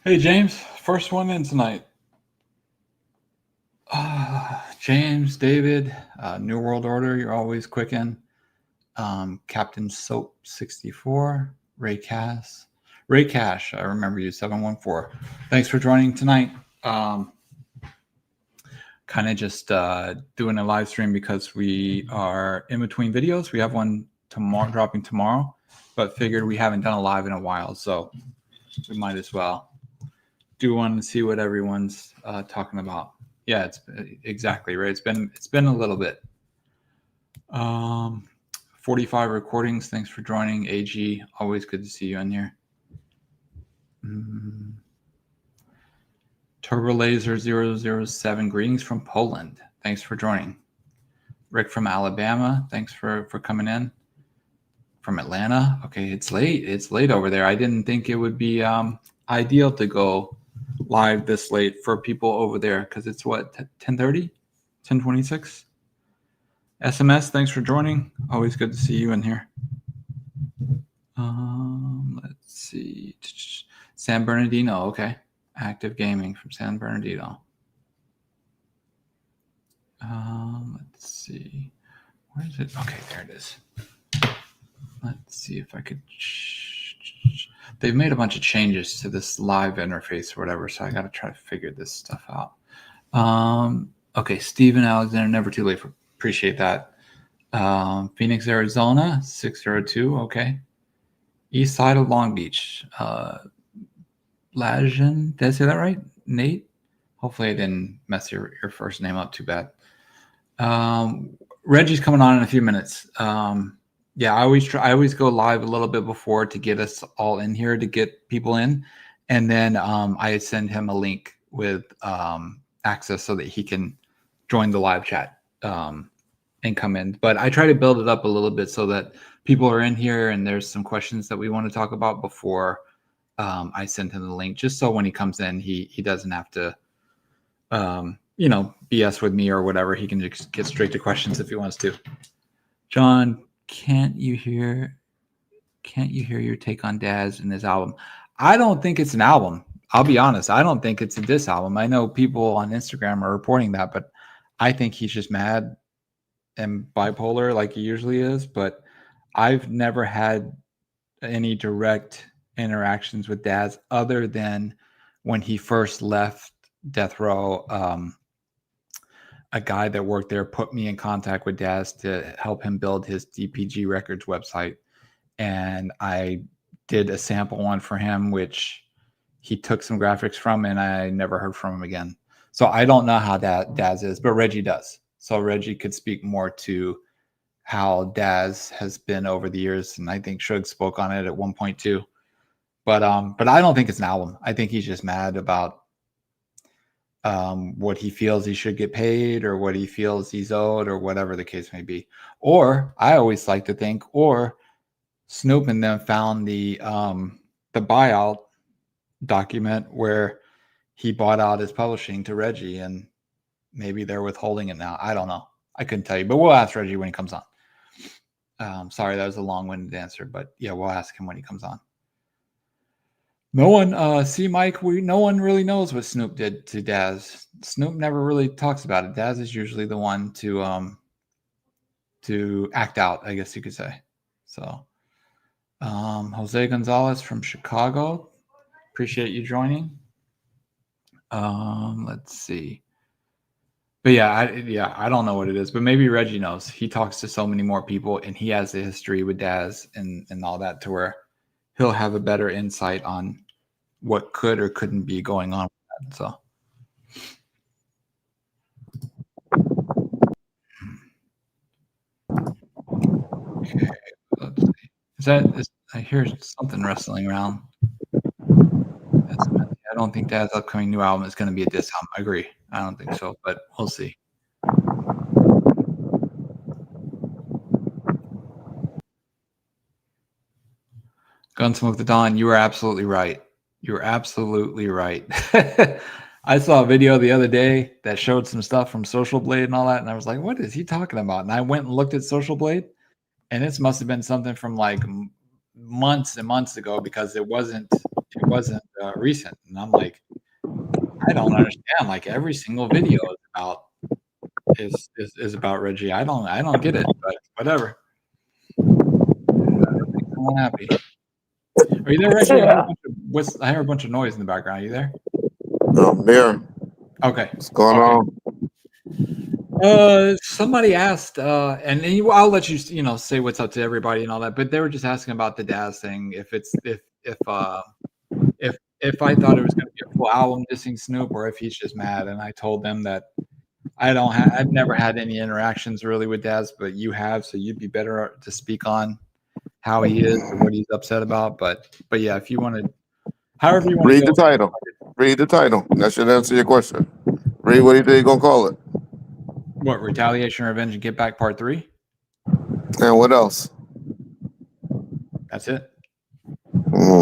Hey, James. First one in tonight. James, David, New World Order, you're always quick in. Captain Soap 64, Ray Cash, I remember you, 714. Thanks for joining tonight. Kind of just doing a live stream because we are in between videos. We have one tomorrow, dropping tomorrow, but figured we haven't done a live in a while, so we might as well do one to see what everyone's talking about. Yeah, it's exactly right. It's been a little bit. 45 recordings. Thanks for joining, AG. Always good to see you in here. Turbo Laser 007. Greetings from Poland. Thanks for joining. Rick from Alabama. Thanks for coming in. From Atlanta. Okay, it's late. It's late over there. I didn't think it would be ideal to go live this late for people over there because it's what, 10:30, 10:26. SMS, thanks for joining. Always good to see you in here. Let's see. San Bernardino. Okay, Active Gaming from San Bernardino. Let's see. Where is it? Okay, there it is. Let's see if I could. They've made a bunch of changes to this live interface or whatever, so I got to try to figure this stuff out. Okay, Steven Alexander, never too late. Appreciate that. Phoenix, Arizona, 602. Okay. East side of Long Beach. Lajan, did I say that right? Nate? Hopefully I didn't mess your first name up too bad. Reggie's coming on in a few minutes. Yeah, I always go live a little bit before to get us all in here, to get people in. And then I send him a link with access so that he can join the live chat and come in. But I try to build it up a little bit so that people are in here and there's some questions that we want to talk about before I send him the link, just so when he comes in, he doesn't have to, BS with me or whatever. He can just get straight to questions if he wants to. John, can't you hear your take on Daz and his album? I don't think it's an album. I'll be honest. I don't think it's a diss album. I know people on Instagram are reporting that, but I think he's just mad and bipolar like he usually is. But I've never had any direct interactions with Daz other than when he first left Death Row. A guy that worked there put me in contact with Daz to help him build his DPG Records website. And I did a sample one for him, which he took some graphics from, and I never heard from him again. So I don't know how Daz is, but Reggie does. So Reggie could speak more to how Daz has been over the years. And I think Suge spoke on it at one point too. But I don't think it's an album. I think he's just mad about what he feels he should get paid, or what he feels he's owed, or whatever the case may be. Or I always like to think, or Snoop and them found the buyout document where he bought out his publishing to Reggie, and maybe they're withholding it now. I don't know. I couldn't tell you, but we'll ask Reggie when he comes on. Sorry, that was a long-winded answer, but yeah, we'll ask him when he comes on. No one, see, Mike, no one really knows what Snoop did to Daz. Snoop never really talks about it. Daz is usually the one to act out, I guess you could say. So, Jose Gonzalez from Chicago, appreciate you joining. Let's see. But yeah, I don't know what it is, but maybe Reggie knows. He talks to so many more people, and he has a history with Daz and all that, to where he'll have a better insight on what could or couldn't be going on with that. So okay, let's see. I hear something rustling around. I don't think Dad's upcoming new album is going to be a diss album. I agree. I don't think so, but we'll see. Gunsmoke the Dawn, you were absolutely right. You're absolutely right. I saw a video the other day that showed some stuff from Social Blade and all that, and I was like, what is he talking about? And I went and looked at Social Blade, and it must have been something from like months and months ago because it wasn't recent. And I'm like, I don't understand. Like every single video is about Reggie. I don't get it, but whatever. Makes someone happy. Are you there, Reggie? I hear a bunch of noise in the background. Are you there? I'm there. Okay. What's going on? Somebody asked, and I'll let you say what's up to everybody and all that, but they were just asking about the Daz thing. If I thought it was going to be a full album dissing Snoop, or if he's just mad, and I told them that I've never had any interactions really with Daz, but you have, so you'd be better to speak on how he is or what he's upset about. But yeah, if you want to, however you want to read the title. Read the title. That should answer your question. Read what he think he's gonna call it. What, Retaliation, Revenge, and Get Back Part 3? And what else? That's it.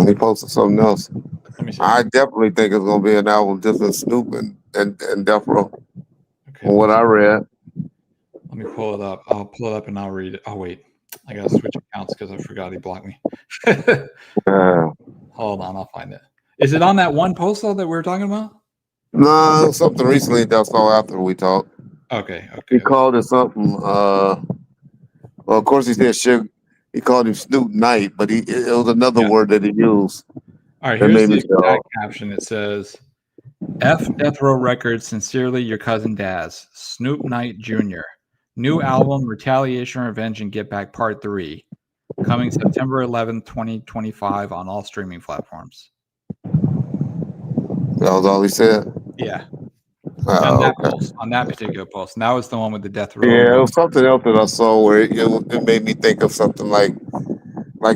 He posted something else. Let me see. I definitely think it's gonna be an album just with Snoop and Death Row. Okay. From what I read. Let me pull it up. I'll pull it up and I'll read it. Oh wait, I gotta switch accounts because I forgot he blocked me. Hold on, I'll find it. Is it on that one post though that we were talking about? No, something recently that I saw after we talked. Okay. He called it something. Well, of course he said Suge. He called him Snoop Knight, but it was another word that he used. All right, here's the exact caption. It says, F Death Row Records, sincerely your cousin Daz, Snoop Knight Jr. New album, Retaliation, Revenge, and Get Back Part 3. Coming September 11th, 2025 on all streaming platforms. That was all he said? Yeah. On that particular post. And that was the one with the Death Row. Yeah, it was something else that I saw where it made me think of something like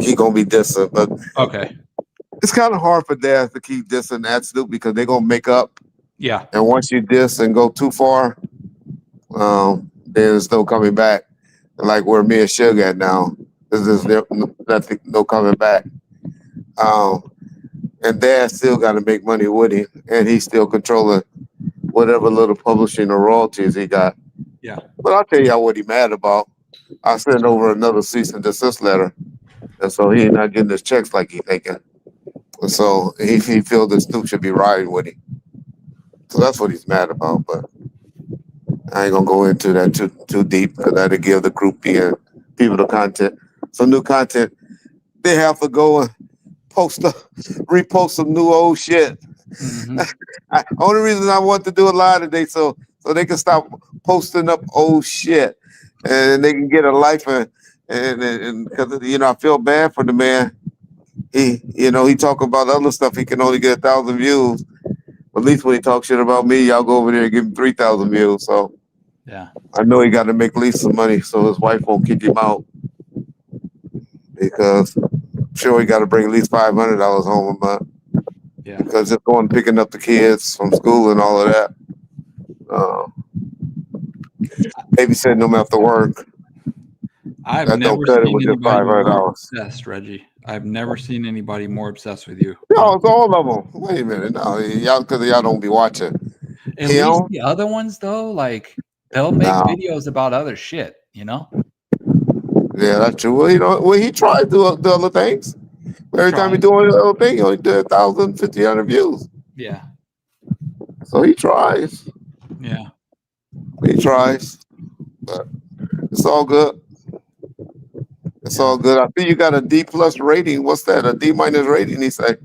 he gonna be dissing. But okay, it's kind of hard for Daz to keep dissing at Snoop because they're gonna make up. Yeah. And once you diss and go too far, there's no coming back. Like where me and Suge at now, there's nothing, no coming back. And Daz still got to make money with him, and he's still controlling whatever little publishing or royalties he got. Yeah. But I'll tell you what he's mad about. I sent over another cease and desist letter, and so he ain't not getting his checks like he thinking. And so he feels that Snoop should be riding with him. So that's what he's mad about. But I ain't gonna go into that too deep because that'll give the groupie and people the content, some new content. They have to go and repost some new old shit. Mm-hmm. Only reason I want to do a live today so they can stop posting up old shit and they can get a life and because I feel bad for the man. He talk about other stuff. He can only get 1,000 views. At least when he talks shit about me, y'all go over there and give him 3,000 views. So yeah, I know he got to make at least some money so his wife won't kick him out because I'm sure he got to bring at least $500 home a month. Yeah, because just going picking up the kids from school and all of that, babysitting them after work. I've never seen anybody more obsessed, Reggie. I've never seen anybody more obsessed with you. No, it's all of them. Wait a minute, no, y'all because y'all don't be watching. At least the other ones though, like they'll make videos about other shit, Yeah, that's true. Well, he tried to do other things. Every time he doing a little thing, he only did 1,000, 1,500 views. Yeah. So he tries. Yeah. He tries. But it's all good. It's all good. I think you got a D+ rating. What's that? A D- rating, he said.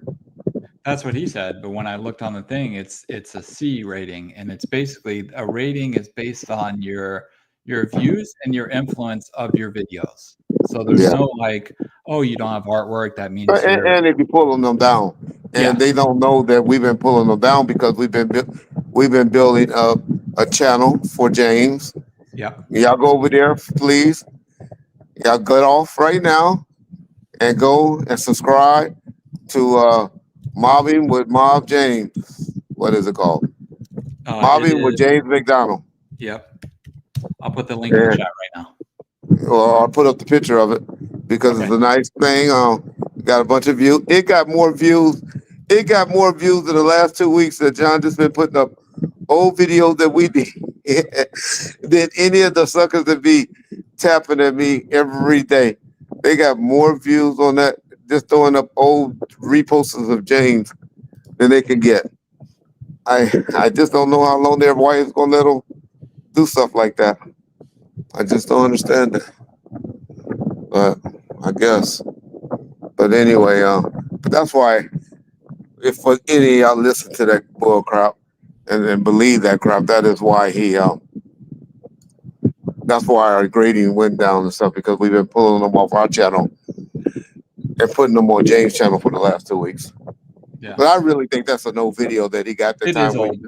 That's what he said. But when I looked on the thing, it's a C rating. And it's basically a rating is based on your views and your influence of your videos. So there's no like, oh, you don't have artwork. That means and if you're pulling them down, and they don't know that we've been pulling them down because we've been building a channel for James. Yeah, y'all go over there, please. Y'all get off right now and go and subscribe to Mobbing with Mob James. What is it called? Mobbing with James McDonald. Yep. I'll put the link in the chat right now. Well, I'll put up the picture of it because it's a nice thing. Got a bunch of views. It got more views. It got more views in the last 2 weeks that John just been putting up old videos that we did than any of the suckers that be tapping at me every day. They got more views on that just throwing up old reposters of James than they can get. I just don't know how long their wife is gonna let them do stuff like that. I just don't understand it. But I guess. But anyway, that's why if for any of y'all listen to that bull crap and believe that crap, that is why that's why our grading went down and stuff, because we've been pulling them off our channel and putting them on James' channel for the last 2 weeks. Yeah. But I really think that's a no video that he got the It time is when old.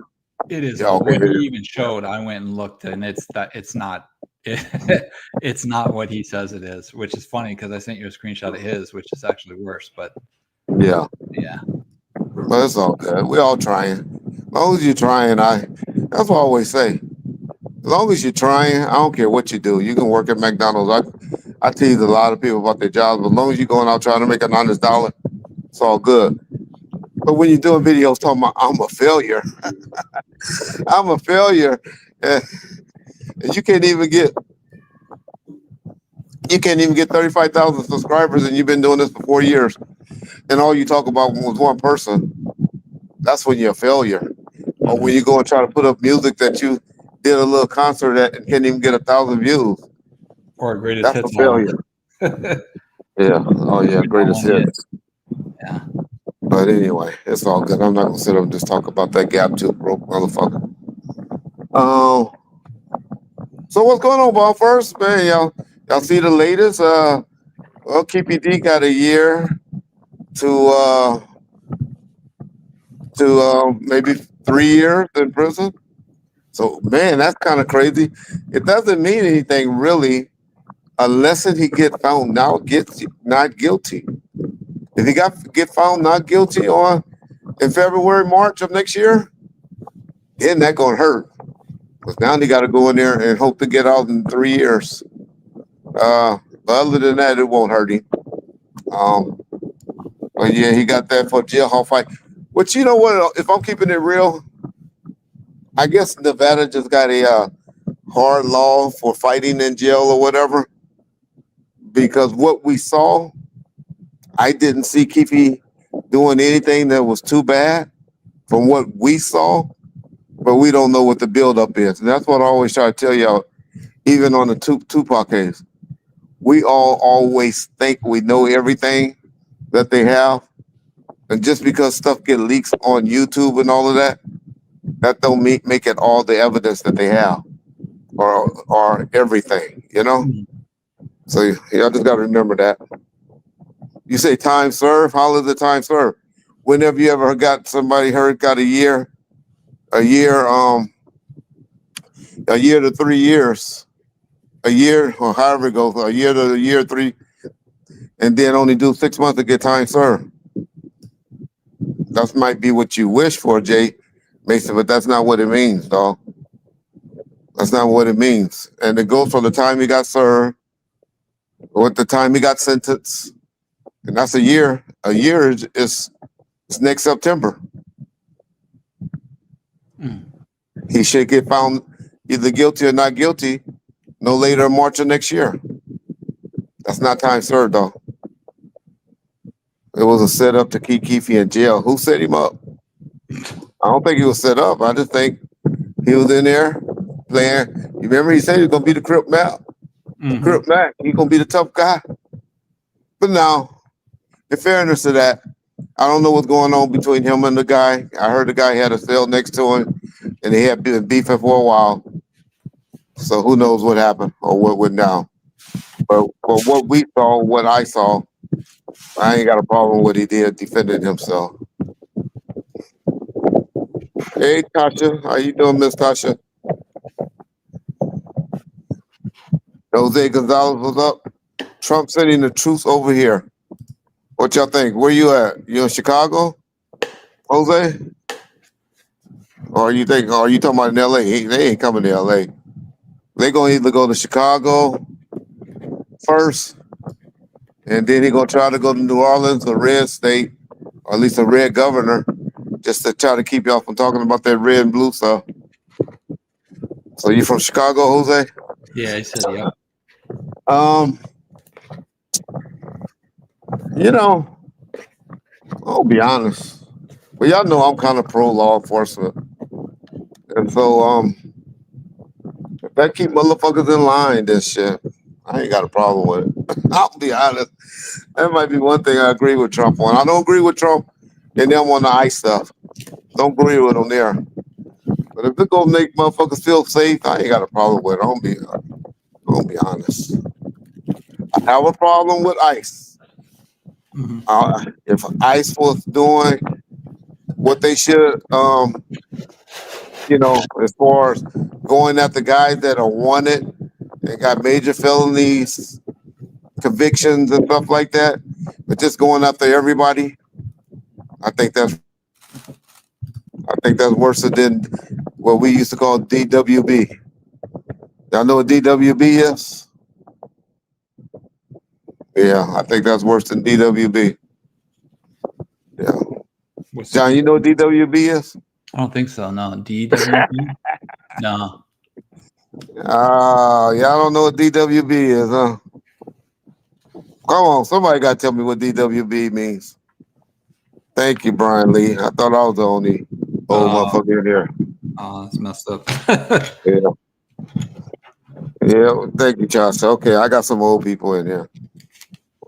It is Yeah, old. okay, What he video. even showed, I went and looked, and it's not it's not what he says it is, which is funny because I sent you a screenshot of his, which is actually worse. But Yeah. yeah, It's all good. We're all trying. As long as you're trying, that's what I always say. As long as you're trying, I don't care what you do. You can work at McDonald's. I tease a lot of people about their jobs, but as long as you're going out trying to make an honest dollar, it's all good. But when you're doing videos talking about I'm a failure, I'm a failure, and you can't even get 35,000 subscribers, and you've been doing this for 4 years, and all you talk about was one person. That's when you're a failure. Or when you go and try to put up music that you did a little concert at and can't even get 1,000 views. or a greatest That's a hits failure. Yeah. Oh yeah, greatest hits. Yeah. But anyway, it's all good. I'm not gonna sit up and just talk about that gap tooth broke motherfucker. So what's going on, ball? First, man, y'all see the latest? Well, KPD got a year to maybe 3 years in prison. So man, that's kind of crazy. It doesn't mean anything really, unless he get found not guilty. If he get found not guilty in February, March of next year, then that gonna hurt. Because now he got to go in there and hope to get out in 3 years. But other than that, it won't hurt him. But yeah, he got that for jailhouse fight. But you know what? If I'm keeping it real, I guess Nevada just got a hard law for fighting in jail or whatever. Because what we saw, I didn't see Keefe doing anything that was too bad from what we saw, but we don't know what the buildup is. And that's what I always try to tell y'all, even on the Tupac case. We all always think we know everything that they have. And just because stuff get leaks on YouTube and all of that, that don't make it all the evidence that they have or everything, you know? So y'all just got to remember that. You say time served, how is the time served? Whenever you ever got somebody got a year to 3 years, a year or however it goes, a year to a year 3, and then only do 6 months to get time served. That might be what you wish for, Jay Mason, but that's not what it means, dog. That's not what it means. And it goes from the time he got served, with the time he got sentenced, and that's a year. A year is next September. He should get found either guilty or not guilty no later than March of next year. That's not time served, though. It was a setup to keep Keefe in jail. Who set him up? I don't think he was set up. I just think he was in there playing. You remember he said he was going to be the Crip Mac? Crip Mac. He's going to be the tough guy. But now, in fairness to that, I don't know what's going on between him and the guy. I heard the guy had a cell next to him, and they had been beefing for a while. So who knows what happened or what went down. But what we saw, what I saw, I ain't got a problem with what he did defending himself. Hey, Tasha. How you doing, Miss Tasha? Jose Gonzalez was up. Trump sending the troops over here. What y'all think? Where you at? You in Chicago, Jose? Or are you talking about in LA? They ain't coming to LA. They gonna either go to Chicago first, and then he gonna try to go to New Orleans, a red state, or at least a red governor, just to try to keep y'all from talking about that red and blue stuff. So you from Chicago, Jose? Yeah, I said yeah. You know, I'll be honest. But y'all know I'm kind of pro law enforcement. And so if that keep motherfuckers in line, then shit, I ain't got a problem with it. I'll be honest. That might be one thing I agree with Trump on. I don't agree with Trump and them on the ICE stuff. Don't agree with them there. But if it gonna make motherfuckers feel safe, I ain't got a problem with it. I'm gonna be honest. I have a problem with ICE. If ICE was doing what they should, as far as going after guys that are wanted and got major felonies, convictions and stuff like that, but just going after everybody, I think that's worse than what we used to call DWB. Y'all know what DWB is? Yeah, I think that's worse than DWB. Yeah. John, you know what DWB is? I don't think so. No. DWB? No. Y'all don't know what DWB is, huh? Come on, somebody got to tell me what DWB means. Thank you, Brian Lee. I thought I was the only old motherfucker in here. Oh, that's messed up. Yeah. Yeah, thank you, Josh. Okay, I got some old people in here.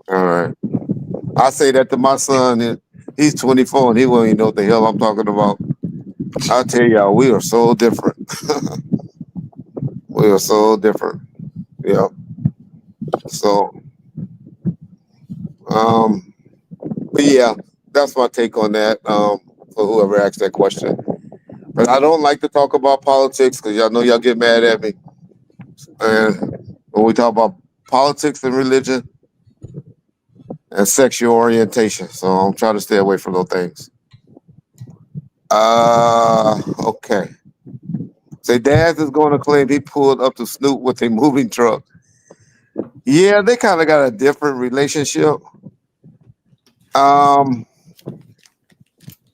All right. I say that to my son. He's 24 and he won't even know what the hell I'm talking about. I'll tell y'all, we are so different. We are so different. Yeah. So, but yeah, that's my take on that. For whoever asked that question. But I don't like to talk about politics because y'all know y'all get mad at me. And when we talk about politics and religion and sexual orientation, so I'm trying to stay away from those things. Okay. Say Daz is going to claim he pulled up to Snoop with a moving truck. Yeah, they kind of got a different relationship.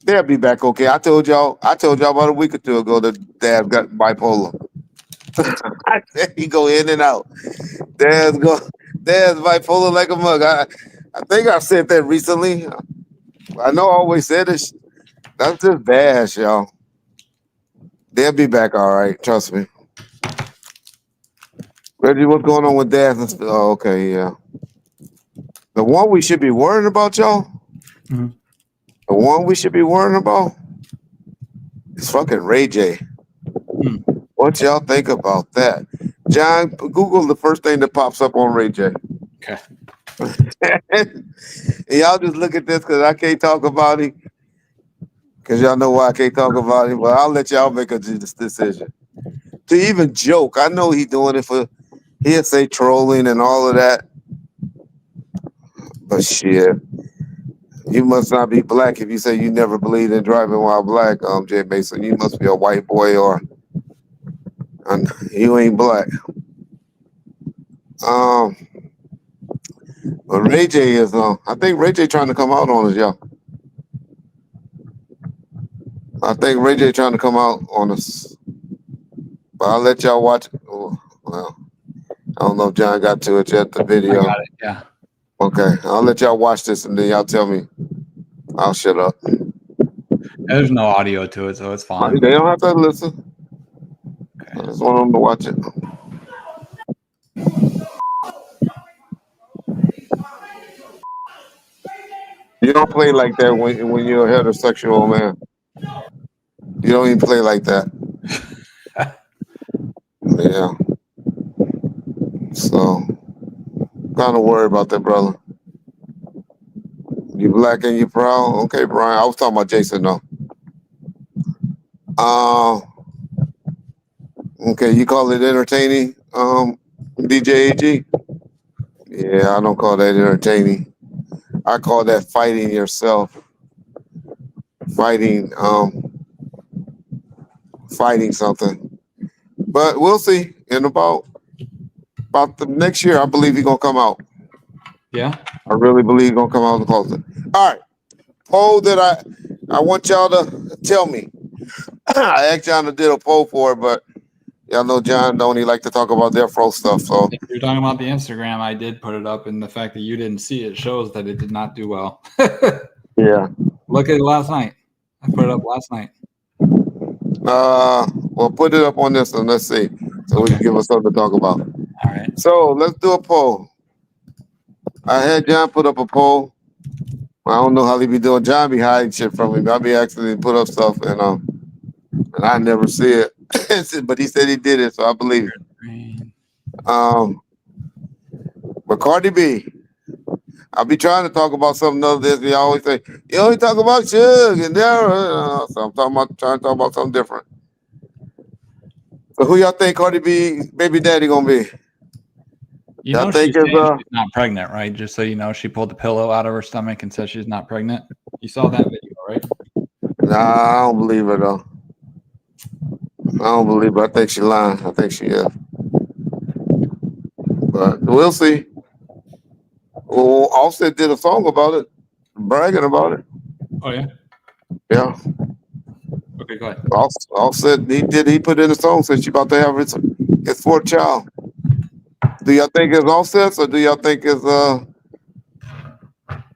They'll be back okay. I told y'all about a week or two ago that Daz got bipolar. I said he go in and out. Daz bipolar like a mug. I think I said that recently. I know I always said it. That's just Daz, y'all. They'll be back all right. Trust me. Reggie, what's going on with Daz? Oh, okay, yeah. The one we should be worrying about, y'all. Mm-hmm. The one we should be worrying about is fucking Ray J. What y'all think about that? John, Google the first thing that pops up on Ray J. Okay. Y'all just look at this because I can't talk about it. Because y'all know why I can't talk about it. But I'll let y'all make a decision. To even joke, I know he's doing it for he'll trolling and all of that. But shit, you must not be black if you say you never believed in driving while black, Jay Mason. You must be a white boy or you ain't black. But Ray J is I think Ray J trying to come out on us, y'all. I think Ray J trying to come out on us. But I'll let y'all watch it. Oh, well, I don't know if John got to it yet, the video. I got it, yeah. Okay, I'll let y'all watch this and then y'all tell me. I'll shut up. There's no audio to it, so it's fine. They don't have to listen. Okay. I just want them to watch it. You don't play like that when you're a heterosexual man. You don't even play like that. Yeah. So, kind of worried about that, brother. You black and you proud? Okay, Brian. I was talking about Jason, though. Okay, you call it entertaining, DJ AG? Yeah, I don't call that entertaining. I call that fighting yourself. Fighting something. But we'll see. In about the next year, I believe he's gonna come out. Yeah. I really believe he's gonna come out and close it. All right. Poll that I want y'all to tell me. I asked John to do a poll for it, but y'all know John don't like to talk about their fro stuff. So if you're talking about the Instagram, I did put it up, and the fact that you didn't see it shows that it did not do well. Yeah. Look at it last night. I put it up last night. Well, put it up on this one. Let's see, so we can give us something to talk about. All right. So let's do a poll. I had John put up a poll. I don't know how he be doing. John be hiding shit from me. I be asking him to put up stuff, and I never see it. But he said he did it, so I believe it. But Cardi B, I be trying to talk about something other than this. We always say, you only talk about Suge and there. So I'm trying to talk about something different. So who y'all think Cardi B baby daddy gonna be? You know she's not pregnant, right? Just so you know, she pulled the pillow out of her stomach and said she's not pregnant. You saw that video, right? Nah, I don't believe her though. I don't believe her. I think she lying. I think she is. But we'll see. Well, Offset did a song about it, bragging about it. Oh yeah. Yeah. Okay, go ahead. Offset he put in a song said she about to have his fourth child. Do y'all think it's Offset or do y'all think it's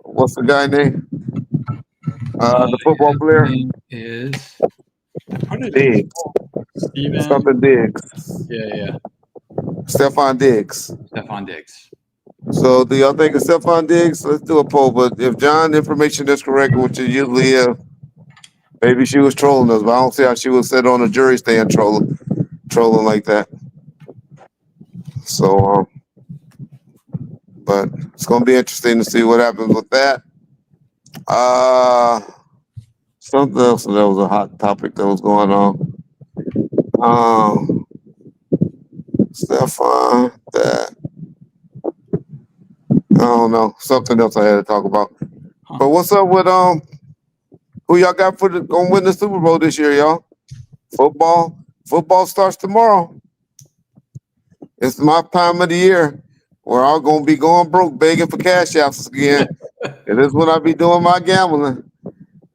what's the guy name? The football player name is Diggs. Steven. Something Diggs. Yeah. Stephon Diggs. Stephon Diggs. So do y'all think it's Stephon Diggs? Let's do a poll. But if John information is correct, which it usually is, maybe she was trolling us, but I don't see how she would sit on a jury stand trolling like that. So but it's gonna be interesting to see what happens with that. Something else that was a hot topic that was going on. Stephon, that I don't know. Something else I had to talk about. But what's up with who y'all got gonna win the Super Bowl this year, y'all? Football. Football starts tomorrow. It's my time of the year where I'm gonna be going broke begging for cash apps again. And this is when I be doing my gambling.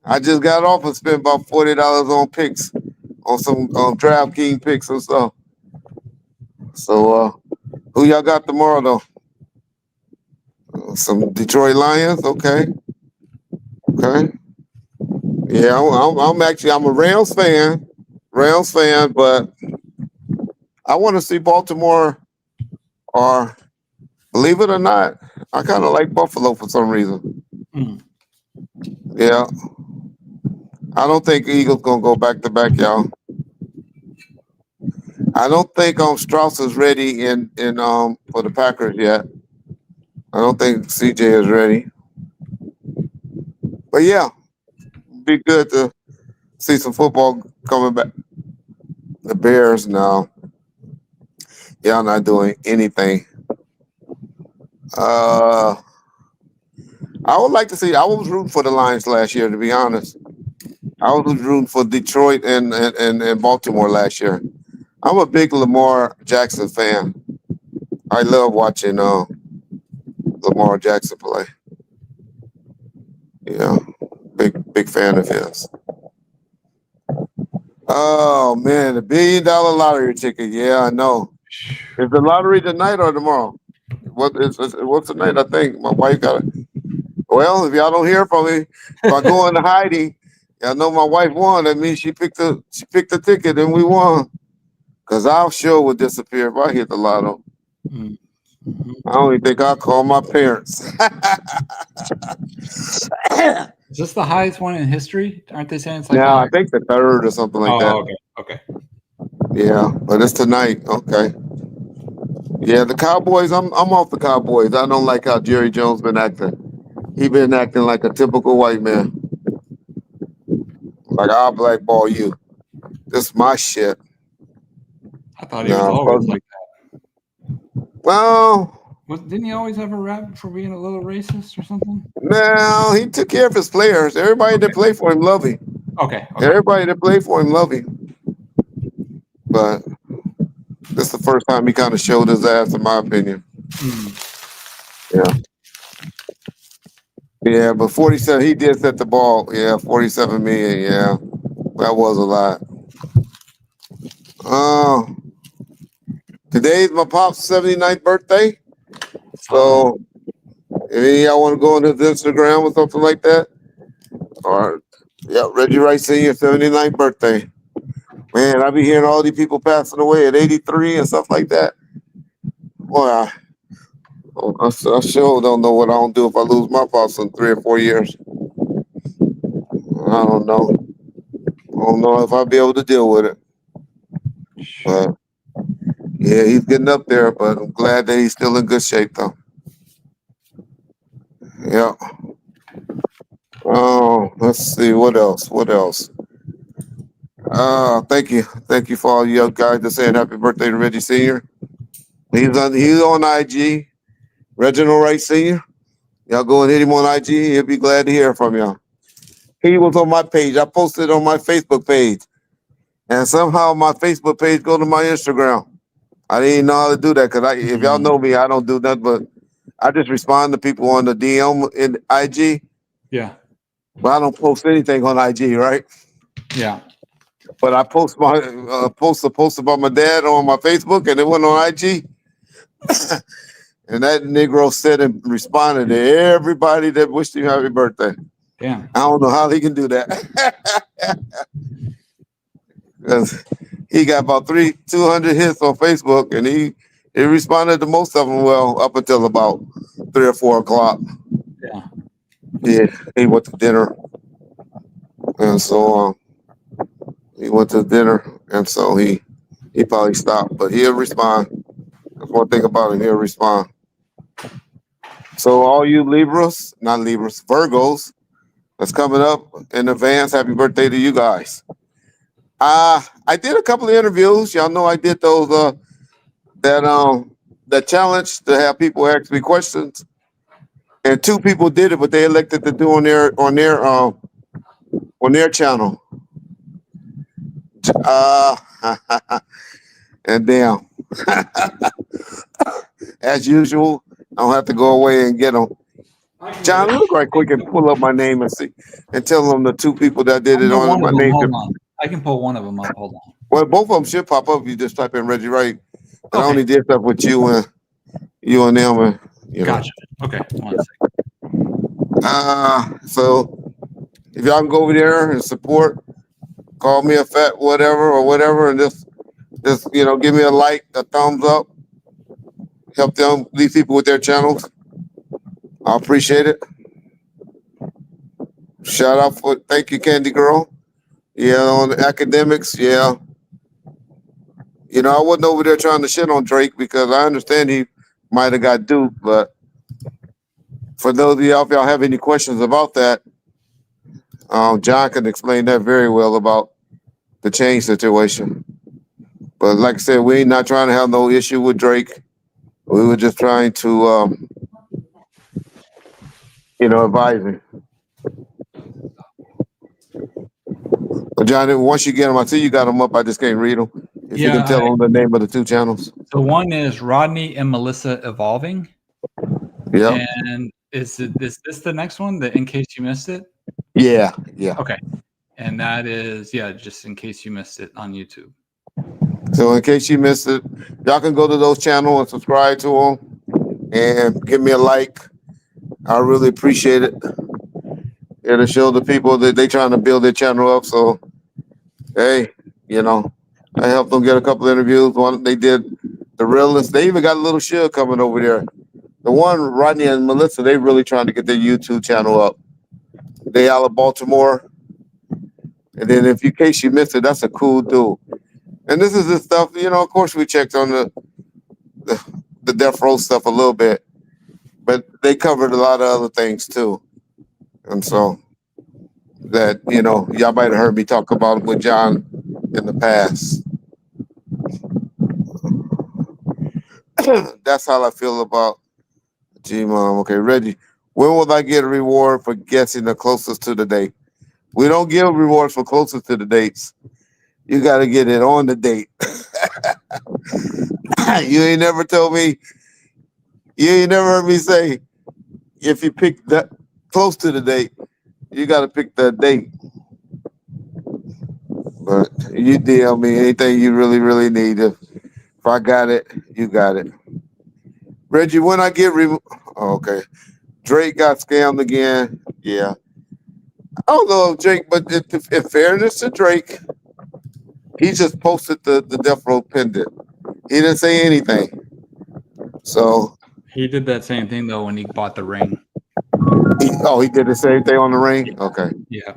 I just got off and spent about $40 on picks, on some DraftKings picks and stuff. So who y'all got tomorrow though? Some Detroit Lions, okay. Yeah, I'm a Rams fan, but I want to see Baltimore, or believe it or not, I kind of like Buffalo for some reason. Yeah, I don't think Eagles gonna go back to back, y'all. I don't think Strauss is ready in for the Packers yet. I don't think CJ is ready. But yeah, be good to see some football coming back. The Bears now, y'all not doing anything. I would like to see. I was rooting for the Lions last year, to be honest. I was rooting for Detroit and Baltimore last year. I'm a big Lamar Jackson fan. I love watching Lamar Jackson play. Yeah, big fan of his. Oh man, the $1 billion lottery ticket. Yeah, I know. Is the lottery tonight or tomorrow? What's the night? I think my wife got it. Well, if y'all don't hear from me, if I go into hiding, y'all know my wife won. That means she picked the ticket and we won. Cause our show would disappear if I hit the lotto. Mm-hmm. I don't even think I'll call my parents. Is this the highest one in history? Aren't they saying it's like? Yeah, I think the third or something like that. Okay. Yeah, but it's tonight. Okay. Yeah, the Cowboys. I'm off the Cowboys. I don't like how Jerry Jones been acting. He been acting like a typical white man. Like, I'll blackball you. This is my shit. I thought he was always like that. Well, didn't he always have a rap for being a little racist or something? No, he took care of his players. Everybody that played for him love him. Okay. Everybody that played for him love him. But this is the first time he kind of showed his ass, in my opinion. Yeah. Yeah, but 47, he did set the ball. Yeah, 47 million. Yeah, that was a lot. Today's my pop's 79th birthday. So, if any of y'all want to go on his Instagram or something like that, All right. Yeah, Reggie Wright Sr. 79th birthday. Man, I be hearing all these people passing away at 83 and stuff like that. Boy, I sure don't know what I don't do if I lose my pops in 3 or 4 years. I don't know. I don't know if I'll be able to deal with it. But yeah, he's getting up there, but I'm glad that he's still in good shape though. Yeah. Oh, let's see what else. What else? Thank you. Thank you for all you guys that saying happy birthday to Reggie Sr. He's on IG. Reginald Wright Sr. Y'all go and hit him on IG. He'll be glad to hear from y'all. He was on my page. I posted on my Facebook page. And somehow my Facebook page go to my Instagram. I didn't know how to do that because if y'all know me, I don't do nothing but I just respond to people on the DM in IG. Yeah. But I don't post anything on IG, right? Yeah. But I post my post about my dad on my Facebook, and it went on IG. And that Negro said and responded to everybody that wished him happy birthday. Damn. I don't know how he can do that. Because he got about 200 hits on Facebook, and he responded to most of them well up until about 3 or 4 o'clock. Yeah. Yeah, he went to dinner, and so he went to dinner, and so he probably stopped, but he'll respond. That's one thing about him, he'll respond. So all you Virgos, that's coming up in advance. Happy birthday to you guys. I did a couple of interviews. Y'all know I did those that challenge to have people ask me questions, and 2 people did it, but they elected to do on their channel. And damn, as usual, I don't have to go away and get them. John, look right quick and pull up my name and see, and tell them the 2 people that did it on my name. Hold on. I can pull one of them up. Hold on. Well, both of them should pop up if you just type in Reggie Wright. And Okay. I only did stuff with you and them, and you know. Gotcha. Okay. 1 second. So if y'all can go over there and support, call me a fat whatever, and just give me a like, a thumbs up, help these people with their channels. I appreciate it. Shout out thank you, Candy Girl. Yeah, on the academics, yeah. I wasn't over there trying to shit on Drake because I understand he might have got duped, but for those of y'all, if y'all have any questions about that, John can explain that very well about the chain situation. But like I said, we ain't not trying to have no issue with Drake. We were just trying to, advise him. But John, once you get them, I see you got them up. I just can't read them. If you can tell them the name of the 2 channels. So one is Rodney and Melissa Evolving. Yeah. And is this the next one? That in case you missed it? Yeah. Okay. And that is just in case you missed it on YouTube. So in case you missed it, y'all can go to those channels and subscribe to them and give me a like. I really appreciate it. It'll show the people that they trying to build their channel up. So, hey, I helped them get a couple of interviews. One they did the realist. They even got a little Suge coming over there. The one Rodney and Melissa, they really trying to get their YouTube channel up. They out of Baltimore. And then in case you missed it, that's a cool dude. And this is the stuff, of course we checked on the death row stuff a little bit, but they covered a lot of other things too. And so that, y'all might have heard me talk about it with John in the past. That's how I feel about G-Mom. Okay, Reggie, when will I get a reward for guessing the closest to the date? We don't give rewards for closest to the dates. You got to get it on the date. You ain't never told me. You ain't never heard me say, if you pick that close to the date, you got to pick that date. But you DM me anything you really, really need. If I got it, you got it. Reggie, when I get okay. Drake got scammed again. Yeah. I don't know if Drake, but in fairness to Drake, he just posted the Death Row pendant. He didn't say anything. So He did that same thing though when he bought the ring. he did the same thing on the ring. Okay, Yeah.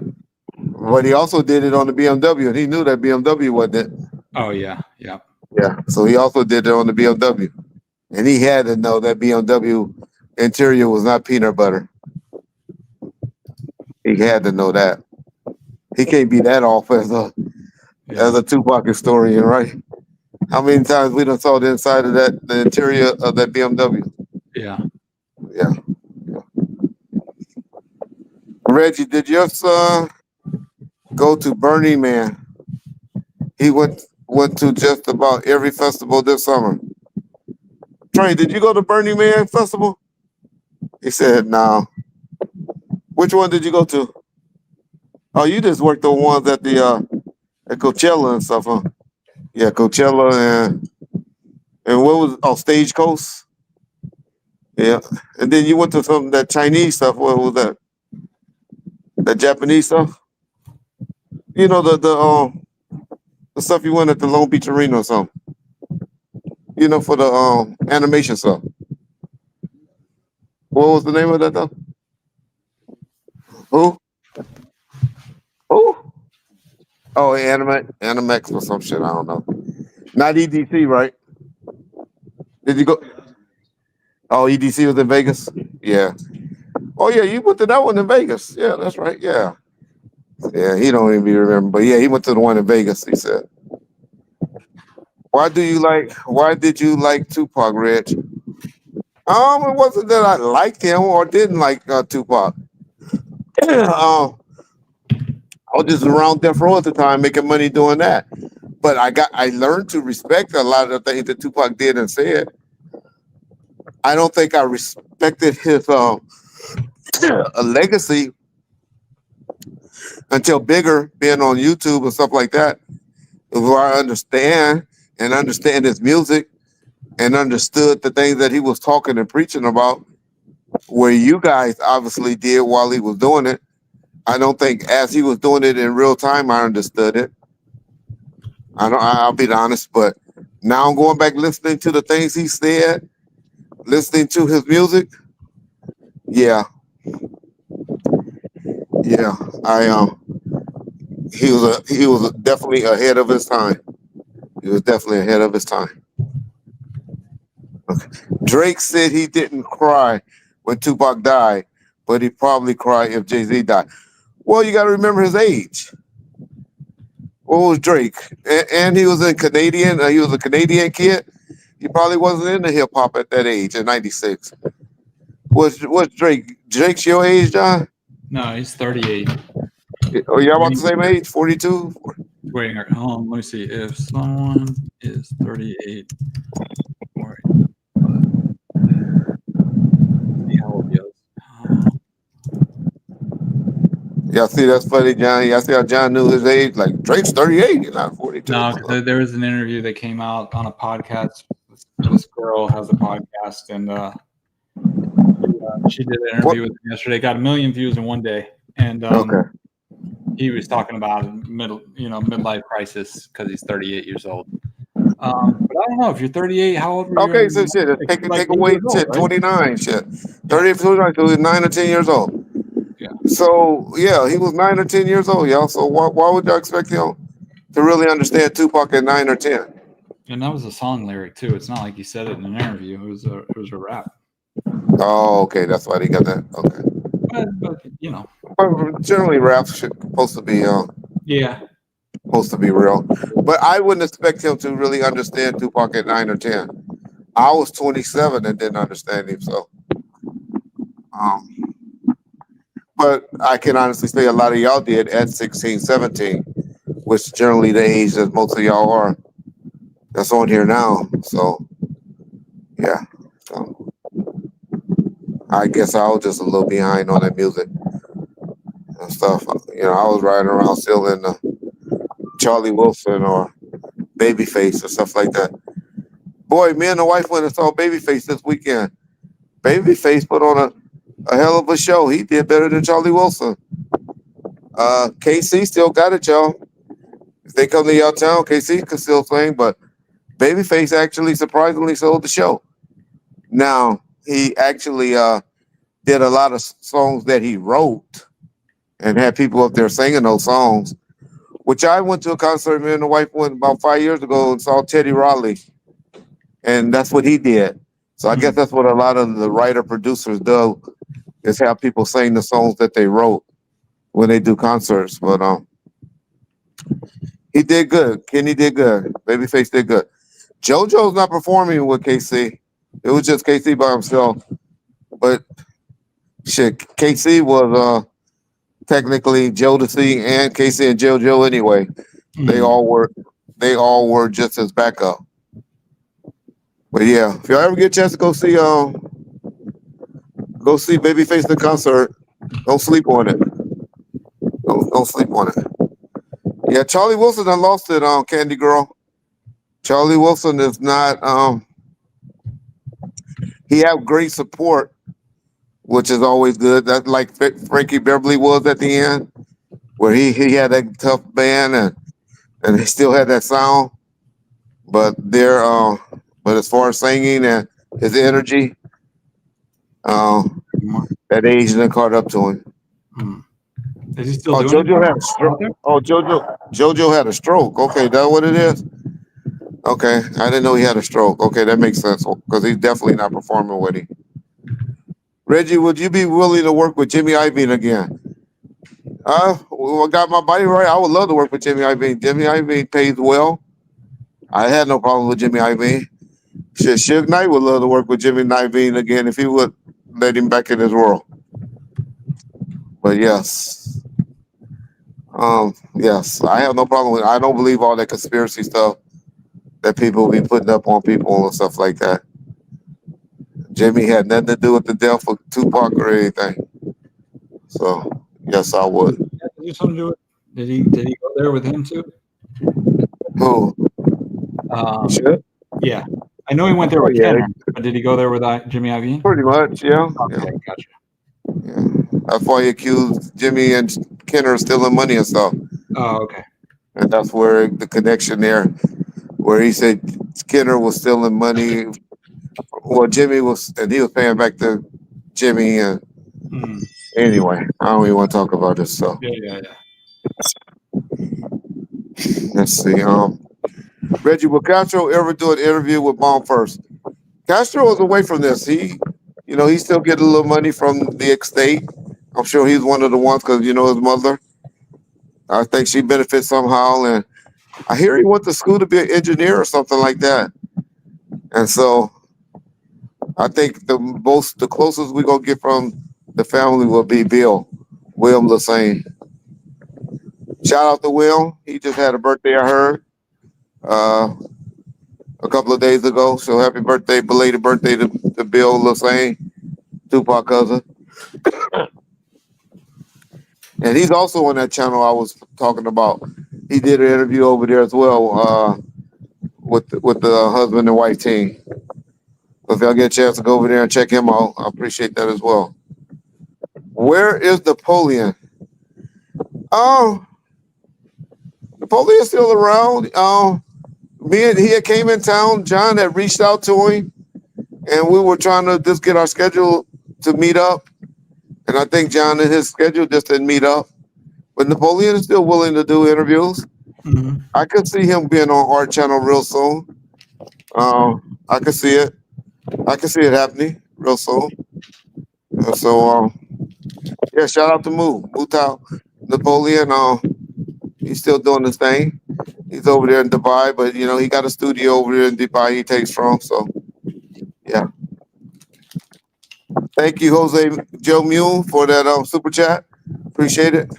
but he also did it on the BMW, and he knew that BMW wasn't it. Oh yeah. Yeah. Yeah, so he also did it on the BMW, and he had to know that BMW interior was not peanut butter. He had to know that. He can't be that off as a Tupac historian, right? How many times we done saw the inside of the interior of that BMW? Yeah. Yeah. Reggie, did your son go to Burning Man? He went to just about every festival this summer. Trey, did you go to Burning Man festival? He said no. Which one did you go to? Oh, you just worked the ones at the at Coachella and stuff, huh? Yeah, Coachella and what was Stagecoach? Yeah, and then you went to some that Chinese stuff. What was that? That Japanese stuff? You know the stuff you went at the Long Beach Arena or something. You know, for the animation stuff. What was the name of that though? Who? Who? Oh, Animex or some shit. I don't know. Not EDC, right? Did you go? Oh, EDC was in Vegas. Yeah. Oh yeah, you went to that one in Vegas. Yeah, that's right. Yeah. Yeah, he don't even remember, but yeah, he went to the one in Vegas. He said, Why did you like Tupac, Reg?" It wasn't that I liked him or didn't like Tupac. I was just around Death Row at the time, making money doing that. But I learned to respect a lot of the things that Tupac did and said. I don't think I respected his a legacy until Bigger being on YouTube and stuff like that, where I understand his music and understood the things that he was talking and preaching about, where you guys obviously did while he was doing it. I don't think as he was doing it in real time, I understood it. I'll be honest, but now I'm going back listening to the things he said, listening to his music. Yeah, yeah. He was definitely ahead of his time. He was definitely ahead of his time. Okay. Drake said he didn't cry when Tupac died, but he probably cried if Jay-Z died. Well, you got to remember his age. What was Drake? And he was a Canadian. He was a Canadian kid. He probably wasn't into hip hop at that age in '96. What's Drake? Drake's your age, John? No, he's 38. Oh, y'all about the same age? 42? Waiting. Hold on, let me see. If someone is 38, or see how old he is. Y'all see that's funny, John? Y'all see how John knew his age? Like Drake's 38, he's not 42. No, there was an interview that came out on a podcast. This girl has a podcast, and she did an interview with him yesterday. Got 1 million views in one day, and Okay. he was talking about midlife crisis because he's 38 years old. But I don't know if you're 38. How old were you? Okay, so shit, take away shit, 29 shit. 38, 29, so he's 9 or 10 years old. Yeah. So yeah, he was 9 or 10 years old, y'all. So why would y'all expect him to really understand Tupac at 9 or 10? And that was a song lyric too. It's not like he said it in an interview. It was a rap. Oh, okay, that's why they got that. Okay. But you know. But generally, raps supposed to be Yeah. supposed to be real. But I wouldn't expect him to really understand Tupac at 9 or 10. I was 27 and didn't understand him, so. But I can honestly say a lot of y'all did at 16, 17, which generally the age that most of y'all are. That's on here now. So, yeah. So, I guess I was just a little behind on that music and stuff. You know, I was riding around still in Charlie Wilson or Babyface or stuff like that. Boy, me and the wife went and saw Babyface this weekend. Babyface put on a hell of a show. He did better than Charlie Wilson. KC still got it, y'all. If they come to y'all town, KC can still sing, but Babyface actually surprisingly sold the show. Now he actually did a lot of songs that he wrote and had people up there singing those songs. Which I went to a concert. Me and the wife went about 5 years ago and saw Teddy Riley, and that's what he did. So I guess that's what a lot of the writer producers do is have people sing the songs that they wrote when they do concerts. But he did good. Kenny did good. Babyface did good. JoJo's not performing with KC. It was just KC by himself. But shit, KC was technically Jodeci and KC and JoJo anyway. They all were just his backup. But yeah, if y'all ever get a chance to go see Babyface the concert, don't sleep on it. Don't sleep on it. Yeah, Charlie Wilson done lost it on Candy Girl. Charlie Wilson is not he have great support, which is always good. That's like Frankie Beverly was at the end, where he had that tough band and he still had that sound. But but as far as singing and his energy, that age done caught up to him. Is he still doing JoJo had a stroke. JoJo had a stroke. Okay, that's what it is. Okay, I didn't know he had a stroke. Okay, that makes sense because he's definitely not performing with him. Reggie, would you be willing to work with Jimmy Iovine again? I got my body right. I would love to work with Jimmy Iovine. Jimmy Iovine pays well. I had no problem with Jimmy Iovine. Shit, Suge Knight would love to work with Jimmy Iovine again if he would let him back in his world. But yes. Yes, I have no problem with it. I don't believe all that conspiracy stuff that people be putting up on people and stuff like that. Jimmy had nothing to do with the death of Tupac or anything. So yes, I would. Did something to do it? Did he go there with him too? Who? Sure. Yeah, I know he went there with Kenner, but did he go there with Jimmy Iovine? Pretty much, yeah. Okay, Yeah. Gotcha. Yeah. That's why he accused Jimmy and Kenner of stealing money and stuff. Oh, okay. And that's where the connection there, where he said Kenner was stealing money. Well, Jimmy was, and he was paying back to Jimmy. And anyway, I don't even want to talk about this stuff. Yeah. Let's see. Reggie, will Castro ever do an interview with Bomb First? Castro is away from this. He still get a little money from the estate. I'm sure he's one of the ones because his mother. I think she benefits somehow, and I hear he went to school to be an engineer or something like that. And so, I think the closest we're gonna get from the family will be William Lassane. Shout out to Will. He just had a birthday, I heard, a couple of days ago. So happy birthday, belated birthday to Bill Lassane, Tupac cousin. And he's also on that channel I was talking about. He did an interview over there as well with the husband and wife team. If y'all get a chance to go over there and check him out, I appreciate that as well. Where is Napoleon? Napoleon's still around. He had came in town. John had reached out to him, and we were trying to just get our schedule to meet up. And I think John and his schedule just didn't meet up. But Napoleon is still willing to do interviews. Mm-hmm. I could see him being on our channel real soon. I could see it. I can see it happening real soon. So, shout out to Mutal Napoleon. He's still doing his thing. He's over there in Dubai, but he got a studio over there in Dubai he takes from. So, yeah. Thank you, Jose Joe Mule, for that super chat. Appreciate it.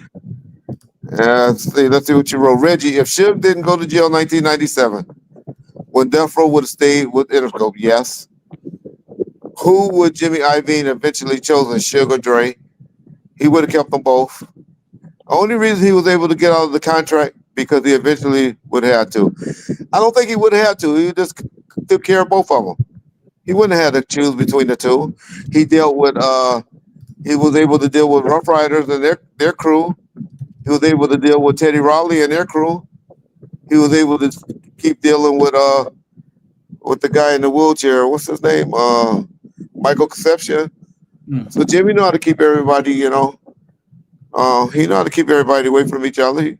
Let's see what you wrote. Reggie, if Suge didn't go to jail in 1997, when Death Row would have stayed with Interscope, yes. Who would Jimmy Iovine eventually chosen, Suge or Dre? He would have kept them both. Only reason he was able to get out of the contract because he eventually would have had to. I don't think he would have had to. He just took care of both of them. He wouldn't have had to choose between the two. He dealt with he was able to deal with Rough Riders and their crew. He was able to deal with Teddy Riley and their crew. He was able to keep dealing with the guy in the wheelchair. What's his name? Michael Conception. Mm. So Jimmy know how to keep everybody, he know how to keep everybody away from each other.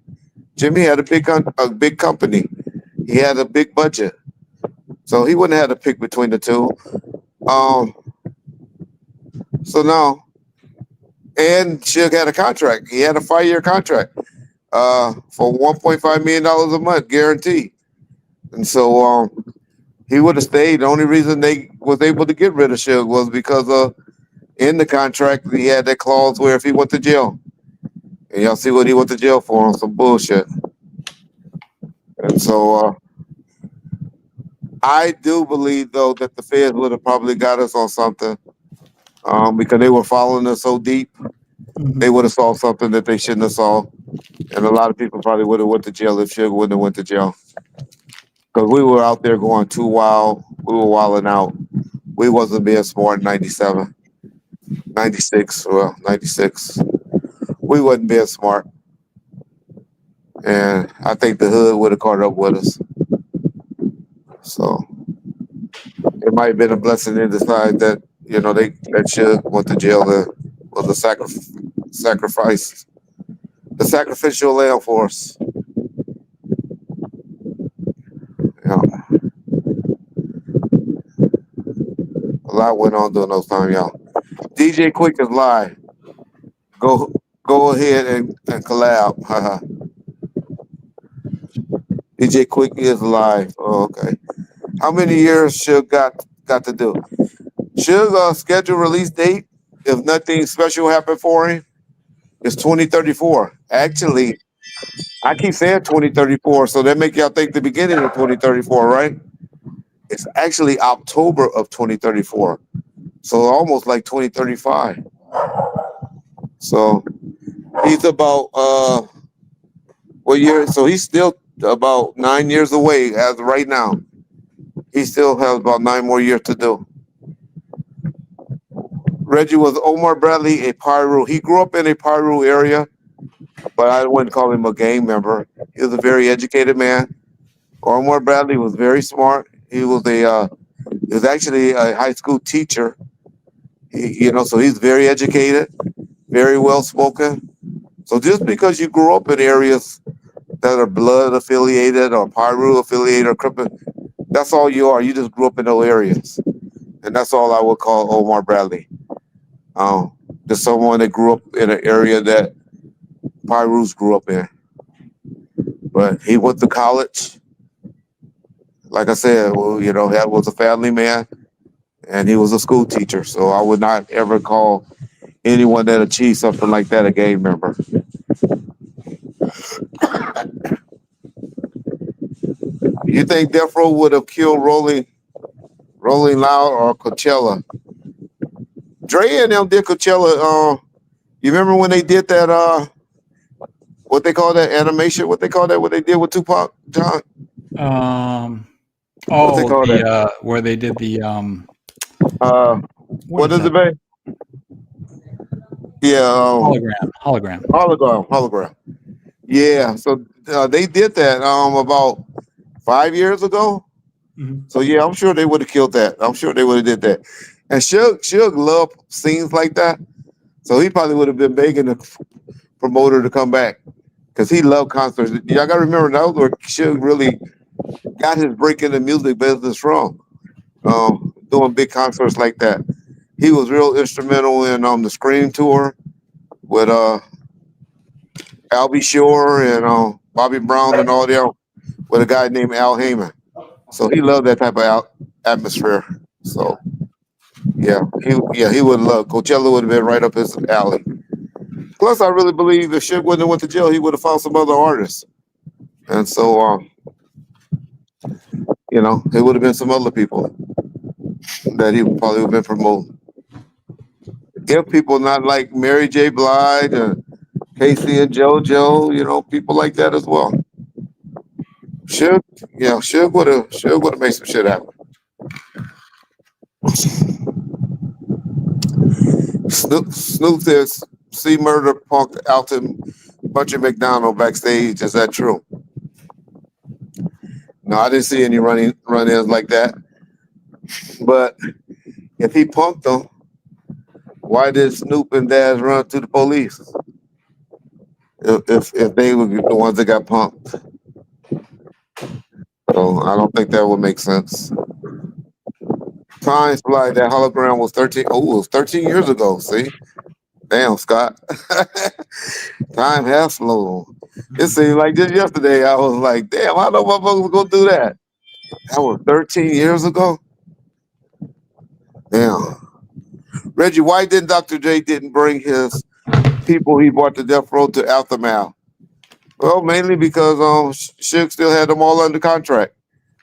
Jimmy had a big company. He had a big budget, so he wouldn't have to pick between the two. Um, so now, and Suge had a contract. He had a 5-year contract for $1.5 million a month, guaranteed. And so he would have stayed. The only reason they was able to get rid of Suge was because in the contract he had that clause where if he went to jail, and y'all see what he went to jail for on some bullshit. And so I do believe though that the feds would have probably got us on something because they were following us so deep. They would have saw something that they shouldn't have saw, and a lot of people probably would have went to jail if Suge wouldn't have went to jail. Because we were out there going too wild. We were wilding out. We wasn't being smart in 97, 96, well, 96. We wasn't being smart. And I think the hood would have caught up with us. So it might have been a blessing in disguise that, that Suge went to jail and was a sacrifice, the sacrificial lamb for us. Yeah. A lot went on during those times, y'all. DJ Quick is live. Go ahead and collab. Haha. DJ Quick is live. Oh, okay. How many years Suge got to do? Suge scheduled release date, if nothing special happened for him, is 2034. Actually, I keep saying 2034, so that make y'all think the beginning of 2034, right? It's actually October of 2034. So almost like 2035. So he's about what year? So he's still about 9 years away as of right now. He still has about 9 more years to do. Reggie was Omar Bradley, a Piru. He grew up in a Piru area, but I wouldn't call him a gang member. He was a very educated man. Omar Bradley was very smart. He was actually a high school teacher. So he's very educated, very well spoken. So just because you grew up in areas that are blood affiliated or Piru affiliated or Crippen, that's all you are. You just grew up in those areas, and that's all I would call Omar Bradley. Just someone that grew up in an area that Pirus grew up in. But he went to college. Like I said, well, that was a family man, and he was a school teacher. So I would not ever call anyone that achieved something like that a gang member. You think Death Row would have killed Rolling Loud or Coachella? Dre and them did Coachella. You remember when they did that? What they call that animation? What they call that? What they did with Tupac, John? Where they did the what is it, babe? Yeah, hologram. Yeah, so they did that about 5 years ago. Mm-hmm. So yeah, I'm sure they would have killed that. I'm sure they would have did that. And Suge loved scenes like that, so he probably would have been begging the promoter to come back because he loved concerts. Y'all gotta remember that was where Suge really got his break in the music business from, doing big concerts like that. He was real instrumental in the Scream tour with Albie Shore and Bobby Brown and all them with a guy named Al Heyman. So he loved that type of atmosphere. So yeah, he would love Coachella would have been right up his alley. Plus, I really believe if Suge wouldn't have went to jail, he would have found some other artists. And so it would have been some other people that he would probably have been promoting. If people not like Mary J. Blige and Casey and JoJo, people like that as well. Suge would have made some shit happen. Snoop says C Murder punked Alton bunch of McDonald backstage. Is that true? No, I didn't see any run-ins like that. But if he punked them, why did Snoop and Daz run to the police? If they were the ones that got punked. So I don't think that would make sense. Time flight, that hologram was 13. Oh, it was 13 years ago. See? Damn, Scott. Time has flown. It seemed like just yesterday I was like, damn, I know motherfuckers gonna do that. That was 13 years ago. Damn. Reggie, why didn't Dr. J didn't bring his people he brought to death row to Aftermath? Well, mainly because Suge still had them all under contract,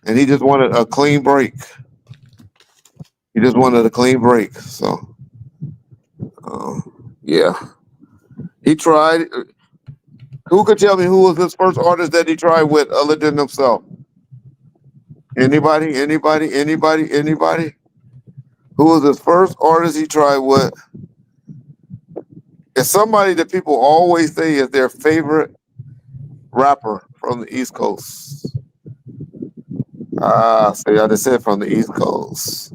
and he just wanted a clean break. He just wanted a clean break. So, yeah, he tried. Who could tell me who was his first artist that he tried with other than himself? Anybody? Anybody? Anybody? Anybody? Who was his first artist he tried with? It's somebody that people always say is their favorite rapper from the East Coast. See, I just said from the East Coast.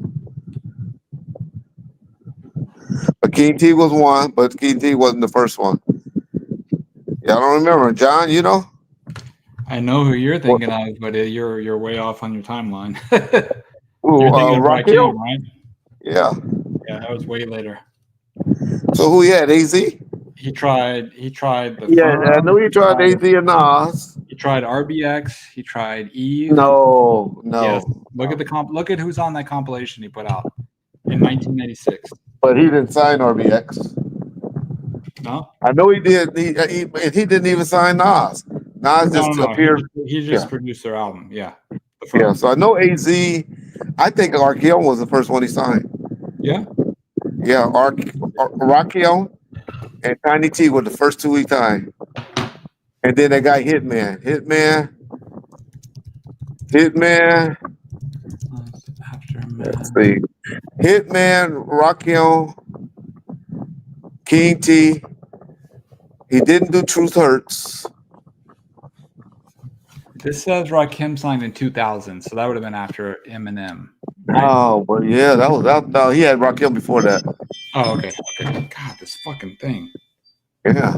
But King T was one, but King T wasn't the first one. Yeah, I don't remember. John, you know? I know who you're thinking of, but you're way off on your timeline. Ooh, You're thinking of Rakim? right? Yeah. Yeah, that was way later. So who he had? AZ? He tried the Yeah, I Firm. know he tried AZ and Nas. He tried RBX. He tried Eve. No. Yes. Look at the Look at who's on that compilation he put out in 1996. But he didn't sign RBX. No, I know he did. He didn't even sign Nas. Nas just appeared. He just produced their album. Yeah. Yeah. So I know AZ. I think Rakim was the first one he signed. Yeah. Yeah. Rakim and Tiny T were the first two he signed. And then that guy Hitman. Let's see. Hitman, Rakim, King T. He didn't do Truth Hurts. This says Rakim signed in 2000, so that would have been after Eminem. Right? Oh, but yeah, that was out. No, he had Rakim before that. Oh, okay. God, this fucking thing. Yeah.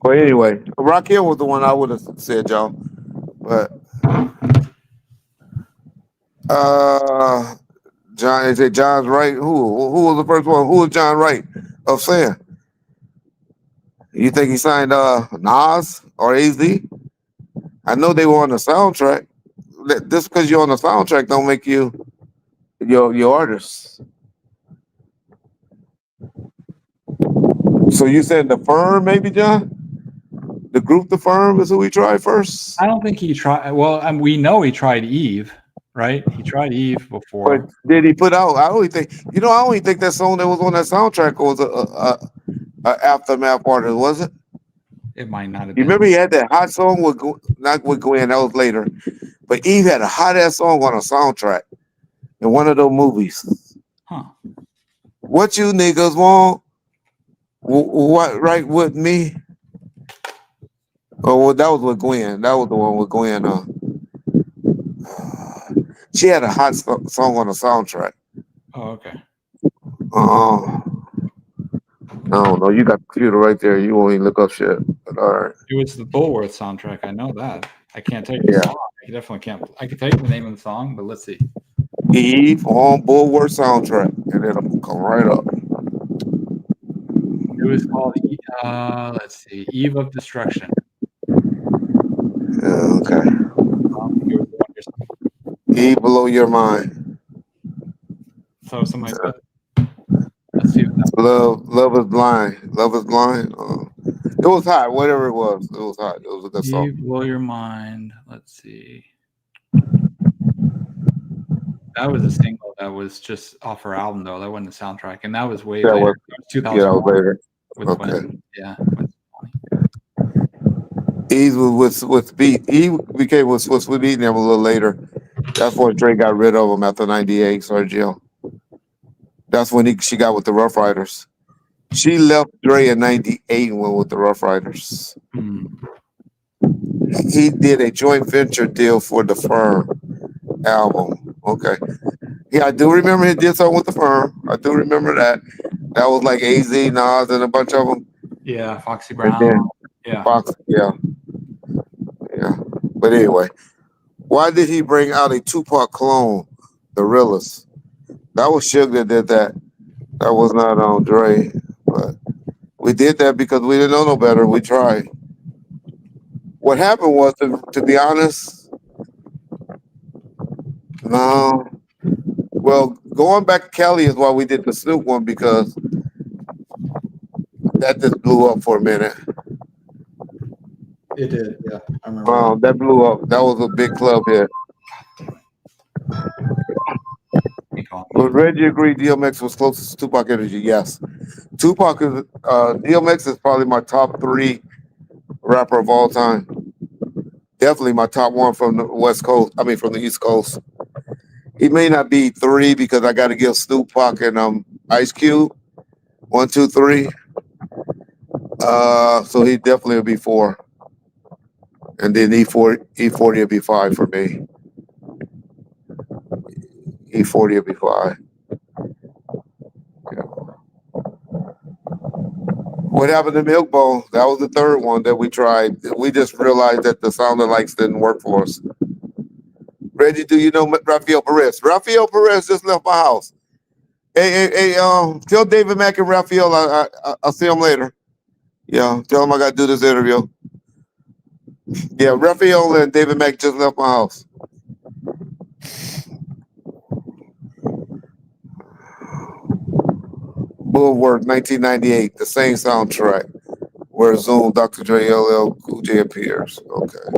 Well, anyway, Rakim was the one I would have said, y'all. But John, is it John's Wright? Who was the first one? Who was John Wright of saying? You think he signed Nas or AZ? I know they were on the soundtrack. Just because you're on the soundtrack don't make you your artist. So you said the Firm, maybe, John? The group The Firm is who he tried first? I don't think he tried. Well, we know he tried Eve, right? He tried Eve before. But did he put out? I only think that song that was on that soundtrack was a Aftermath artist, was it? It might not have been. You remember he had that hot song not with Gwen, that was later. But Eve had a hot ass song on a soundtrack in one of those movies. Huh. What you niggas want? What right with me? Oh, well, that was with Gwen. That was the one with Gwen. She had a hot song on the soundtrack. Oh, okay. I don't know. You got the computer right there. You won't even look up shit. But all right. It was the Bullworth soundtrack. I know that. I can't take the song. I definitely can't. I can take the name of the song, but let's see. Eve on Bullworth soundtrack, and it'll come right up. It was called, let's see, Eve of Destruction. Yeah, okay. Eve Below Your Mind. So somebody said, let's see. Love is Blind. Love is Blind. It was hot. Whatever it was hot. It was a good song. Eve Below Your Mind. Let's see. That was a single that was just off her album, though. That wasn't the soundtrack, and that was way later. 2000. Yeah, that was later. Okay. Yeah. Eve was with Beat. Eve became with Beat them a little later. That's when Dre got rid of him after '98, Sergio. That's when she got with the Rough Riders. She left Dre in '98 and went with the Rough Riders. Hmm. He did a joint venture deal for the Firm album. Okay. Yeah, I do remember he did something with the Firm. I do remember that. That was like AZ, Nas, and a bunch of them. Yeah, Foxy And Brown. then Yeah. Fox, yeah, yeah. But anyway, why did he bring out a Tupac clone, the Realest? That was Suge that did that. That was not on Dre. But we did that because we didn't know no better. We tried. What happened was, to be honest, no. Well, going back to Cali is why we did the Snoop one because that just blew up for a minute. It did. Yeah, I remember That blew up. That was a big club hit. that. Would Reggie agree DMX was closest to Tupac energy? Yes. Tupac is DMX is probably my top three rapper of all time. Definitely my top one from the West Coast. I mean from the East Coast. He may not be three because I got to give Snoop Pac and Ice Cube 1, 2, 3. So he definitely will be four, and then E40 will be five for me. E40 will be five. What happened to Milk Bone? That was the third one that we tried. We just realized that the sound alikes didn't work for us. Reggie, do you know Rafael Perez? Rafael Perez just left my house. Hey, tell David Mack and Rafael I'll see him later. Yeah, tell him I got to do this interview. Yeah, Rafael and David Mack just left my house. Bulwark, 1998, the same soundtrack where Zoom, Dr. Dre, LL Cool J appears. Okay.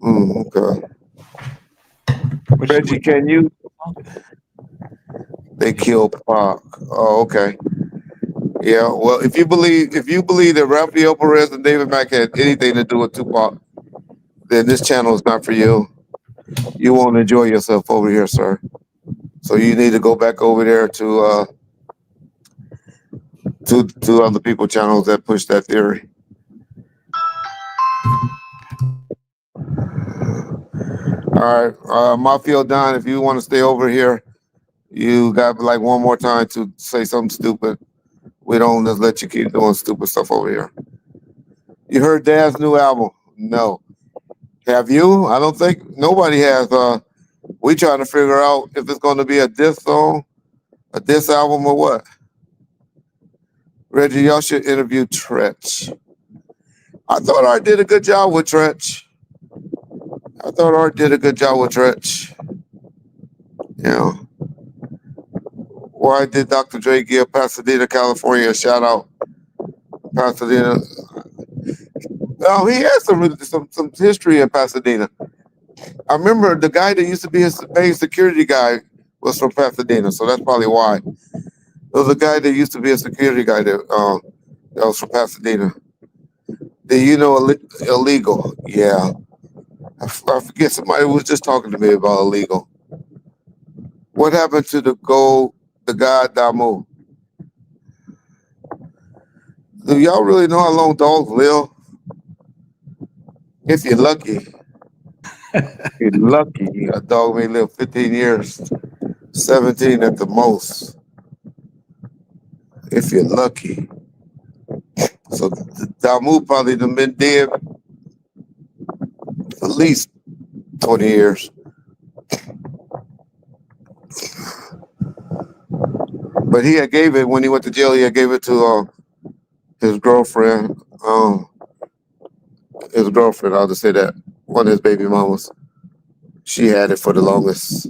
Okay. Reggie, can you? They killed Pac. Oh, okay. Yeah. Well, if you believe that Rafael Perez and David Mack had anything to do with Tupac, then this channel is not for you. You won't enjoy yourself over here, sir. So you need to go back over there to other people channels that push that theory. All right, Mafia Don, if you want to stay over here, you got like one more time to say something stupid. We don't just let you keep doing stupid stuff over here. You heard Daz's new album? No. Have you? I don't think nobody has. We trying to figure out if it's going to be a diss song, a diss album, or what. Reggie, y'all should interview Tretch. I thought Art did a good job with Tretch. Yeah. Why did Dr. Dre give Pasadena, California a shout out? Pasadena. Oh, he has some history in Pasadena. I remember the guy that used to be his main security guy was from Pasadena, so that's probably why. There was a guy that used to be a security guy that was from Pasadena. Do you know illegal? Yeah. I forget, somebody was just talking to me about illegal. What happened to the god Damu? Do y'all really know how long dogs live? If you're lucky. A dog may live 15 years, 17 at the most. If you're lucky. So the Damu probably done been dead at least 20 years. But he had gave it when he went to jail. He had gave it to his girlfriend. I'll just say that, one of his baby mamas. She had it for the longest.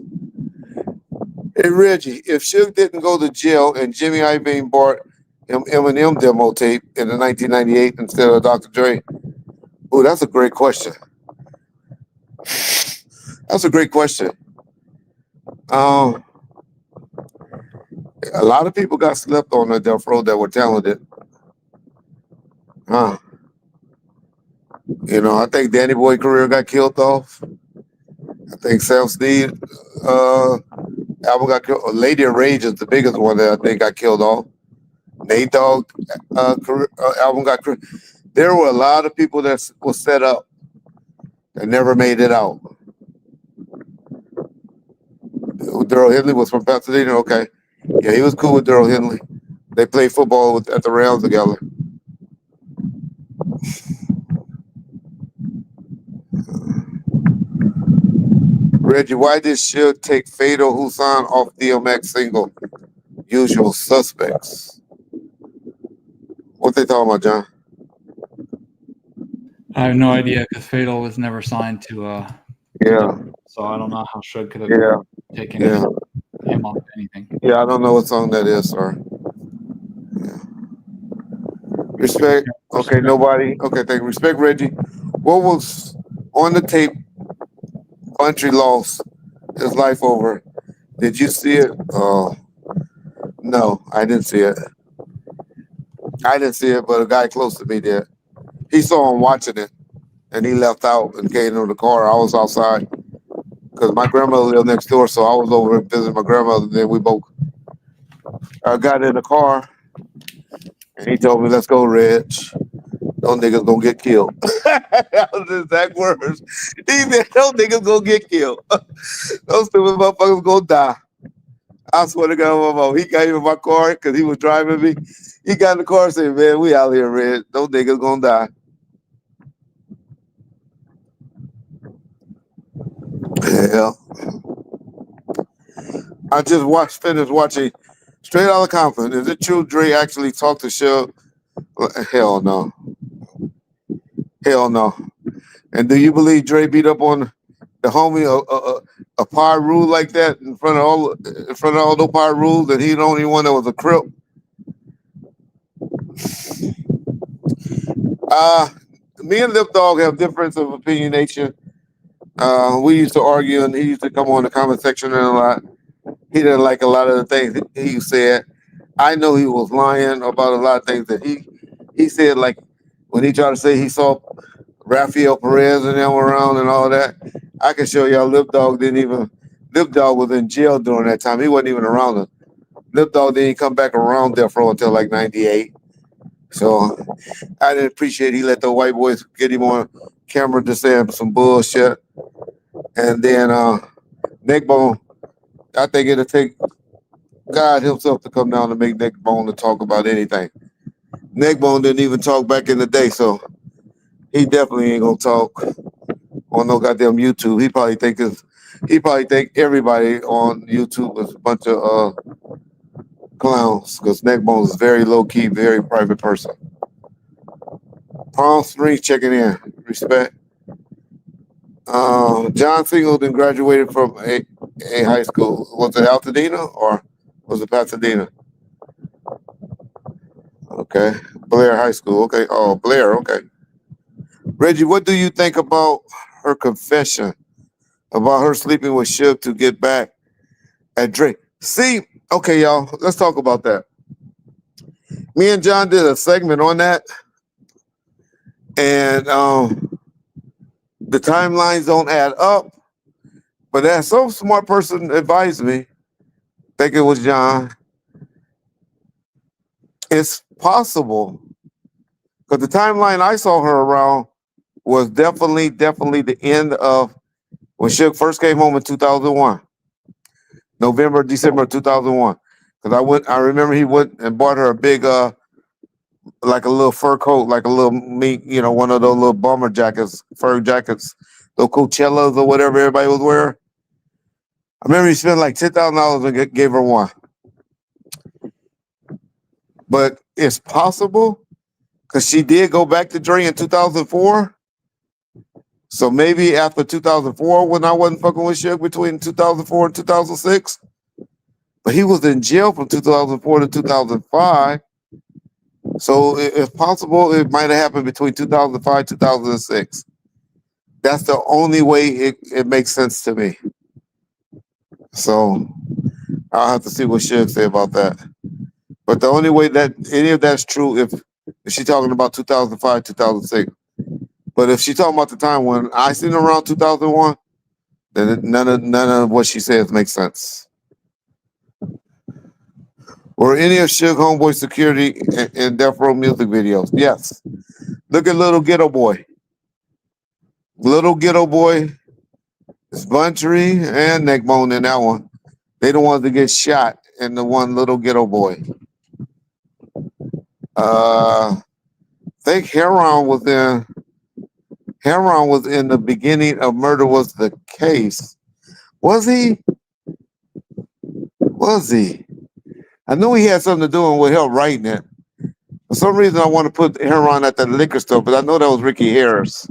Hey Reggie, if Suge didn't go to jail and Jimmy Iovine bought him Eminem demo tape in the 1998 instead of Dr. Dre, oh, that's a great question. A lot of people got slept on at Death Row that were talented. Huh. I think Danny Boy career got killed off. I think Sam Snead album got killed. Lady of Rage is the biggest one that I think got killed off. Nate Dogg album got. There were a lot of people that was set up that never made it out. Daryl Henley was from Pasadena. Okay, yeah, he was cool with Daryl Henley. They played football at the Rams together. Reggie, why did Suge take Fatal Husan off DMX single Usual Suspects? What they talking about, John? I have no idea because Fatal was never signed to Yeah, so I don't know how Suge could have yeah, taken yeah. him off anything. Yeah, I don't know what song that is, sir. Yeah. Respect. Okay, nobody. Okay, thank you. Respect, Reggie. What was on the tape? Country lost his life over. Did you see it? No, I didn't see it. I didn't see it, but a guy close to me did. He saw him watching it, and he left out and came into the car. I was outside because my grandmother lived next door, so I was over visiting my grandmother. Then we both got in the car, and he told me, "Let's go, Reg. Those niggas gonna get killed." That was his exact words. He said, "Those niggas gonna get killed. Those stupid motherfuckers gonna die." I swear to God, my mom. He got in my car because he was driving me. He got in the car and said, "Man, we out here, Red. Those niggas gonna die." Yeah. I just finished watching Straight Outta Compton. Is it true Dre actually talked to Suge? Hell no. Hell no. And do you believe Dre beat up on the homie a power rule like that in front of all those power rules, and he the only one that was a crip? Me and Lip Dog have difference of opinionation. We used to argue, and he used to come on the comment section and a lot. He didn't like a lot of the things he said. I know he was lying about a lot of things that he said, like when he tried to say he saw Rafael Perez and them around and all that. I can show y'all Lip Dog was in jail during that time. He wasn't even around us. Lip Dog didn't come back around Death Row until like 98. So I didn't appreciate he let the white boys get him on camera to say some bullshit. And then Neckbone, I think it'll take God himself to come down and make Neckbone to talk about anything. Neckbone didn't even talk back in the day, so he definitely ain't gonna talk on no goddamn YouTube. He probably think everybody on YouTube is a bunch of clowns, because Neckbone is very low key, very private person. Palm Springs checking in. Respect. John Singleton graduated from a high school. Was it Altadena or was it Pasadena? Okay. Blair High School. Okay. Oh, Blair. Okay. Reggie, what do you think about her confession about her sleeping with Suge to get back at Drake? See, okay, y'all, let's talk about that. Me and John did a segment on that, and the timelines don't add up. But as some smart person advised me, I think it was John, it's possible, because the timeline I saw her around was definitely the end of when Suge first came home in 2001, November, December 2001. Because I remember he went and bought her a big, like a little fur coat, like a little meat, one of those little bomber jackets, fur jackets, those Coachellas or whatever everybody was wearing. I remember he spent like $10,000 and gave her one. But it's possible because she did go back to Dre in 2004. So maybe after 2004, when I wasn't fucking with Suge between 2004 and 2006. But he was in jail from 2004 to 2005. So if possible, it might have happened between 2005 2006. That's the only way it makes sense to me. So I'll have to see what Suge say about that. But the only way that any of that's true if she's talking about 2005, 2006. But if she's talking about the time when I seen her around 2001, then none of what she says makes sense. Were any of Suge Homeboy security in Death Row music videos? Yes. Look at Little Ghetto Boy. Little Ghetto Boy, Bunchery, and Neckbone in that one. They the ones that get shot in the one Little Ghetto Boy. I think Heron was in the beginning of Murder Was the Case. Was he? Was he? I knew he had something to do with help writing it. For some reason, I want to put Heron at the liquor store, but I know that was Ricky Harris.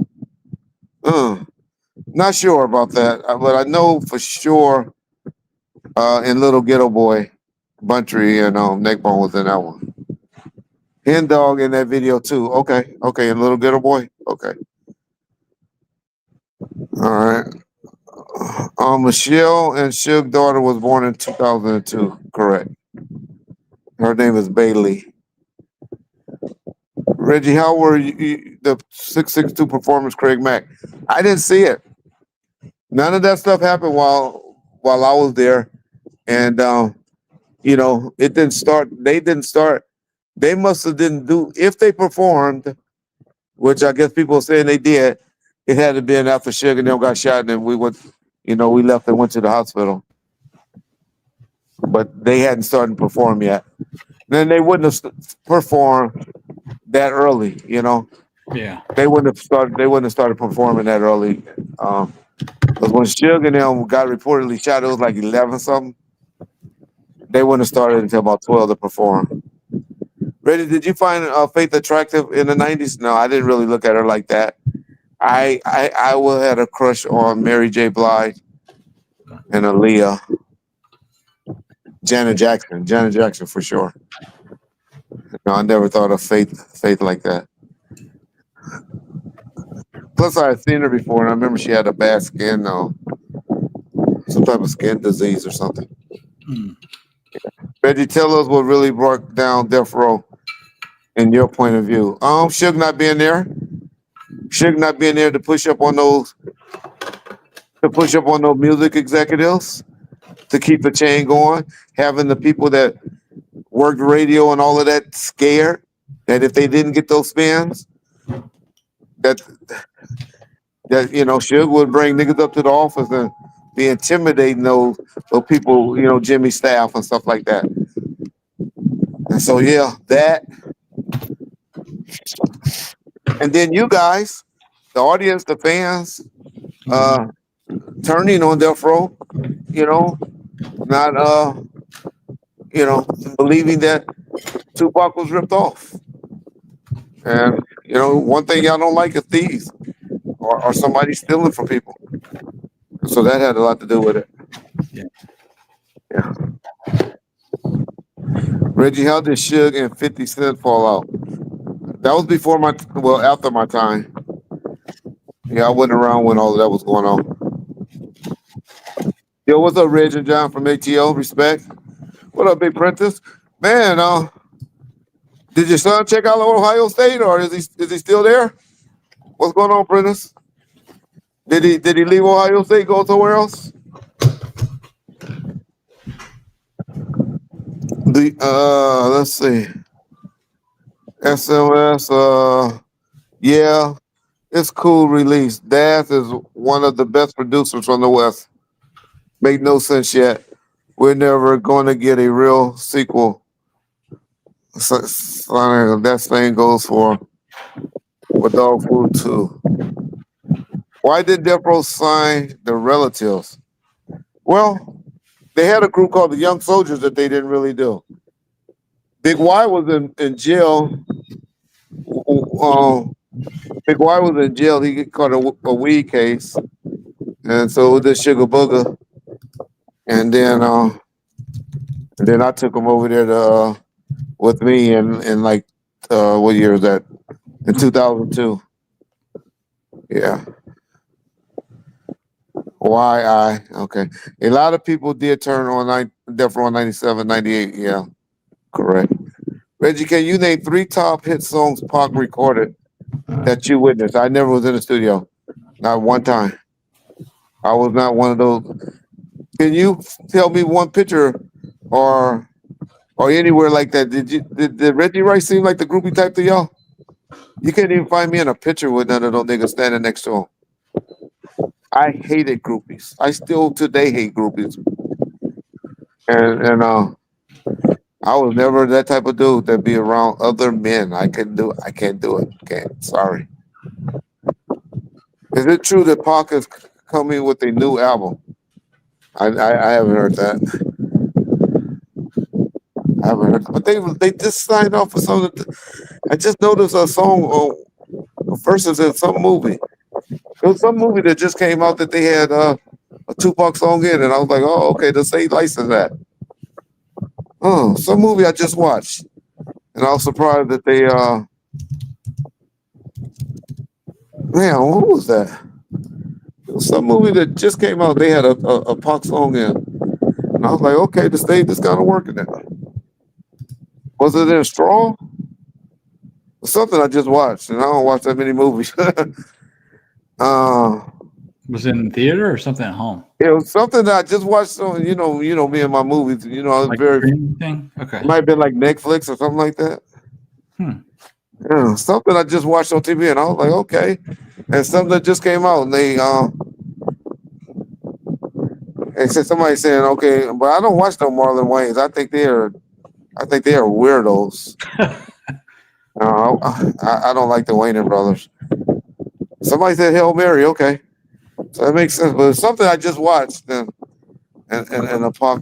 Not sure about that, but I know for sure in Little Ghetto Boy, Buntry and Neckbone was in that one. Hen Dog in that video too. Okay, and Little Ghetto Boy. Okay, all right. Michelle and Suge's daughter was born in 2002. Correct. Her name is Bailey. Reggie, how were you the 662 performance, Craig Mack? I didn't see it. None of that stuff happened while I was there, and it didn't start. They didn't start. They must have didn't do if they performed, which I guess people are saying they did. It had to been after Suge and them got shot, and then we went. We left and went to the hospital, but they hadn't started to perform yet. Then they wouldn't have performed that early. Yeah. They wouldn't have started performing that early. Because when Suge and them got reportedly shot, it was like 11 something. They wouldn't have started until about 12 to perform. Reggie, did you find Faith attractive in the 90s? No, I didn't really look at her like that. I had a crush on Mary J. Blige and Aaliyah. Janet Jackson for sure. No, I never thought of Faith like that. Plus, I had seen her before, and I remember she had a bad skin, some type of skin disease or something. Reggie, tell us what really brought down Death Row in your point of view. Suge not being there. Suge not being there to push up on those music executives to keep the chain going, having the people that worked radio and all of that scared that if they didn't get those spins, that Suge would bring niggas up to the office and be intimidating those people, Jimmy Staff and stuff like that. And so that. And then you guys, the audience, the fans, turning on Death Row, not believing that Tupac was ripped off. And one thing y'all don't like is thieves or somebody stealing from people. So that had a lot to do with it. Yeah. Reggie, how did Suge and 50 Cent fall out? That was after my time. Yeah, I wasn't around when all of that was going on. Yo, what's up, Reg and John from ATO? Respect. What up, Big Princess? Man, did your son check out Ohio State, or is he still there? What's going on, Princess? Did he leave Ohio State, go somewhere else? Let's see. SMS, yeah, it's cool release. Daz is one of the best producers from the West. Make no sense yet. We're never going to get a real sequel. So, that same goes for Dog Food too. Why did Death Row sign the Relatives? Well, they had a group called the Young Soldiers that they didn't really do. Big Y was in jail. Big Y was in jail. He caught a weed case, and so did Sugar Booger. And then I took him over there to with me in like what year was that? In 2002. Yeah. Okay. A lot of people did turn on Death Row 97, 98. Yeah, correct. Reggie, can you name 3 top hit songs Pac recorded that you witnessed? I never was in the studio. Not one time. I was not one of those. Can you tell me one picture or or anywhere like that. Did Reggie Wright seem like the groupie type to y'all? You can't even find me in a picture with none of those niggas standing next to him. I hated groupies. I still today hate groupies. And I was never that type of dude that be around other men. I couldn't do it. I can't do it. Can't. Sorry. Is it true that Pac is coming with a new album? I haven't heard that. I haven't heard. But they just signed off for something. I just noticed a song on verses in some movie. It was some movie that just came out that they had a Tupac song in, and I was like, oh, okay, the state license that. Oh, some movie I just watched, and I was surprised that they man, what was that? It was some movie that just came out. They had a Pac song in, and I was like, okay, the state is kind of working it. Was it in Straw? Something I just watched, and I don't watch that many movies. Was it in theater or something at home? It was something that I just watched. So you know me and my movies. You know, I was Like very. streaming thing? Okay. It might have been like Netflix or something like that. Yeah, something I just watched on TV, and I was like, okay. And something that just came out, and they said somebody saying, okay, but I don't watch no Marlon Wayans. I think they are weirdos. I don't like the Wayne brothers. Somebody said Hail Mary, okay, so that makes sense. But it's something I just watched, and a Pac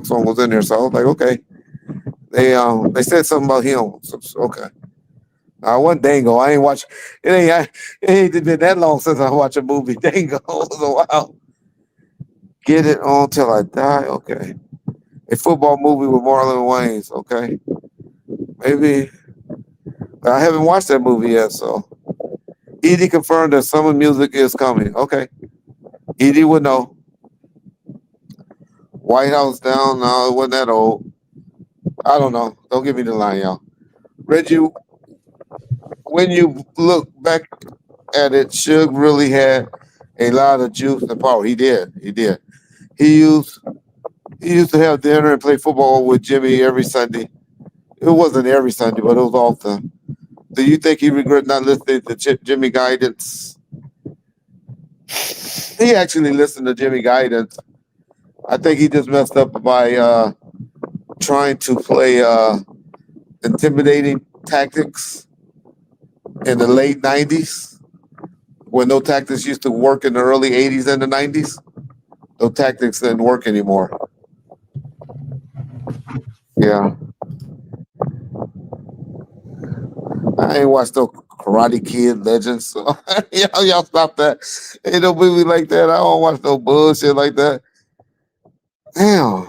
song was in there, so I was like, okay. They said something about him, so, okay. I wasn't Dango. I ain't watch. It ain't been that long since I watched a movie. Dango was a while. Get it on till I die. Okay. A football movie with Marlon Wayans. Okay. Maybe I haven't watched that movie yet. So Edie confirmed that summer music is coming. Okay. Edie would know. White House down. No, it wasn't that old. I don't know. Don't give me the line, y'all. Reggie, when you look back at it, Suge really had a lot of juice and power. He did. He used to have dinner and play football with Jimmy every Sunday. It wasn't every Sunday, but it was often. Do you think he regret not listening to Jimmy Guidance? He actually listened to Jimmy Guidance. I think he just messed up by trying to play intimidating tactics in the late 90s when no tactics used to work in the early 80s and the 90s. Those tactics didn't work anymore. Yeah. I ain't watched no Karate Kid Legends. So y'all stop that. Ain't no movie like that. I don't watch no bullshit like that. Damn.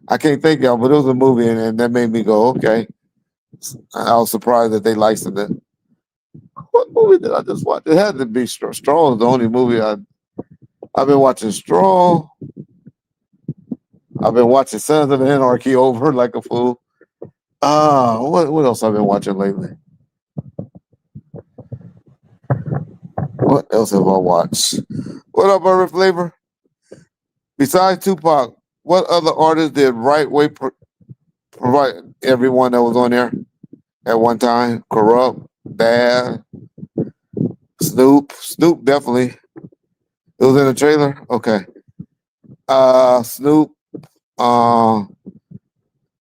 I can't think y'all, but it was a movie and that made me go, okay. I was surprised that they licensed it. What movie did I just watch? It had to be Straw. Straw is the only movie I've been watching. Straw. I've been watching Sons of Anarchy over like a fool. What else I've been watching lately? What else have I watched? What up, Urban Flavor? Besides Tupac, what other artists did Right Way provide everyone that was on there at one time? Corrupt, Daz, Snoop. Snoop definitely. It was in the trailer? Okay. Snoop,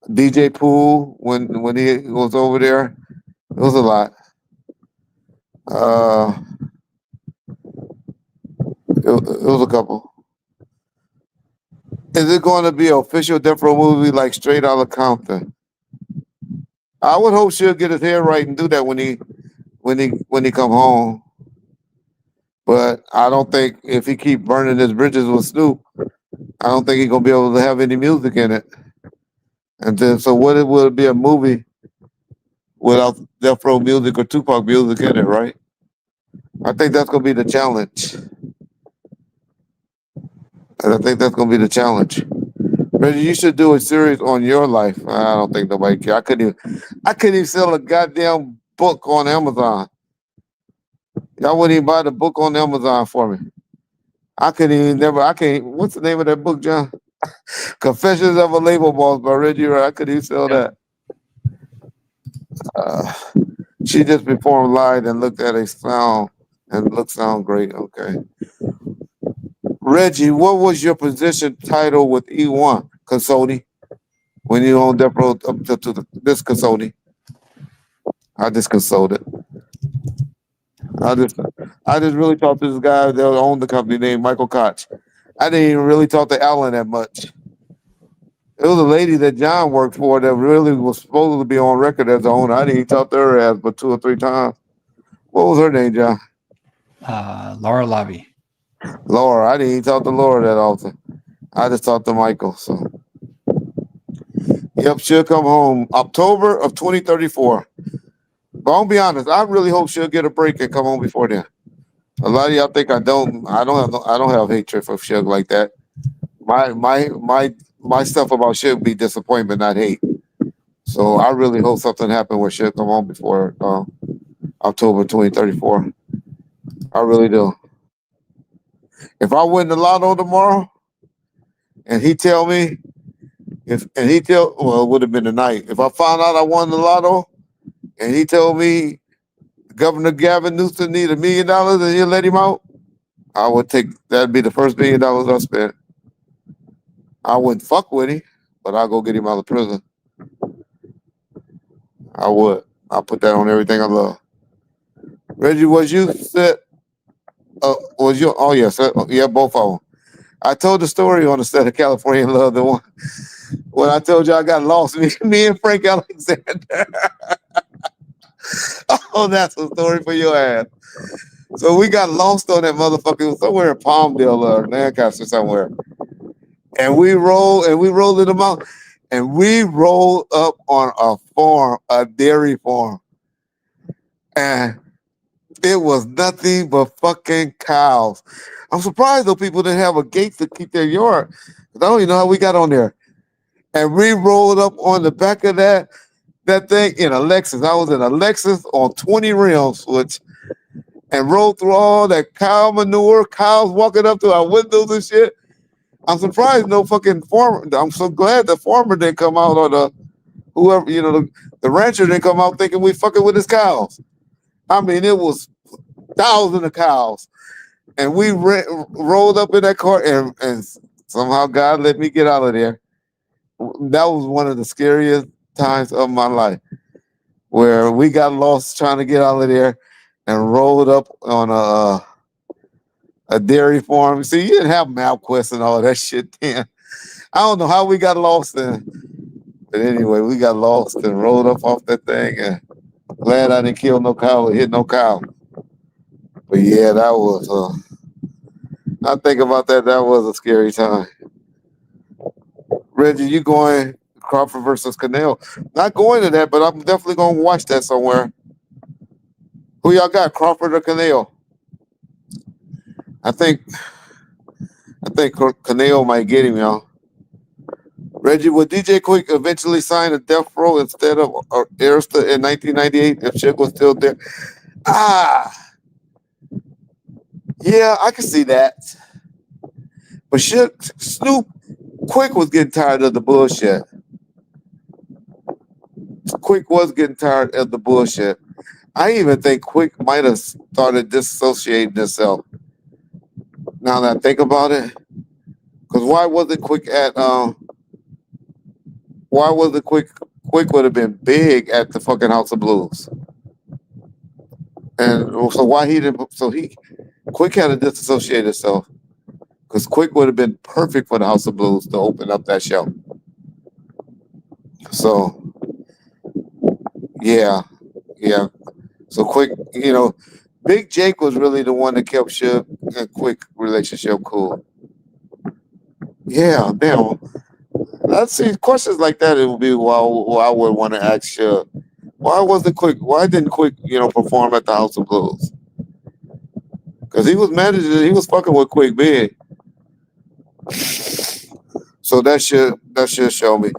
DJ Pool when he was over there. It was a lot. It was a couple. Is it going to be an official Death Row movie like Straight Outta Compton? I would hope she'll get his hair right and do that when he come home. But I don't think if he keep burning his bridges with Snoop, I don't think he's gonna be able to have any music in it. And then so what it would be a movie without Death Row music or Tupac music in it, right? I think that's gonna be the challenge. And I think that's gonna be the challenge. Reggie, you should do a series on your life. I don't think nobody care. I couldn't even sell a goddamn book on Amazon. Y'all wouldn't even buy the book on Amazon for me. I can't. What's the name of that book, John? Confessions of a Label Boss by Reggie Wright. I could even sell Yeah. that. She just performed live and looked at a sound and sound great. Okay. Reggie, what was your position title with E1 Consulting when you on Death Row up to this Consulting? I just consulted. I just really talked to this guy that owned the company named Michael Koch. I didn't even really talk to Alan that much. It was a lady that John worked for that really was supposed to be on record as the owner. I didn't even talk to her ass but 2 or 3 times. What was her name, John? Laura Lavi. Laura. I didn't even talk to Laura that often. I just talked to Michael. So, yep, she'll come home October of 2034. But I'll be honest, I really hope she'll get a break and come home before then. A lot of y'all think I don't have hatred for Suge like that. My stuff about Suge be disappointment, not hate. So I really hope something happened where Suge come home before October 2034. I really do. If I win the lotto tomorrow, and he tell me, well, it would have been tonight. If I found out I won the lotto, and he told me Governor Gavin Newsom need $1 million and he'll let him out, I would take that'd be the first $1 million I spent. I wouldn't fuck with him, but I'll go get him out of prison. I would. I'll put that on everything I love. Reggie, was you set? Was you? Oh yes, yeah, both of them. I told the story on the set of California Love, the one when I told you I got lost. Me and Frank Alexander. Oh, that's a story for your ass. So we got lost on that motherfucker. It was somewhere in Palmdale or Lancaster somewhere. And we rolled in the mountain. And we rolled up on a farm, a dairy farm. And it was nothing but fucking cows. I'm surprised though people didn't have a gate to keep their yard. 'Cause I don't even know how we got on there. And we rolled up on the back of that thing in a Lexus. I was in a Lexus on 20 rims, and rolled through all that cow manure, cows walking up to our windows and shit. I'm surprised no fucking farmer. I'm so glad the farmer didn't come out, or the whoever, the rancher didn't come out thinking we fucking with his cows. I mean, it was thousands of cows. And we rolled up in that car, and somehow God let me get out of there. That was one of the scariest times of my life, where we got lost trying to get out of there and rolled up on a dairy farm. See, you didn't have MapQuest and all that shit then. I don't know how we got lost then. But anyway, we got lost and rolled up off that thing, and glad I didn't kill no cow or hit no cow. But yeah, that was I think about that was a scary time. Reggie, you going Crawford versus Canelo? Not going to that, but I'm definitely going to watch that somewhere. Who y'all got, Crawford or Canelo? I think Canelo might get him, y'all. Reggie, would DJ Quick eventually sign a death row instead of Arista in 1998 if Suge was still there? Yeah, I can see that. But Snoop Quick was getting tired of the bullshit. Quick was getting tired of the bullshit. I even think Quick might have started disassociating himself. Now that I think about it, because why wasn't Quick at why wasn't Quick would have been big at the fucking House of Blues, and so why he didn't? So Quick had to disassociate himself, because Quick would have been perfect for the House of Blues to open up that show. So yeah. So Quick, Big Jake was really the one that kept Suge and Quick relationship cool. Yeah, damn. Let's see, questions like that. It would be why I would want to ask Suge. Why didn't Quick, perform at the House of Blues? Because he was fucking with Quick big. So that should show me.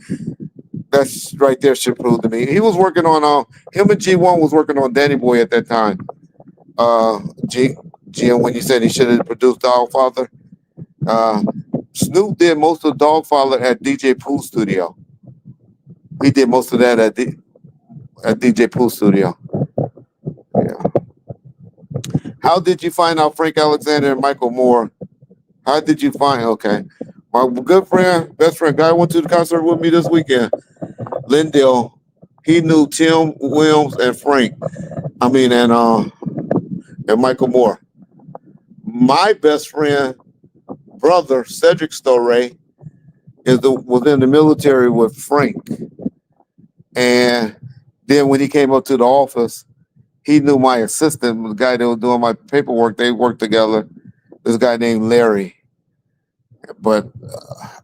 That's right there should prove to me. He was working on him and G1 was working on Danny Boy at that time. G when you said he should have produced Dogfather. Snoop did most of Dogfather at DJ Pooh Studio. He did most of that at DJ Pooh Studio. Yeah. How did you find out Frank Alexander and Michael Moore? How did you find? Okay, my good friend, best friend, guy went to the concert with me this weekend. Lindell, he knew Tim Williams and Frank. I mean, and Michael Moore. My best friend, brother Cedric Storey, was in the military with Frank, and then when he came up to the office, he knew my assistant, the guy that was doing my paperwork. They worked together. This guy named Larry. But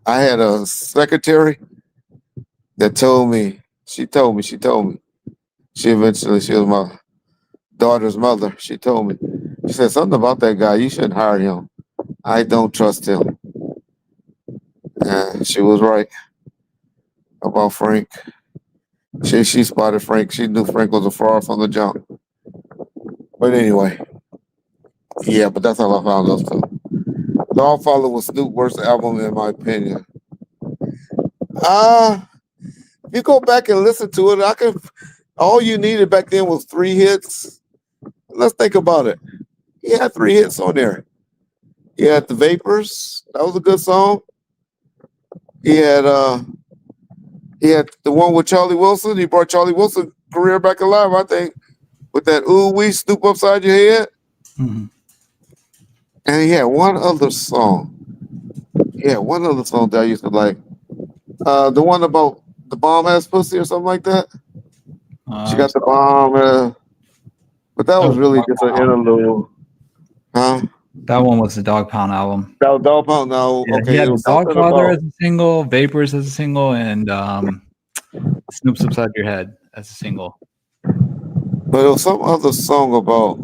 I had a secretary that told me. She eventually, she was my daughter's mother. She told me. She said something about that guy. You shouldn't hire him. I don't trust him. And she was right about Frank. She spotted Frank. She knew Frank was a fraud from the jump. But anyway, yeah, but that's how I found those two. Dogfather was Snoop's worst album in my opinion. If you go back and listen to it, all you needed back then was 3 hits. Let's think about it. He had 3 hits on there. He had The Vapors, that was a good song. He had the one with Charlie Wilson. He brought Charlie Wilson's career back alive, I think, with that Ooh Wee Snoop Upside Your Head. Mm-hmm. And he had one other song. That I used to like. The one about the bomb ass pussy or something like that. She got the bomb, but that was really just an interlude. Huh? That one was the Dog Pound album. That was Dog Pound. No, Yeah, okay. he had It was Dogfather as a single, Vapors as a single, and Snoop's Upside Your Head as a single. But it was some other song about.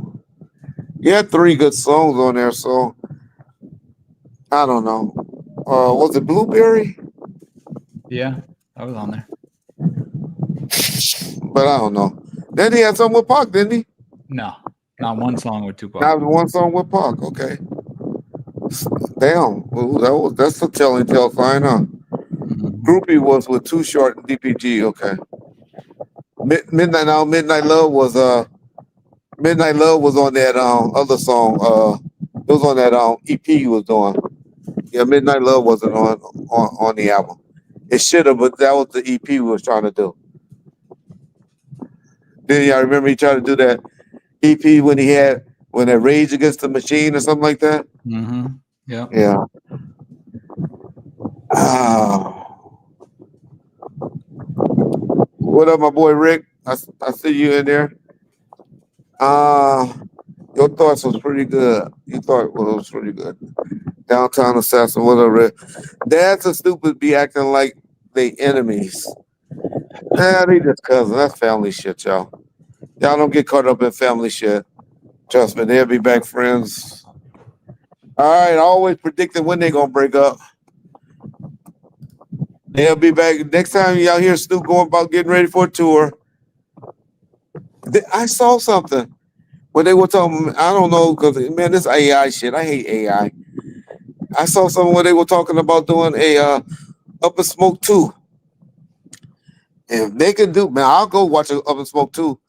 He had 3 good songs on there, so I don't know. Was it Blueberry? Yeah, that was on there. But I don't know. Then he had something with Pac, didn't he? No, not one song with Tupac. Not one song with Pac. Okay. Damn. That's a telling tale sign, huh? Mm-hmm. Groupie was with Too Short and DPG. Okay. Midnight Love was on that other song. It was on that EP he was doing. Yeah, Midnight Love wasn't on the album. It should have, but that was the EP we was trying to do. Then y'all remember he tried to do that EP when that Rage Against the Machine or something like that? Mm-hmm. Yeah. Yeah. What up, my boy Rick? I see you in there. Your thoughts was pretty good. You thought it was pretty good. Downtown Assassin, whatever. Dads and Stupid be acting like they enemies. Nah, they just cousins. That's family shit, y'all. Y'all don't get caught up in family shit. Trust me, they'll be back friends. All right, I always predicted when they gonna break up. They'll be back next time y'all hear Snoop going about getting ready for a tour. I saw something when they were talking. I don't know because man, this AI shit. I hate AI. I saw something where they were talking about doing a Up in Smoke 2. If they can do, man, I'll go watch Up in Smoke 2.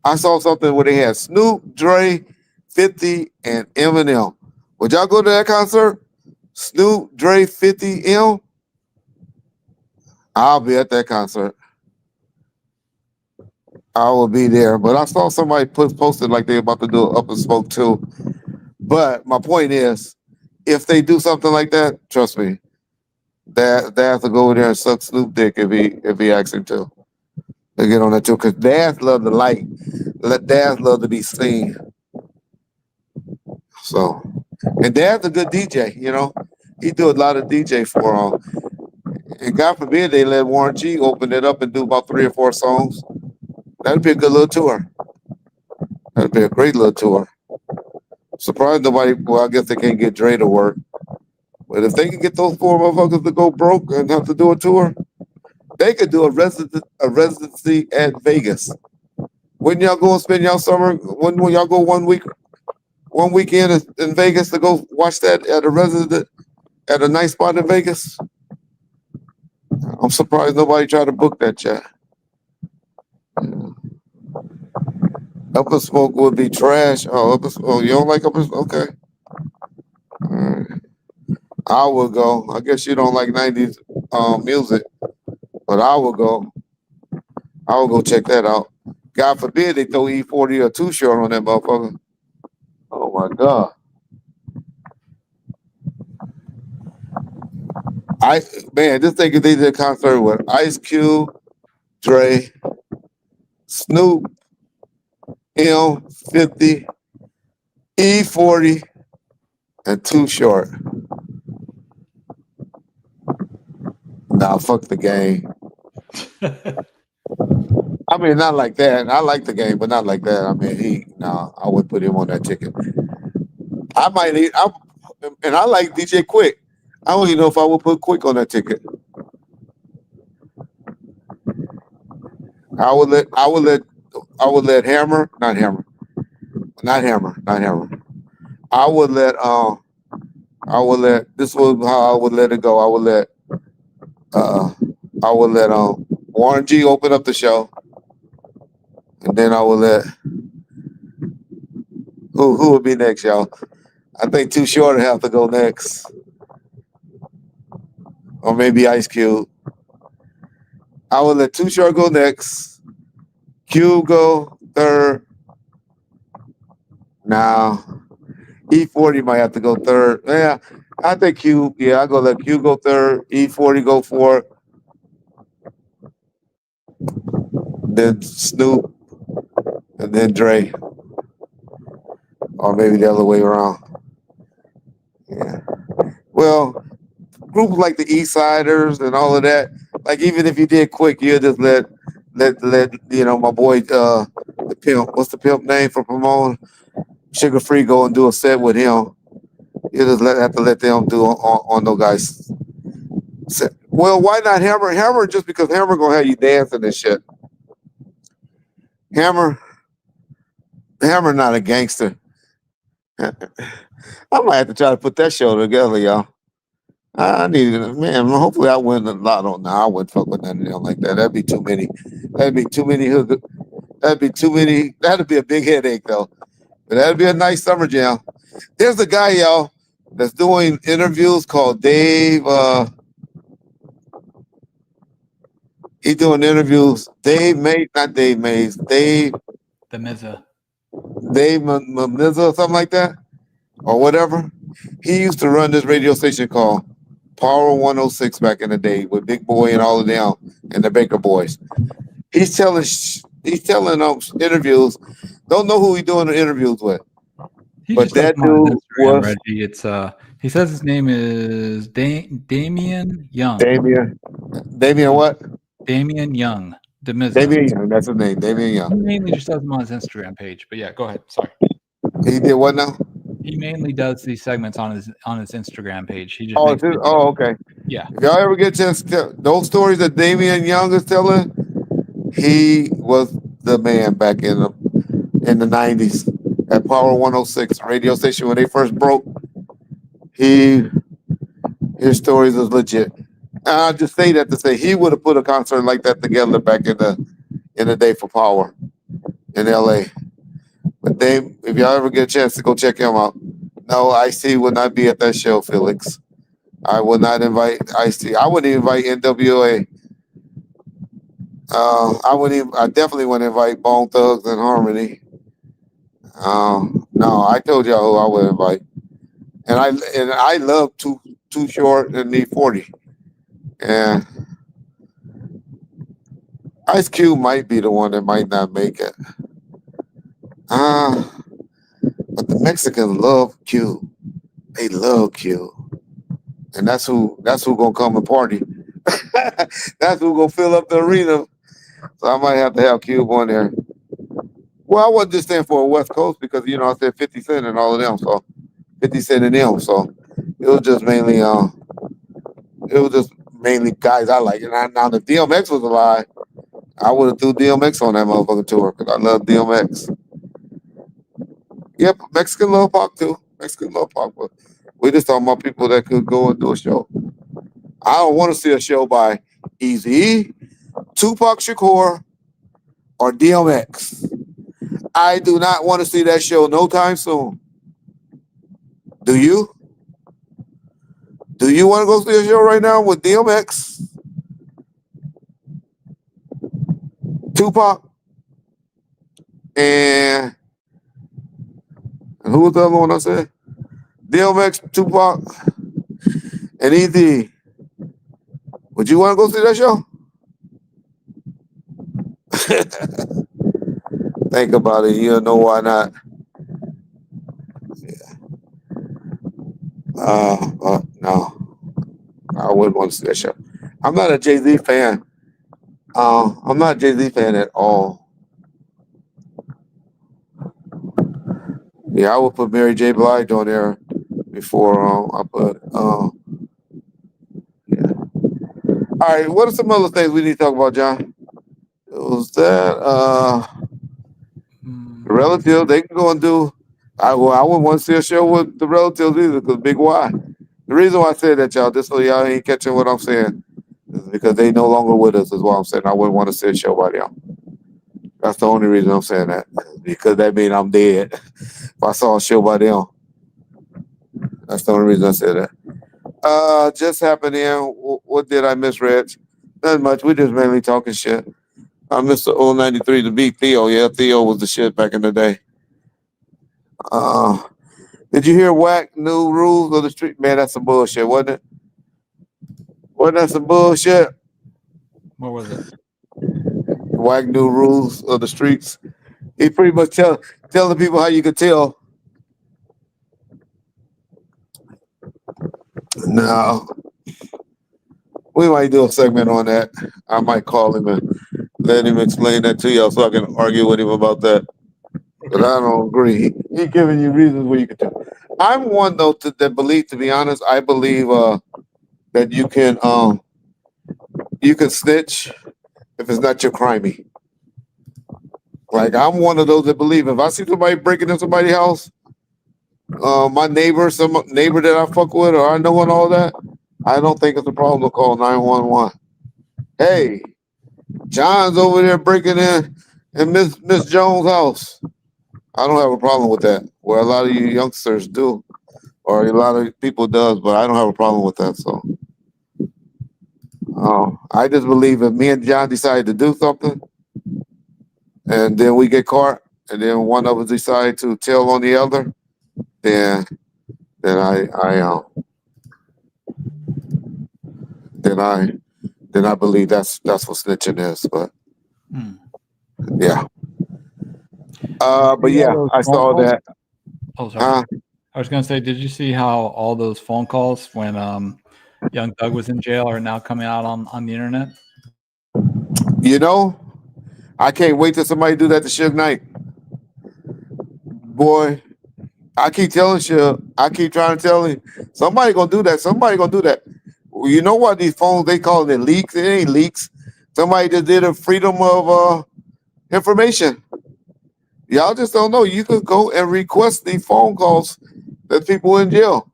I saw something where they had Snoop, Dre, 50, and Eminem. Would y'all go to that concert? Snoop, Dre, 50, M? I'll be at that concert. I will be there. But I saw somebody posted like they're about to do Up in Smoke 2. But my point is, if they do something like that, trust me, they have to go over there and suck Snoop dick if he asks him to. They get on that too, because dads love the light. Dads love to be seen. So, and Dad's a good DJ, you know. He do a lot of DJ for them. And God forbid they let Warren G open it up and do about 3 or 4 songs. That'd be a good little tour. That'd be a great little tour. Surprised nobody. Well, I guess they can't get Dre to work. But if they can get those 4 motherfuckers to go broke and have to do a tour, they could do a residency at Vegas. Wouldn't y'all go and spend y'all summer? Wouldn't y'all go one weekend in Vegas to go watch that at a at a nice spot in Vegas? I'm surprised nobody tried to book that chat. Up in Smoke would be trash. Oh, you don't like Up in Smoke? Okay. I would go. I guess you don't like 90s music, but I will go. I will go check that out. God forbid they throw E40 or Too Short on that motherfucker. Oh my God. Just think if they did a concert with Ice Cube, Dre, Snoop, 50, E40, and Too Short. Nah, fuck the game. I mean, not like that. I like the game, but not like that. I mean, I would put him on that ticket. And I like DJ Quick. I don't even know if I would put Quick on that ticket. I would let Hammer. This was how I would let it go. I would let Warren G open up the show. And then I would let who would be next, y'all? I think Too Short would have to go next. Or maybe Ice Cube. I would let Too Short go next. Cube go third. Now, E40 might have to go third. Yeah, I think Cube. Yeah, I go let Cube go third. E40 go fourth. Then Snoop, and then Dre. Or maybe the other way around. Yeah. Well, groups like the East Siders and all of that. Like even if you did Quick, you just let my boy the pimp. What's the pimp name for Pomone? Sugar Free go and do a set with him. You just have to let them do on those guys. Well, why not Hammer? Hammer just because Hammer gonna have you dancing and shit. Hammer not a gangster. I might have to try to put that show together, y'all. I need it, man. Hopefully, I win a lot on. I wouldn't fuck with none of them like that. That'd be too many. That'd be too many. That'd be a big headache, though. But that'd be a nice summer jam. There's a guy, y'all, that's doing interviews called Dave. He's doing interviews. Dave Mays, not Dave Mays. Dave Mizza. Dave Mizza, something like that, or whatever. He used to run this radio station called Power 106 back in the day with Big Boy and all of them and the Baker Boys. He's telling interviews. Don't know who he's doing the interviews with. But that dude was Reggie. It's he says his name is Damian Young. Damian what? Damian Young. Damian Young, that's his name. Damian Young. He mainly just does them on his Instagram page. But yeah, go ahead. Sorry. He did what now? He mainly does these segments on his Instagram page. He just okay. Yeah. If y'all ever get a chance to tell those stories that Damian Young is telling, he was the man back in the 90s at Power 106 radio station when they first broke. His stories is legit. I just say that to say he would have put a concert like that together back in the day for Power in LA. But if y'all ever get a chance to go check him out, no, Ice-T would not be at that show, Felix. I would not invite Ice-T. I wouldn't invite NWA. I definitely wouldn't invite Bone Thugs and Harmony. No, I told y'all who I would invite. And I love Too Short and E40. And Ice Cube might be the one that might not make it. But the Mexicans love Cube. They love Cube. And that's who gonna come and party. That's who gonna fill up the arena. So I might have to have Cube on there. Well, I wasn't just saying for West Coast because I said 50 Cent and all of them. So 50 Cent and them. So it was just mainly guys I like. And now if DMX was alive, I would have threw DMX on that motherfucking tour because I love DMX. Yep, Mexican love Pac too. Mexican love Pac, but We just talking about people that could go and do a show. I don't want to see a show by Eazy-E, Tupac Shakur, or DMX. I do not want to see that show no time soon. Do you? Do you want to go see a show right now with DMX, Tupac, and who was the other one I said? DMX, Tupac, and Eazy. Would you want to go see that show? Think about it. You know why not? No, I wouldn't want to see that show. I'm not a Jay-Z fan. I'm not a Jay-Z fan at all. Yeah, I would put Mary J. Blige on there before I put. Yeah. All right. What are some other things we need to talk about, John? Was that the relatives? They can go and do. I wouldn't want to see a show with the relatives either, because Big Y. The reason why I said that, y'all, just so y'all ain't catching what I'm saying, is because they no longer with us, is what I'm saying. I wouldn't want to see a show by them. That's the only reason I'm saying that, because that means I'm dead. If I saw a show by them, that's the only reason I said that. Just happened in. What did I miss, Reg? Not much. We just mainly talking shit. I missed the old 93 to beat Theo. Yeah, Theo was the shit back in the day. Did you hear Whack new rules of the street? Man, that's some bullshit, wasn't it? Wasn't that some bullshit? What was it? Whack new rules of the streets. He pretty much telling people how you could tell. No. We might do a segment on that. I might call him and let him explain that to y'all so I can argue with him about that. But I don't agree. He giving you reasons where you can tell. I'm one though that believe, to be honest, I believe that you can snitch if it's not your crimey. Like, I'm one of those that believe if I see somebody breaking in somebody's house, my neighbor, some neighbor that I fuck with or I know and all that, I don't think it's a problem to call 911. Hey, John's over there breaking in Miss Jones' house. I don't have a problem with that. Where a lot of you youngsters do, or a lot of people does, but I don't have a problem with that. So, I just believe if me and John decide to do something, and then we get caught, and then one of us decide to tell on the other, then I believe that's what snitching is. But yeah. But yeah, I saw that. Oh, sorry. I was gonna say, did you see how all those phone calls when young Doug was in jail are now coming out on the internet? You know, I can't wait till somebody do that to Suge Knight. Boy, I keep telling Suge, I keep trying to tell him, somebody gonna do that. Somebody gonna do that. You know what? These phones, they call it leaks. It ain't leaks. Somebody just did a freedom of information. Y'all just don't know. You could go and request these phone calls that people in jail.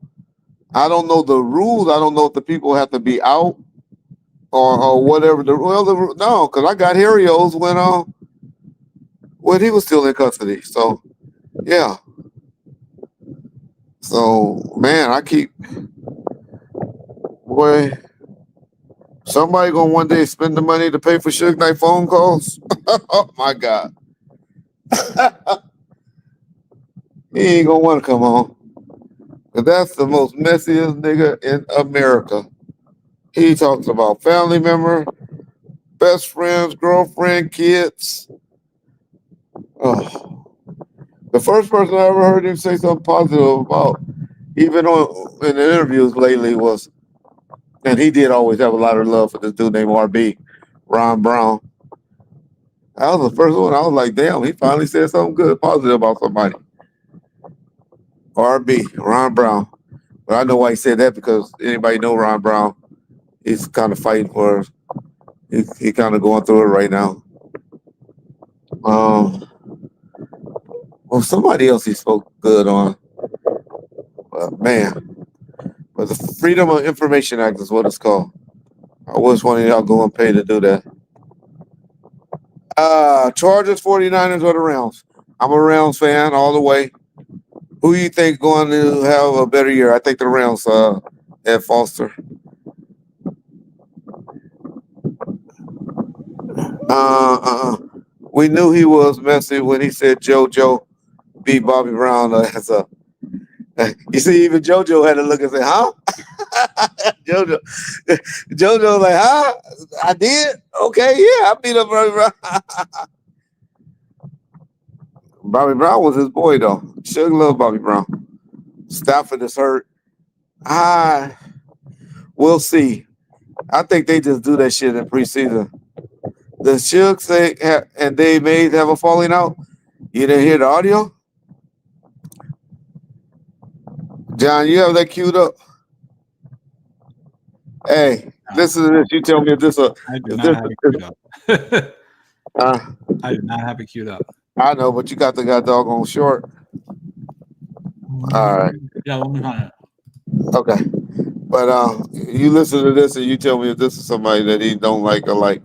I don't know the rules. I don't know if the people have to be out or whatever. No, because I got Harry's when he was still in custody. So yeah. So man, boy, somebody gonna one day spend the money to pay for Suge Knight phone calls. Oh my God. He ain't gonna want to come home. Cause that's the most messiest nigga in America. He talks about family member, best friends, girlfriend, kids. Oh. The first person I ever heard him say something positive about, even in the interviews lately, was, and he did always have a lot of love for this dude named RB, Ron Brown. That was the first one. I was like, damn, he finally said something good, positive about somebody. RB, Ron Brown. But I know why he said that, because anybody know Ron Brown, he's kind of fighting for, he kind of going through it right now. Well, somebody else he spoke good on. But man, Freedom of Information Act is what it's called. I wish one of y'all go and pay to do that. Chargers, 49ers, or the Rams? I'm a Rams fan all the way. Who you think going to have a better year? I think the Rams, Ed Foster. We knew he was messy when he said JoJo beat Bobby Brown as a. You see, even JoJo had to look and say, "Huh?" JoJo like, "Huh? I did? Okay, yeah, I beat up Bobby Brown." Bobby Brown was his boy though. Suge loved Bobby Brown. Stafford is hurt. We'll see. I think they just do that shit in preseason. The Suge say and Dave Mays have a falling out. You didn't hear the audio? John, you have that queued up? Hey, listen to this. You tell me if this a. I do not have it queued up. I do not have it queued up. I know, but you got the doggone short. All right. Yeah, let me find it. Okay. But you listen to this and you tell me if this is somebody that he don't like or like.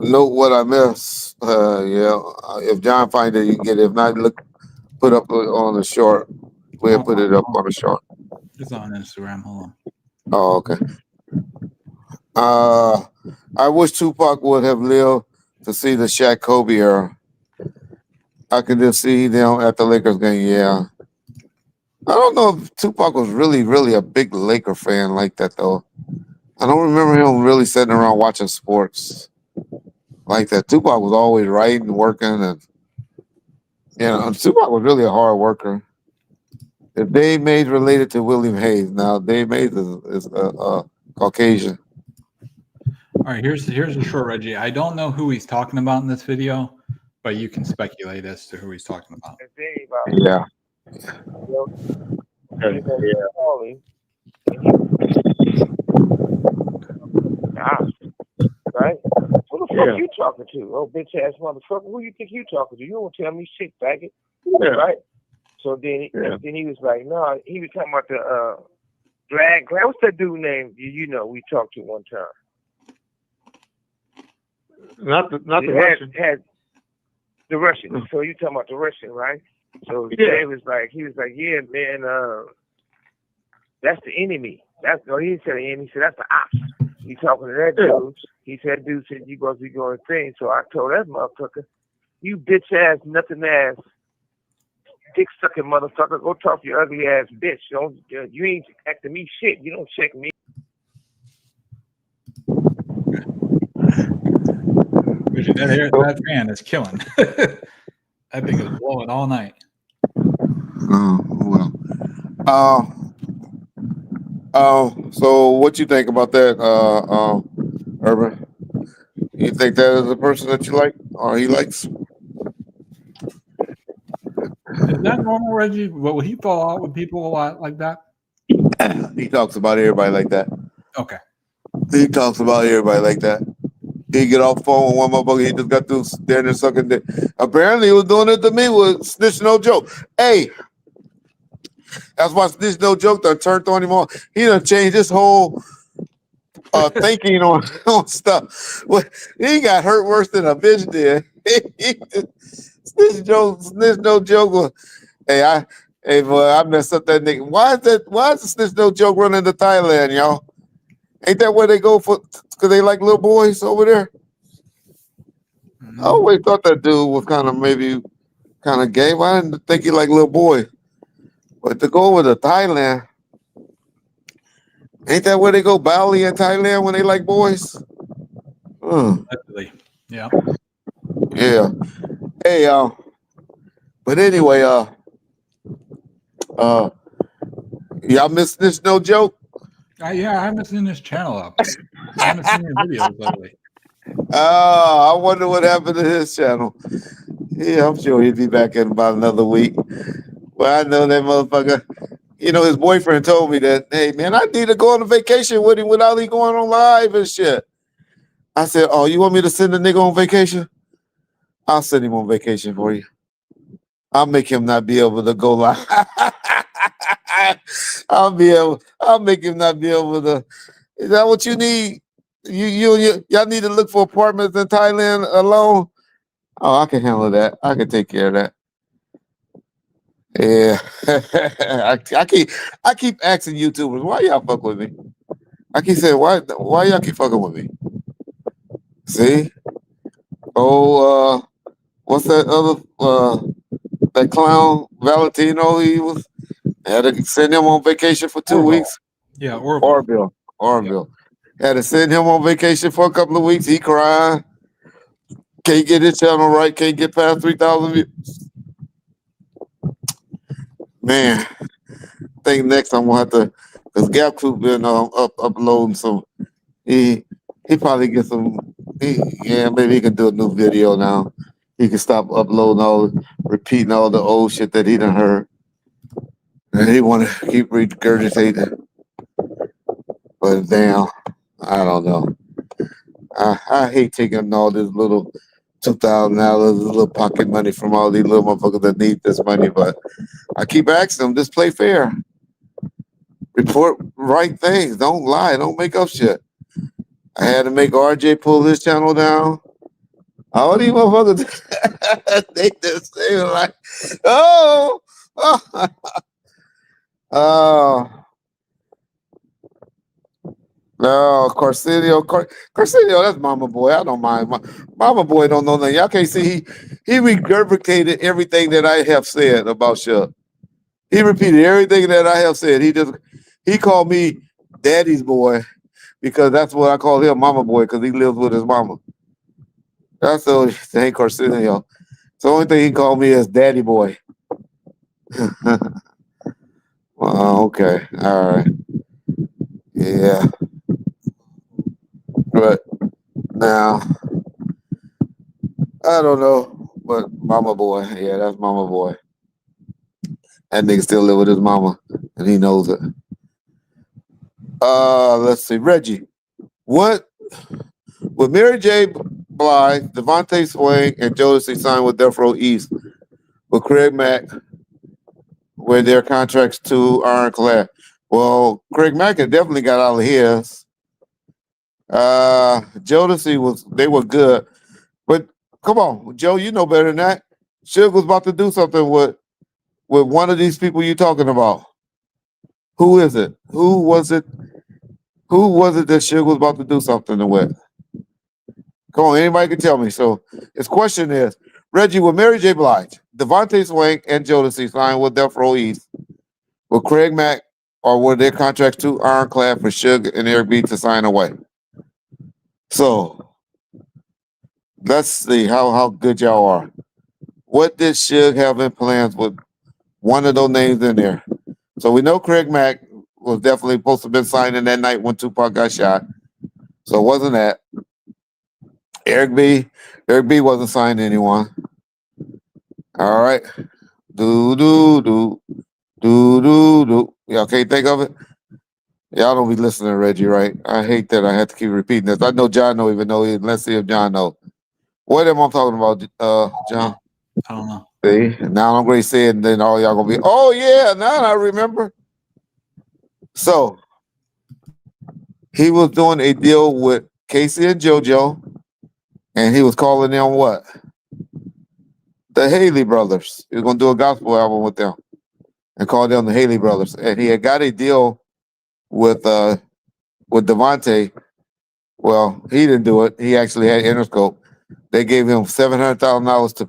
Note what I miss. Yeah. If John find it, you can get it. If not, put up on the short. We'll put it up on the short. It's on Instagram. Hold on. Oh, okay. I wish Tupac would have lived to see the Shaq Kobe era. I could just see them at the Lakers game. Yeah. I don't know if Tupac was really, really a big Laker fan like that, though. I don't remember him really sitting around watching sports like that. Tupac was always writing, working, and Tupac was really a hard worker. If Dave Mays related to William Hayes, now Dave Mays is Caucasian. All right, here's the short, Reggie. I don't know who he's talking about in this video, but you can speculate as to who he's talking about. Yeah. Right? Who the fuck you talking to? Oh, bitch ass motherfucker. Who you think you talking to? You don't tell me shit, faggot. Yeah. Right? So then he was like, no, he was talking about the drag. What's that dude name? You know, we talked to one time. Not the Russian. Had the Russian. So you talking about the Russian, right? So Dave was like, yeah, man, that's the enemy. He didn't say the enemy. He said that's the ops. He talking to that dude. He said, dude said you supposed to be going thing. So I told that motherfucker, you bitch ass, nothing ass, dick sucking motherfucker, go talk to your ugly ass bitch. You ain't acting me shit. You don't check me. That fan is killing. That thing is blowing all night. So what you think about that, Urban? You think that is a person that you like or he likes? Is that normal, Reggie? Will he fall out with people a lot like that? He talks about everybody like that. Okay. He talks about everybody like that. He get off the phone with one motherfucker. He just got through standing there sucking dick. Apparently, he was doing it to me with Snitch No Joke. Hey, that's why Snitch No Joke done turned on him on. He done changed his whole thinking on stuff. He got hurt worse than a bitch did. Snitch No Joke. Hey boy, I messed up that nigga. Why is the Snitch No Joke running to Thailand, y'all? Ain't that where they go for? Because they like little boys over there. I always thought that dude was kind of gay. But I didn't think he liked little boys. But to go over to Thailand, ain't that where they go Bali in Thailand when they like boys? Definitely. Yeah. Yeah. Hey, but anyway, y'all miss this No Joke? Yeah, I haven't seen this channel up. I haven't seen your videos lately. I wonder what happened to his channel. Yeah, I'm sure he'll be back in about another week. Well, I know that motherfucker. His boyfriend told me that, hey, man, I need to go on a vacation with him without he going on live and shit. I said, oh, you want me to send the nigga on vacation? I'll send him on vacation for you. I'll make him not be able to go live. I'll make him not be able to. Is that what you need? Y'all need to look for apartments in Thailand alone. Oh, I can handle that. I can take care of that. Yeah. I keep asking YouTubers, why y'all fuck with me? I keep saying, why y'all keep fucking with me? See? Oh, what's that other that clown Valentino? He was had to send him on vacation for 2 weeks. Yeah, Orville. Orville. Had to send him on vacation for a couple of weeks. He cried. Can't get his channel right. Can't get past 3,000 views. Man, I think next I'm gonna have to, because Gap Crew been uploading some. He probably get some. Maybe he can do a new video now. He can stop uploading repeating all the old shit that he done heard. And he want to keep regurgitating. But damn, I don't know. I hate taking all this little $2,000, little pocket money from all these little motherfuckers that need this money. But I keep asking them, just play fair. Report right things. Don't lie. Don't make up shit. I had to make RJ pull his channel down. All these motherfuckers, they were like, oh, oh. No, Carcinio, that's Mama Boy. I don't mind. Mama Boy don't know nothing. Y'all can't see he regurgitated everything that I have said about Suge. He repeated everything that I have said. He called me Daddy's boy because that's what I call him, Mama Boy, because he lives with his mama. That's the only thing, Carcinio. The only thing he called me is Daddy Boy. Well, okay, all right, yeah. But now, I don't know, but Mama Boy, yeah, that's Mama Boy. That nigga still live with his mama, and he knows it. Let's see, Reggie. What with Mary J. Blige, Devontae Swing, and Jodeci signed with Death Row East, with Craig Mack, where their contracts to ironclad. Well, Craig Mack had definitely got out of his. Jodeci they were good, but come on, Joe, you know better than that. Suge was about to do something with one of these people you talking about. Who is it? Who was it? Who was it that Suge was about to do something with? Come on, anybody can tell me. So his question is, Reggie, with Mary J. Blige, Devontae Swing, and Jodeci signed with Death Row East, with Craig Mack, or were their contracts too ironclad for Suge and Eric B to sign away? So let's see how good y'all are. What did Suge have in plans with one of those names in there? So we know Craig Mack was definitely supposed to have been signing that night when Tupac got shot. So it wasn't that. Eric B wasn't signing anyone. All right. Do. Y'all can't think of it? Y'all don't be listening to Reggie, right? I hate that I have to keep repeating this. I know John don't even know it. Let's see if John knows. What am I talking about, John? I don't know. See, now I'm going to say it, and then all y'all going to be, oh, yeah, now I remember. So, he was doing a deal with Casey and JoJo, and he was calling them what? The Haley Brothers. He was going to do a gospel album with them and call them the Haley Brothers. And he had got a deal with Devontae. Well, he didn't do it. He actually had Interscope. They gave him $700,000 to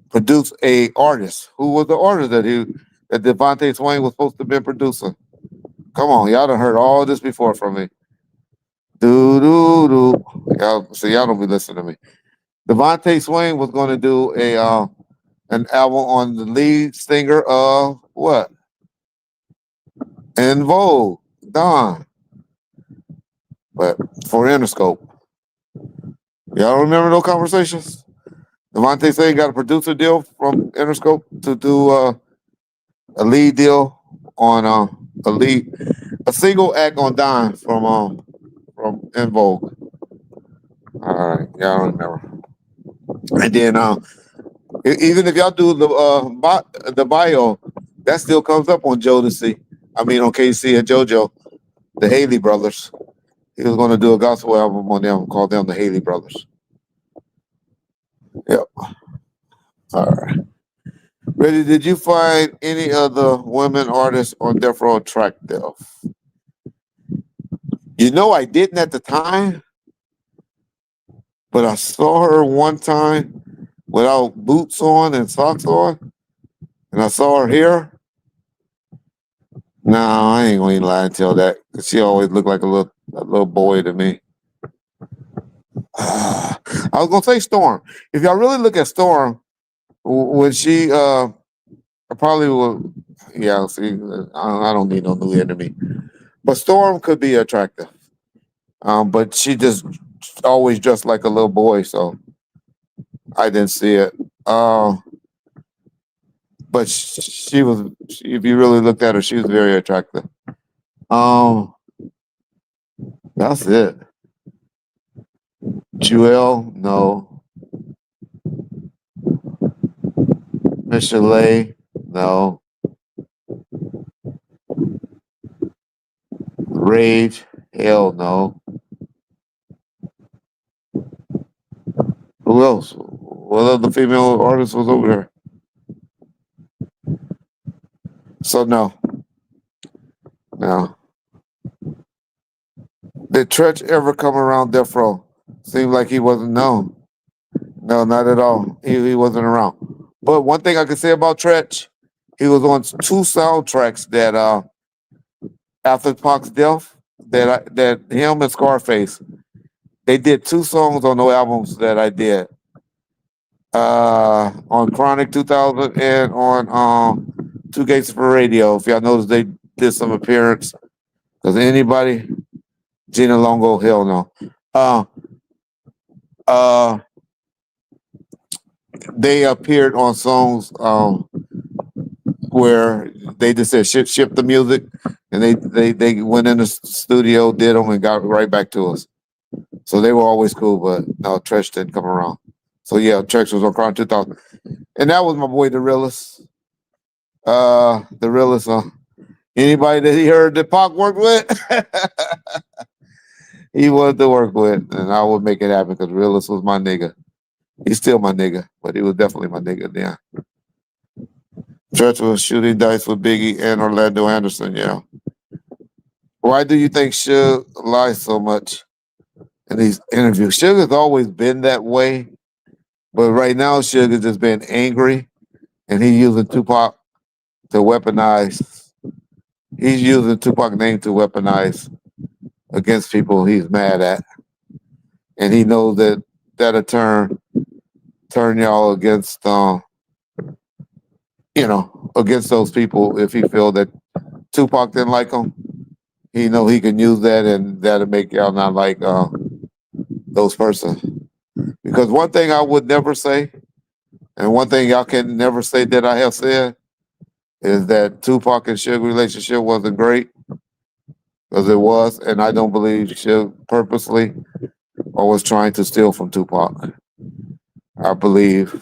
produce a artist. Who was the artist that Devontae Swing was supposed to be producing? Come on, y'all done heard all this before from me. Do. Y'all don't be listening to me. Devontae Swing was going to do an album on the lead singer of what? En Vogue, Don. But for Interscope. Y'all remember those conversations? Devontae Swing got a producer deal from Interscope to do a lead deal on a single act on Don from En Vogue. All right, y'all remember. And then Even if y'all do the bio, that still comes up on Jodeci. I mean, on KC and JoJo, the Haley brothers. He was going to do a gospel album on them called them the Haley Brothers. Yep. All right. Reggie, did you find any other women artists on Death Row attractive? You know, I didn't at the time, but I saw her one time without boots on and socks on, and I saw her here. No, I ain't gonna lie and tell that. She always looked like a little boy to me. I was gonna say Storm. If y'all really look at Storm, when she I probably will. Yeah, see, I don't need no new enemy, but Storm could be attractive. But she just always dressed like a little boy, so I didn't see it. But she was. If you really looked at her, she was very attractive. That's it. Jewel, no. Miss Chalet, no. Rage, hell no. Who else? What other female artist was over there? So no. Did Tretch ever come around Death Row? Seemed like he wasn't known. No, not at all. He wasn't around. But one thing I can say about Tretch, he was on 2 soundtracks that after Pac's death, that him and Scarface, they did 2 songs on the albums that I did. On Chronic 2000 and on Two Gates for Radio. If y'all notice, they did some appearance. Does anybody? Gina Longo, hell no. They appeared on songs where they just said ship the music, and they went in the studio, did them, and got right back to us. So they were always cool, but no, Tretch didn't come around. So yeah, Tretch was on Crown 2000, and that was my boy, the realist. The realist. Anybody that he heard that Pac worked with, he wanted to work with, and I would make it happen because realist was my nigga. He's still my nigga, but he was definitely my nigga then. Tretch was shooting dice with Biggie and Orlando Anderson. Yeah. Why do you think Suge lies so much in these interviews? Suge has always been that way, but right now Suge has just been angry, and he's using Tupac to weaponize. He's using Tupac's name to weaponize against people he's mad at, and he knows that that'll turn y'all against against those people. If he feel that Tupac didn't like him, he know he can use that, and that'll make y'all not like those persons. Because one thing I would never say, and one thing y'all can never say that I have said, is that Tupac and Suge relationship wasn't great, because it was, and I don't believe Suge purposely or was trying to steal from Tupac. I believe,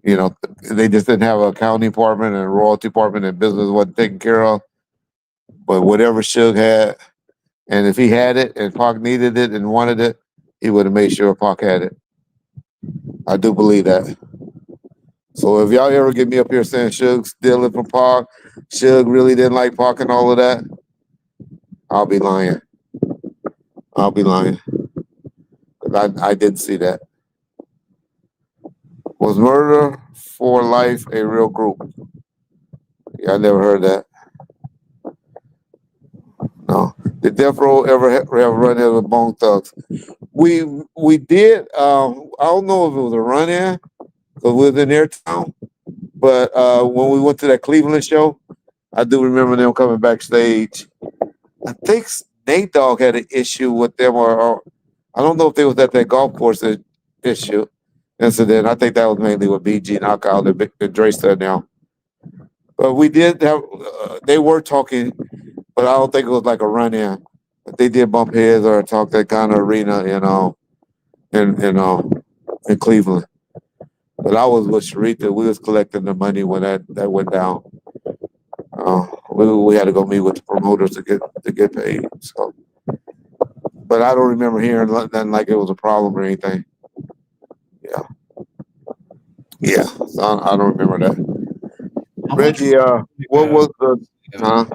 they just didn't have an accounting department and a royalty department, and business wasn't taken care of. But whatever Suge had, and if he had it and Pac needed it and wanted it, he would have made sure Pac had it. I do believe that. So if y'all ever get me up here saying Suge stealing from Pac, Suge really didn't like Pac and all of that, I'll be lying. I didn't see that. Was Murder for Life a real group? Yeah, I never heard that. No. Did Death Row ever have run-in with Bone Thugs? We did. I don't know if it was a run-in because we was in their town. But when we went to that Cleveland show, I do remember them coming backstage. I think Nate Dogg had an issue with them, or I don't know if they was at that golf course incident. I think that was mainly with BG Knockout and Dre said now. But we did have, they were talking, but I don't think it was like a run-in. But they did bump heads or talk that kind of arena, in Cleveland. But I was with Sharita. We was collecting the money when that went down. We had to go meet with the promoters to get paid. So, but I don't remember hearing nothing like it was a problem or anything. Yeah, yeah. So I don't remember that. How Reggie, what was the? Huh?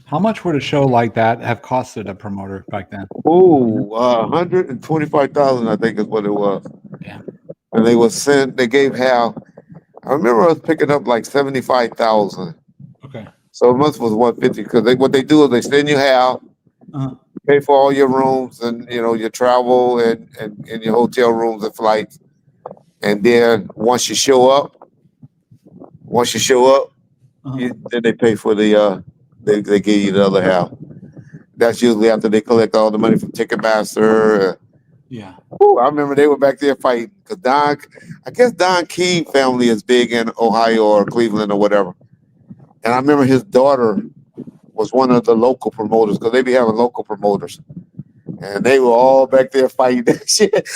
How much would a show like that have costed a promoter back then? Ooh, 125,000, I think is what it was. Yeah. And they gave Hal. I remember us picking up like 75,000. Okay. So it must was 150 because what they do is they send you Hal, Uh-huh. pay for all your rooms and your travel and your hotel rooms and flights. And then once you show up, Uh-huh. then they pay for the they give you the other half. That's usually after they collect all the money from Ticketmaster. Yeah. I remember they were back there fighting because I guess Don King family is big in Ohio or Cleveland or whatever. And I remember his daughter was one of the local promoters because they be having local promoters. And they were all back there fighting that shit.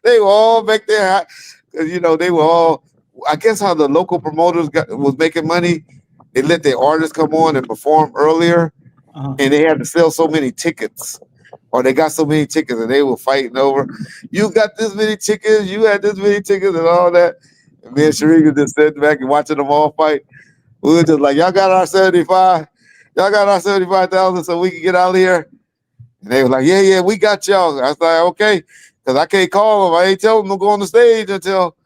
They were all back there. They were all, I guess how the local promoters was making money, they let their artists come on and perform earlier. Uh-huh. And they had to sell so many tickets. Or they got so many tickets and they were fighting over, you got this many tickets, you had this many tickets and all that. And me and Sharika just sitting back and watching them all fight. We were just like, y'all got our 75. Y'all got our 75,000 so we can get out of here. And they were like, yeah, we got y'all. I was like, okay, because I can't call them. I ain't tell them to go on the stage until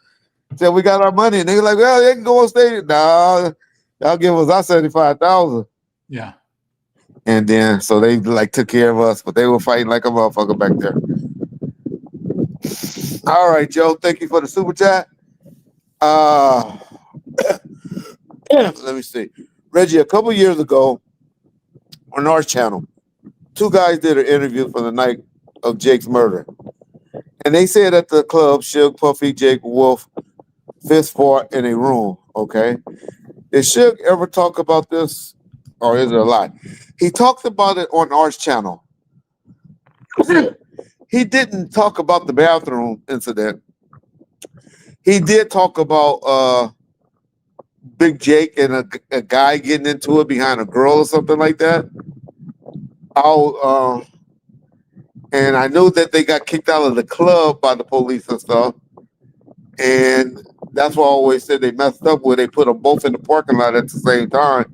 we got our money. And they were like, well, they can go on stage. Nah, y'all give us our 75,000. Yeah. And then so they like took care of us, but they were fighting like a motherfucker back there. All right, Joe. Thank you for the super chat. Let me see. Reggie, a couple years ago on our channel, two guys did an interview for the night of Jake's murder. And they said at the club, Suge, Puffy, Jake, Wolf, fist fought in a room, okay? Did Suge ever talk about this, or is it a lie? He talked about it on our channel. He didn't talk about the bathroom incident. He did talk about Big Jake and a guy getting into it behind a girl or something like that. And I know that they got kicked out of the club by the police and stuff. And that's why I always said they messed up where they put them both in the parking lot at the same time.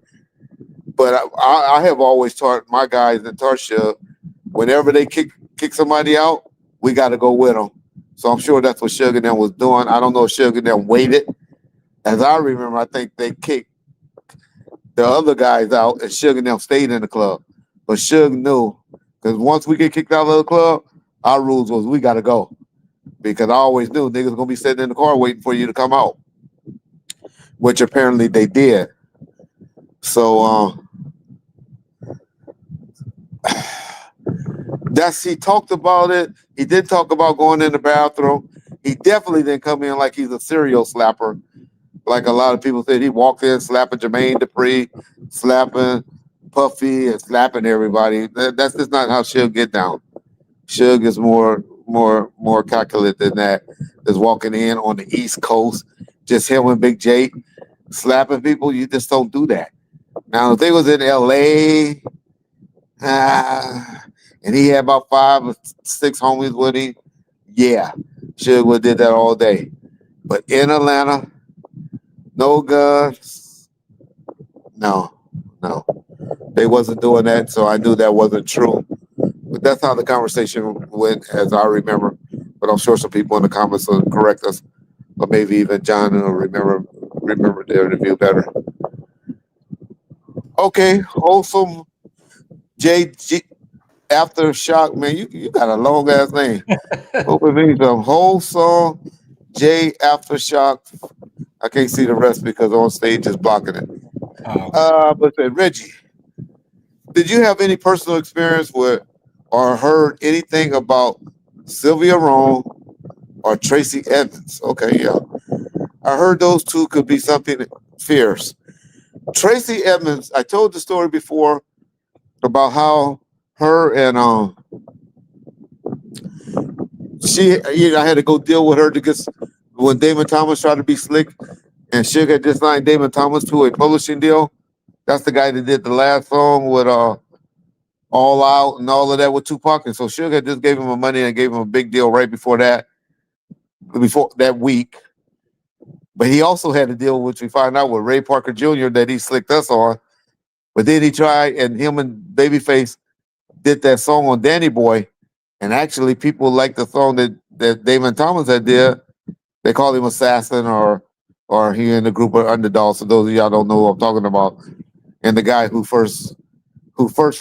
But I have always taught my guys in Tarsha, whenever they kick somebody out, we got to go with them. So I'm sure that's what Suge and them was doing. I don't know if Suge and them waited. As I remember, I think they kicked the other guys out and Suge and them stayed in the club. But Suge knew, because once we get kicked out of the club, our rules was we got to go. Because I always knew niggas going to be sitting in the car waiting for you to come out, which apparently they did. So he talked about it. He did talk about going in the bathroom. He definitely didn't come in like he's a serial slapper. Like a lot of people said, he walked in slapping Jermaine Dupri, slapping Puffy, and slapping everybody. That's just not how Suge get down. Suge is more calculated than that. Just walking in on the East Coast, just him and Big J slapping people. You just don't do that. Now, if they was in L.A., and he had about 5 or 6 homies with him, yeah, Suge would have did that all day. But in Atlanta, no guns, no, they wasn't doing that. So I knew that wasn't true. But that's how the conversation went, as I remember. But I'm sure some people in the comments will correct us, or maybe even John will remember the interview better. Okay, wholesome JG Aftershock, man. You got a long ass name. Hope it means wholesome J Aftershock. I can't see the rest because on stage is blocking it. But then Reggie, did you have any personal experience with or heard anything about Sylvia Rome or Tracy Evans? Okay, yeah. I heard those two could be something fierce. Tracy Evans, I told the story before about how her and I had to go deal with her to get when Damon Thomas tried to be slick, and Suge had just signed Damon Thomas to a publishing deal. That's the guy that did the last song with All Out and all of that with Tupac. And so Suge had just gave him money and gave him a big deal right before that week. But he also had a deal, which we find out with Ray Parker Jr. that he slicked us on. But then he tried, and him and Babyface did that song on Danny Boy. And actually, people like the song that Damon Thomas had did. They call him Assassin or he in the group of Underdogs. So those of y'all don't know who I'm talking about. And the guy who first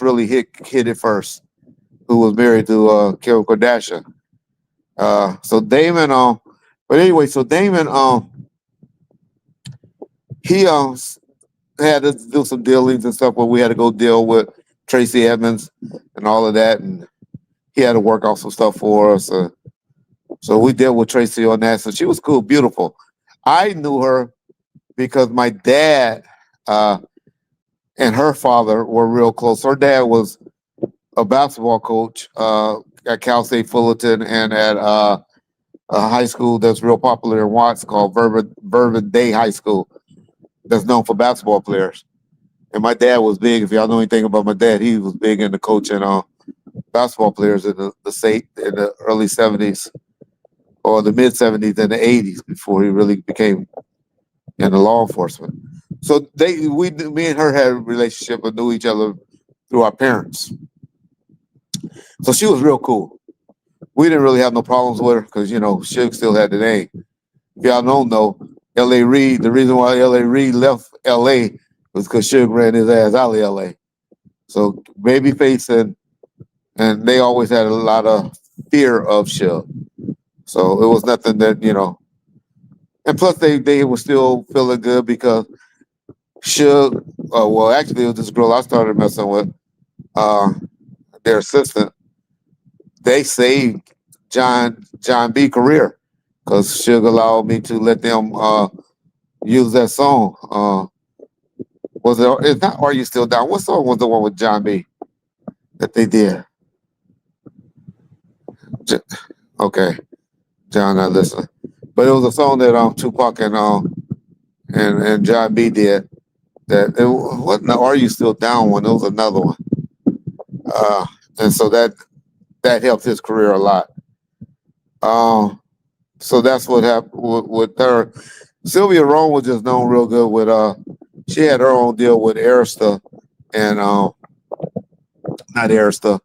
really hit it first, who was married to Kim Kardashian. So Damon, but anyway, so Damon, he had to do some dealings and stuff where we had to go deal with Tracy Edmonds and all of that, and he had to work out some stuff for us. So we dealt with Tracy on that. So she was cool, beautiful. I knew her because my dad and her father were real close. Her dad was a basketball coach at Cal State Fullerton and at a high school that's real popular in Watts called Bourbon Day High School, that's known for basketball players. And my dad was big. If y'all know anything about my dad, he was big into coaching basketball players in the state in the early 70s or the mid 70s and the 80s before he really became in the law enforcement. So me and her had a relationship and knew each other through our parents. So she was real cool. We didn't really have no problems with her because, Suge still had the name. If y'all don't know, L.A. Reid, the reason why L.A. Reid left L.A. was because Suge ran his ass out of L.A. So Babyface and they always had a lot of fear of Suge. So it was nothing that, and plus they were still feeling good because Suge, well, actually it was this girl I started messing with, their assistant. They saved John B. career because Suge allowed me to let them use that song. It's not Are You Still Down? What song was the one with John B. that they did? Okay, John, not listening. But it was a song that Tupac and John B. did. That it wasn't the Are You Still Down one. It was another one. And so that helped his career a lot. So that's what happened with her. Sylvia Rome was just known real good with she had her own deal with Arista and not Arista,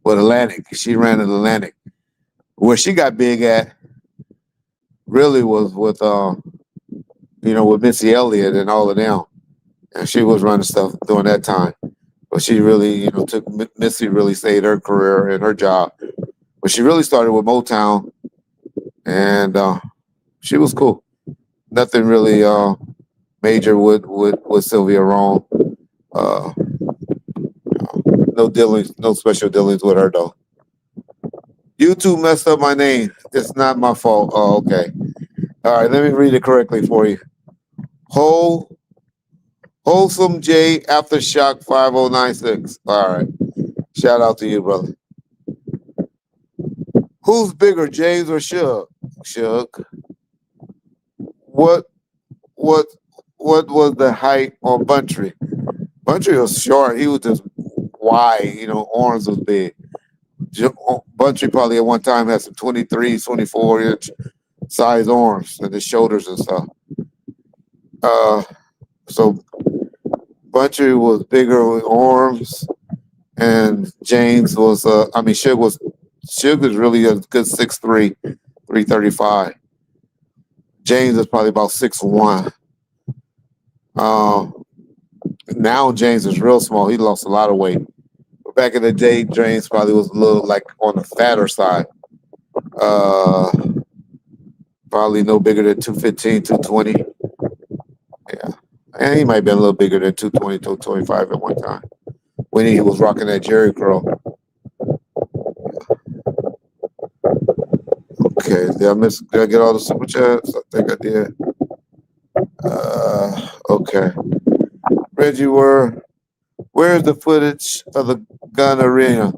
but Atlantic. She ran at Atlantic. Where she got big at really was with with Missy Elliott and all of them. And she was running stuff during that time. But she really, Missy really saved her career and her job. But she really started with Motown, and she was cool. Nothing really major with Sylvia Rome. No dealings, no special dealings with her though. YouTube messed up my name. It's not my fault. Oh, okay. All right, let me read it correctly for you. Wholesome J Aftershock 5096. All right. Shout out to you, brother. Who's bigger, James or Suge? Suge. What was the height on Buntry? Buntry was short. He was just wide, arms was big. Buntry probably at one time had some 23, 24 inch size arms and his shoulders and stuff. So Buntry was bigger with arms, and James was Suge was really a good 6'3", 335. James is probably about 6'1". Now James is real small. He lost a lot of weight. But back in the day, James probably was a little like on the fatter side. Probably no bigger than 215, 220. Yeah. And he might be a little bigger than 220, 225 at one time when he was rocking that Jerry curl. Okay, did I get all the super chats? I think I did. Okay. Reggie, where's the footage of the gun arena?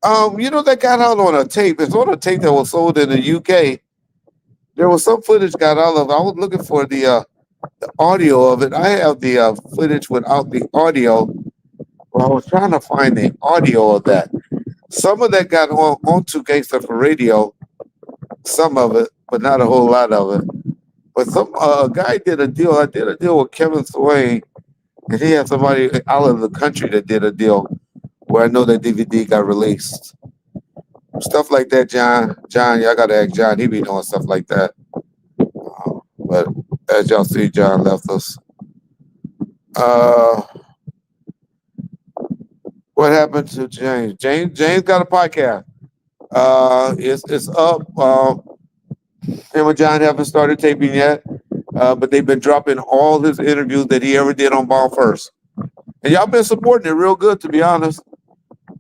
That got out on a tape. It's on a tape that was sold in the UK. there was some footage got out of. I was looking for the audio of it. I have the footage without the audio. Well, I was trying to find the audio of that. Some of that got onto Gangsta for Radio. Some of it, but not a whole lot of it. But some guy did a deal. I did a deal with Kevin Swain, and he had somebody out of the country that did a deal where I know that DVD got released. Stuff like that, John. John, y'all gotta ask John. He be doing stuff like that. But as y'all see, John left us. What happened to James? James got a podcast. It's up. Him and John haven't started taping yet, but they've been dropping all his interviews that he ever did on Ball First. And y'all been supporting it real good, to be honest.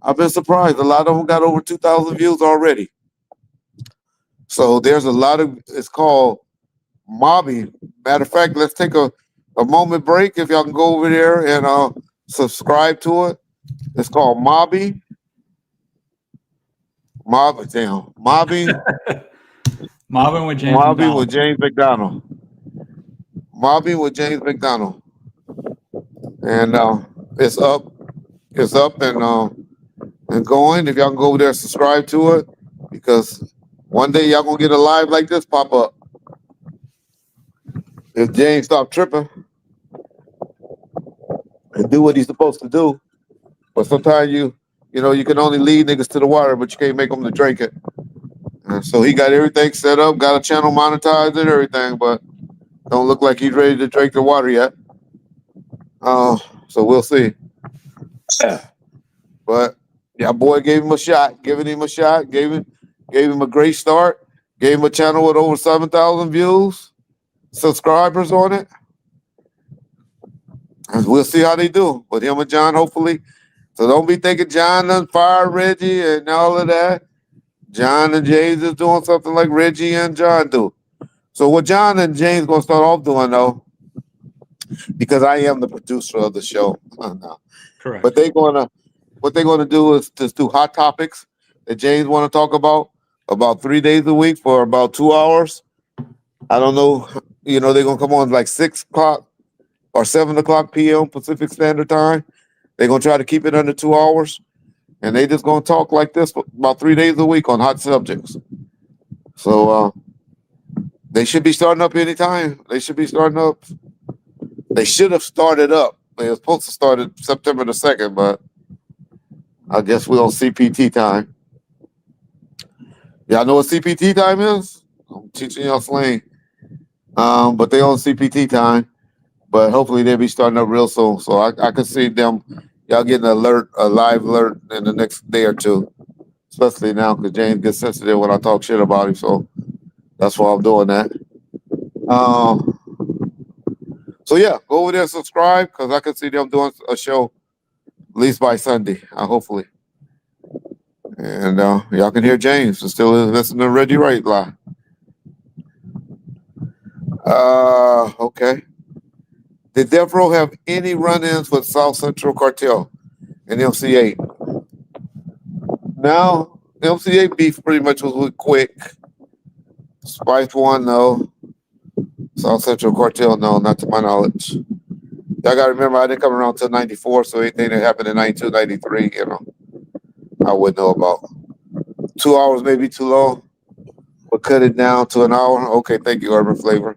I've been surprised. A lot of them got over 2,000 views already. So there's a lot of, it's called Mobby. Matter of fact, let's take a moment break. If y'all can go over there and subscribe to it. It's called Mobby. Mobbing Mobbing with James Mobbing McDonald. with James McDonald. Mobbing with James McDonald. And it's up. It's up and going. If y'all can go over there and subscribe to it, because one day y'all gonna get a live like this pop up. If James stop tripping and do what he's supposed to do. But sometimes you can only lead niggas to the water, but you can't make them to drink it. And so he got everything set up, got a channel monetized and everything, but don't look like he's ready to drink the water yet. So we'll see. But yeah, boy gave him a shot, gave him a great start, gave him a channel with over 7,000 views, subscribers on it. And we'll see how they do. But him and John, hopefully. So don't be thinking John done fired Reggie and all of that. John and James is doing something like Reggie and John do. So what John and James gonna start off doing though, because I am the producer of the show. No. Correct. But what they're gonna do is just do hot topics that James want to talk about 3 days a week for about 2 hours. I don't know, they're gonna come on like 6 o'clock or 7 o'clock p.m. Pacific Standard Time. They're gonna try to keep it under 2 hours. And they just gonna talk like this for about 3 days a week on hot subjects. So they should be starting up anytime. They should have started up. They were supposed to start it September the 2nd, but I guess we're on CPT time. Y'all know what CPT time is? I'm teaching y'all slang. But they on CPT time. But hopefully they'll be starting up real soon. So I could see them. Y'all getting a live alert in the next day or two, especially now because James gets sensitive when I talk shit about him. So that's why I'm doing that. So yeah, go over there and subscribe because I can see them doing a show at least by Sunday, hopefully. And y'all can hear James and still listen to Reggie Wright live. Okay. Did Death Row have any run-ins with South Central Cartel and MC8? No, MC8 beef pretty much was with Quick. Spice One, no. South Central Cartel, no, not to my knowledge. Y'all gotta remember, I didn't come around till 94, so anything that happened in 92, 93, I wouldn't know about. 2 hours may be too long, but cut it down to an hour. Okay, thank you, Urban Flavor.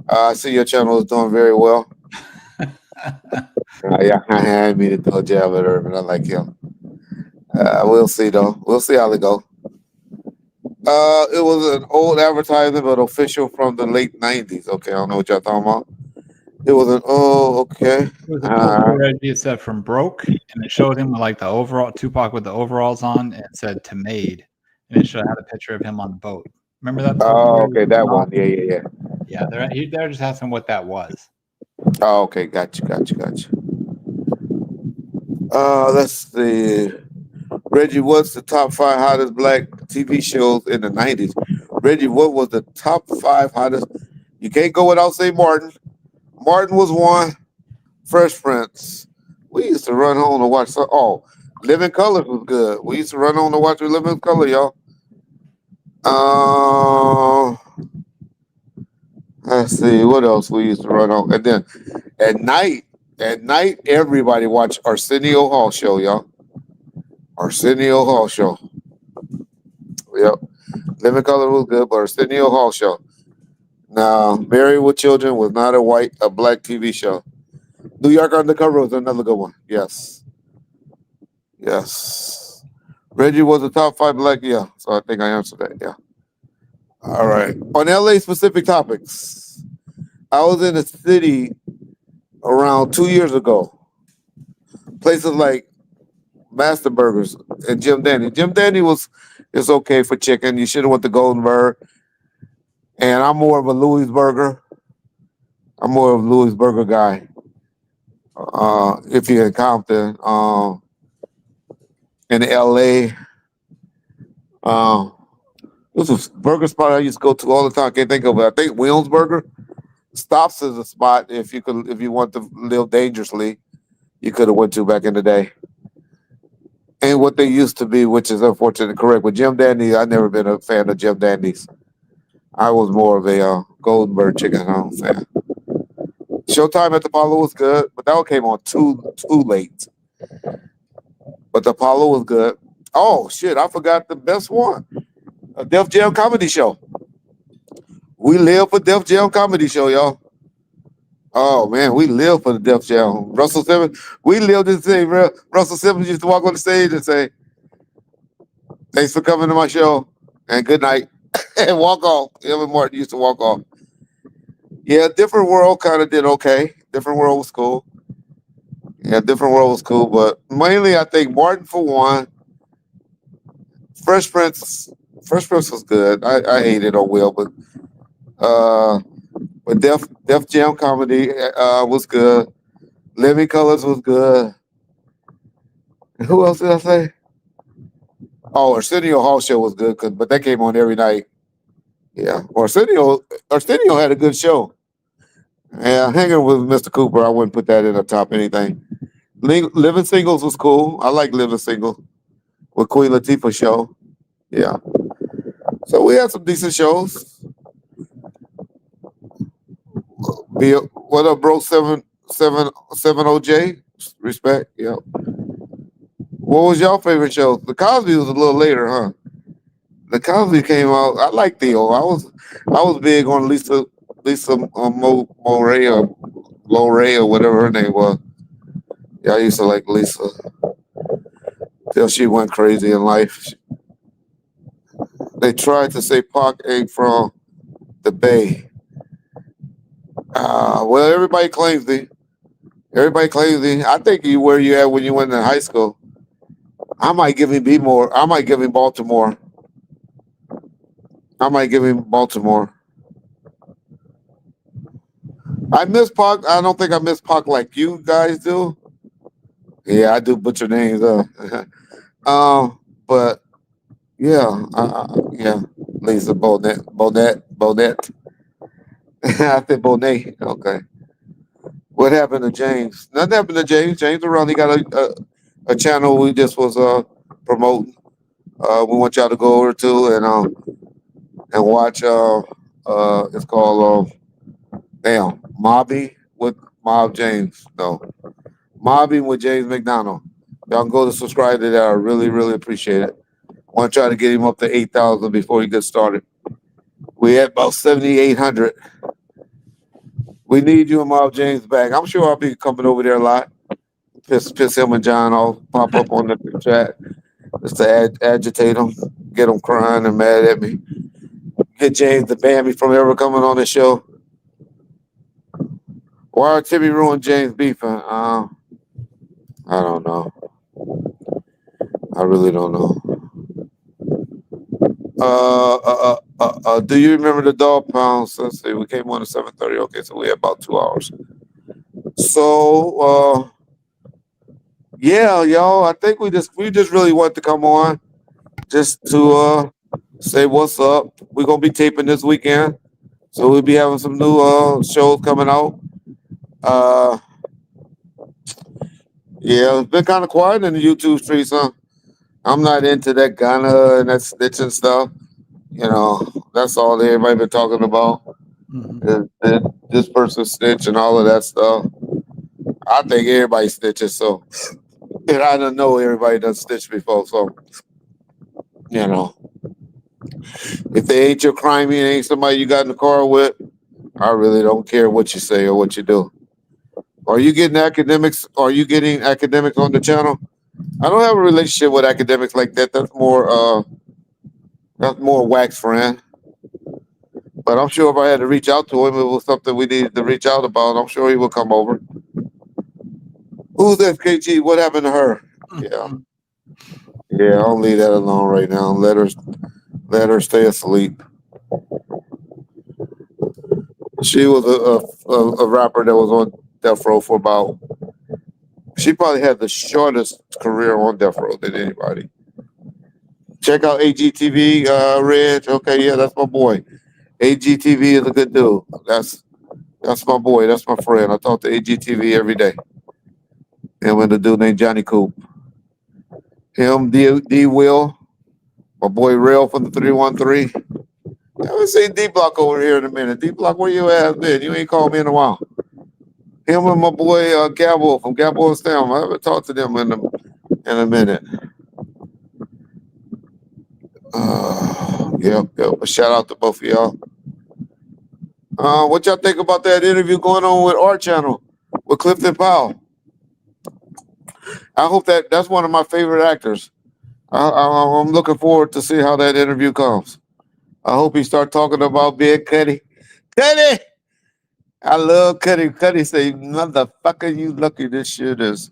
I see your channel is doing very well. Yeah, I had me to throw a jab at Urban. I like him. We'll see though. We'll see how they go. It was an old advertisement, but official from the late 90s. Okay, I don't know what y'all talking about. It was okay. It was a poster Reggie. It said from broke, and it showed him with like the overall Tupac with the overalls on, and it said to made, and it had a picture of him on the boat. Remember that? Oh, okay, that one. Yeah. Yeah, they're just asking what that was. Oh, okay, got you. Let's see. Reggie, what's the top 5 hottest black TV shows in the 90s? Reggie, what was the top 5 hottest? You can't go without saying Martin. Martin was one. Fresh Prince. We used to run home to watch. Living Colors was good. We used to run home to watch Living Color, y'all. Let's see what else we used to run on. And then at night, everybody watch Arsenio Hall show, y'all. Arsenio Hall show. Yep. Living Color was good, but Arsenio Hall show. Now, Married with Children was not a black TV show. New York Undercover was another good one. Yes. Yes. Reggie was a top 5 black. Yeah. So I think I answered that. Yeah. All right. On LA specific topics, I was in a city around 2 years ago. Places like Master Burgers and Jim Dandy. Jim Dandy is okay for chicken. You should have went to Golden Bird. And I'm more of a Louis Burger. I'm more of a Louis Burger guy. If you're in Compton, in LA, this was a burger spot I used to go to all the time. I can't think of it. I think Williamsburger stops as a spot if you want to live dangerously, you could have went to back in the day. And what they used to be, which is unfortunately correct. With Jim Dandy, I've never been a fan of Jim Dandy's. I was more of a Golden Bird chicken fan. Showtime at the Apollo was good, but that one came on too late. But the Apollo was good. Oh shit, I forgot the best one. A Def Jam comedy show. We live for Def Jam comedy show, y'all. Oh man, we live for the Def Jam. Russell Simmons, we lived in the same. Russell Simmons used to walk on the stage and say, "Thanks for coming to my show and good night," and walk off. Evan Martin used to walk off. Yeah, Different World kind of did okay. Different World was cool. Yeah, Different World was cool, but mainly I think Martin for one. Fresh Prince was good. I hated on Will, but Def Jam comedy was good. Living Colors was good. Who else did I say? Oh, Arsenio Hall show was good, but that came on every night. Yeah, Arsenio had a good show. Yeah, hanging with Mr. Cooper, I wouldn't put that in the top anything. Living Singles was cool. I like Living Single with Queen Latifah show. Yeah. So we had some decent shows. What up, bro? 770J? Respect. Yeah. What was your favorite show? The Cosby was a little later, huh? The Cosby came out. I like Theo. I was big on Lisa Moray or Lorray or whatever her name was. Yeah, I used to like Lisa till she went crazy in life. They tried to say Pac ain't from the Bay. Well, everybody claims the. I think you where you at when you went to high school. I might give him Baltimore. I miss Pac. I don't think I miss Pac like you guys do. Yeah, I do butcher names. But yeah, yeah. Lisa Bonet. I think Bonet. Okay. What happened to James? Nothing happened to James. James around. He got a channel we just was promoting. We want y'all to go over to and watch. It's called Mobby with Mob James. No, Mobbing with James McDonald. Y'all can go to subscribe to that. I really, really appreciate it. Want to try to get him up to 8,000 before he gets started. We at about 7,800. We need you and Mob James back. I'm sure I'll be coming over there a lot. Piss him and John off. Pop up on the chat just to agitate them, get them crying and mad at me. Get James to ban me from ever coming on the show. Why are Timmy ruined James beefing? I don't know. I really don't know. Do you remember the dog pounds? Let's see. We came on at 7:30. Okay, so we had about 2 hours. So yeah, y'all. I think we just really want to come on just to say what's up. We're gonna be taping this weekend, so we'll be having some new shows coming out. Yeah, it's been kind of quiet in the YouTube streets, huh? I'm not into that Ghana and that snitching stuff. You know, that's all everybody been talking about. This person snitch and all of that stuff. I think everybody snitches. So, and I don't know everybody done snitch before. So, you know, if they ain't your crime, it ain't somebody you got in the car with. I really don't care what you say or what you do. Are you getting academics? Are you getting academics on the channel? I don't have a relationship with academics like that. That's more wax friend. But I'm sure if I had to reach out to him, it was something we needed to reach out about. I'm sure he would come over. Who's FKG? What happened to her? Yeah. Yeah, I'll leave that alone right now. Let her stay asleep. She was a rapper that was on Death Row for about. She probably had the shortest career on Death Row than anybody. Check out AGTV, Reg. Okay, yeah, that's my boy. AGTV is a good dude. That's my boy. That's my friend. I talk to AGTV every day. And with a dude named Johnny Coop. Him, D Will, my boy Rail from the 313. I haven't seen D Block over here in a minute. D Block, where you at, been? You ain't called me in a while. Him and my boy Gabbo from Gabbo and Stam. I haven't talked to them in a minute. Yep. A shout out to both of y'all. What y'all think about that interview going on with our channel with Clifton Powell? I hope that's one of my favorite actors. I'm looking forward to see how that interview comes. I hope he start talking about being Cuddy. Cuddy! I love Cuddy. Cuddy say, motherfucker, you lucky this shit is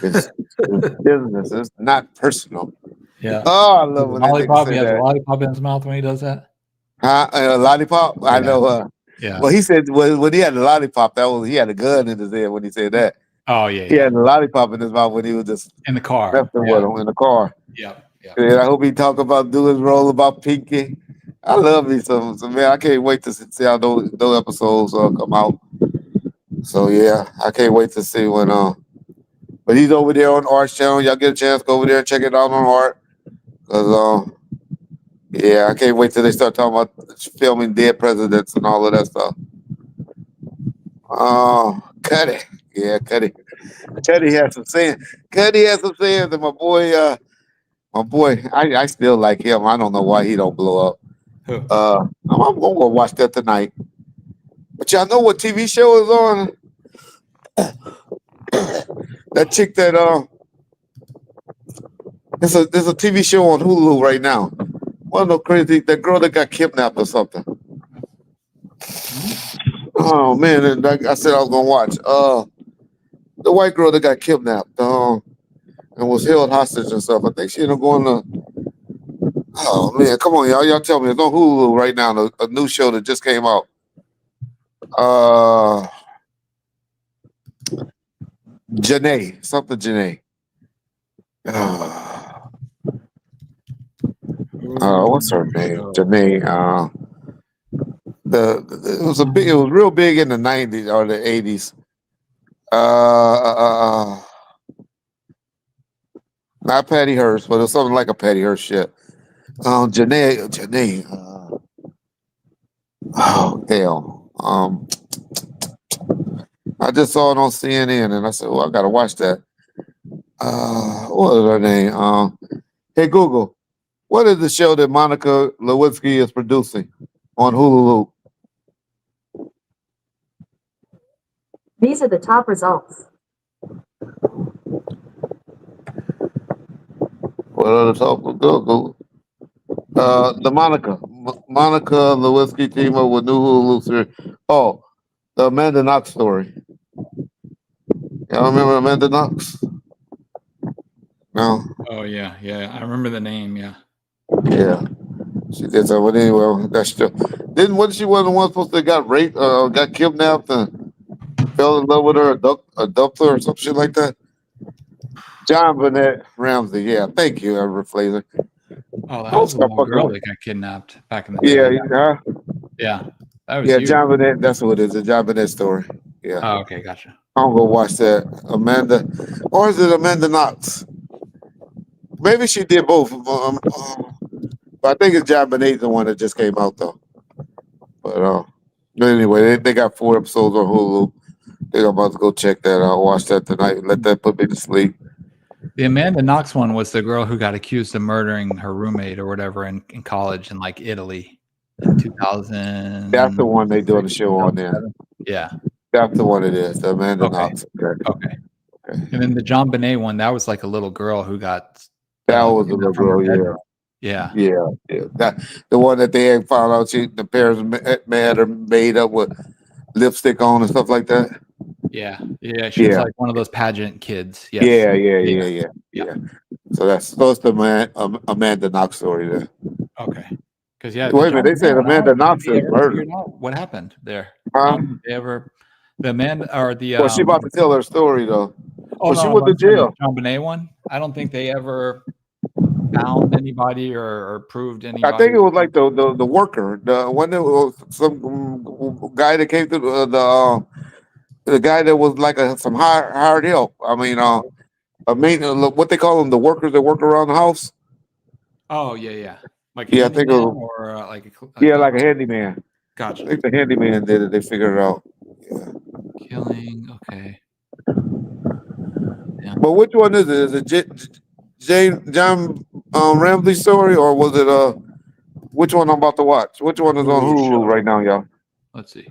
business. It's not personal. Yeah. Oh, I love when that nigga say He has that. a lollipop in his mouth when he does that. Huh? A lollipop? I know. Yeah. Well, he said when he had the lollipop, he had a gun in his head when he said that. Oh yeah. He had the lollipop in his mouth when he was just in the car. messing with him in the car. Yeah. And I hope he talk about do his role about Pinky. I love me some man. I can't wait to see how those episodes come out. So yeah, I can't wait to see when but he's over there on Art's channel. Y'all get a chance, go over there and check it out on Art. Cause yeah, I can't wait till they start talking about filming dead presidents and all of that stuff. Cuddy. Yeah, Cuddy. Cuddy has some saying. Cuddy has some sayings, and my boy, I still like him. I don't know why he don't blow up. I'm gonna watch that tonight. But y'all know what TV show is on? That chick that there's a TV show on Hulu right now. One of the crazy, that girl that got kidnapped or something. Oh man, I said I was gonna watch. The white girl that got kidnapped and was held hostage and stuff. I think she ended up going to. Oh man, come on, y'all tell me. It's on Hulu right now. A new show that just came out. Janae, something Janae. What's her name? Janae. It was real big in the 90s or the 80s. Not Patty Hearst, but it was something like a Patty Hearst shit. Janae. Oh hell. I just saw it on CNN and I said, well, I gotta watch that. What is her name? Hey Google, what is the show that Monica Lewinsky is producing on Hulu? These are the top results. What are the top? Google. The Monica Lewinsky team up with new Hulu series. Oh, the Amanda Knox story. Y'all remember Amanda Knox? No. Oh yeah. I remember the name. Yeah. Yeah. She did that. But anyway, that's still. Wasn't she one of the ones supposed to got raped, got kidnapped, and fell in love with her, adopted her, or some shit like that? John Burnett Ramsey. Yeah, thank you, Everett Flazer. Oh, that was the little girl that got kidnapped back in the day. Yeah. That was huge. John Burnett. That's what it is. A John Burnett story. Yeah. Oh, okay, gotcha. I'm gonna watch that. Amanda, or is it Amanda Knox? Maybe she did both. But I think it's John Burnett, the one that just came out though. But Anyway, they got 4 episodes on Hulu. Think I'm about to go check that out. Watch that tonight. Let that put me to sleep. The Amanda Knox one was the girl who got accused of murdering her roommate or whatever in college in like Italy in 2000. That's the one they doing the show on there. Yeah. That's the one it is. The Amanda Okay. Knox. Okay. And then the John Bonet one, that was like a little girl who got. That was the little girl. Yeah. That the one that they had found out the parents had her made up with lipstick on and stuff like that. Yeah. She's like one of those pageant kids. Yes. Yeah. So that's the Amanda Knox story there. Okay. Because wait a minute, they said Amanda Knox is murdered. What happened there? They ever the Amanda or the? Well, she about to tell her story though. Oh, she went to jail. John Bonet one. I don't think they ever found anybody or proved anybody. I think it was like the worker, the one that was some guy that came to the guy that was like some hired help. I mean, what they call them, the workers that work around the house. Oh yeah. Like I think it was, or like a handyman. Gotcha. I think the handyman did it. They figured it out. Yeah. Killing. Okay. Yeah. But which one is it? Is it John Ramsey's story, or was it which one I'm about to watch? Which one is on Hulu right now, y'all? Let's see.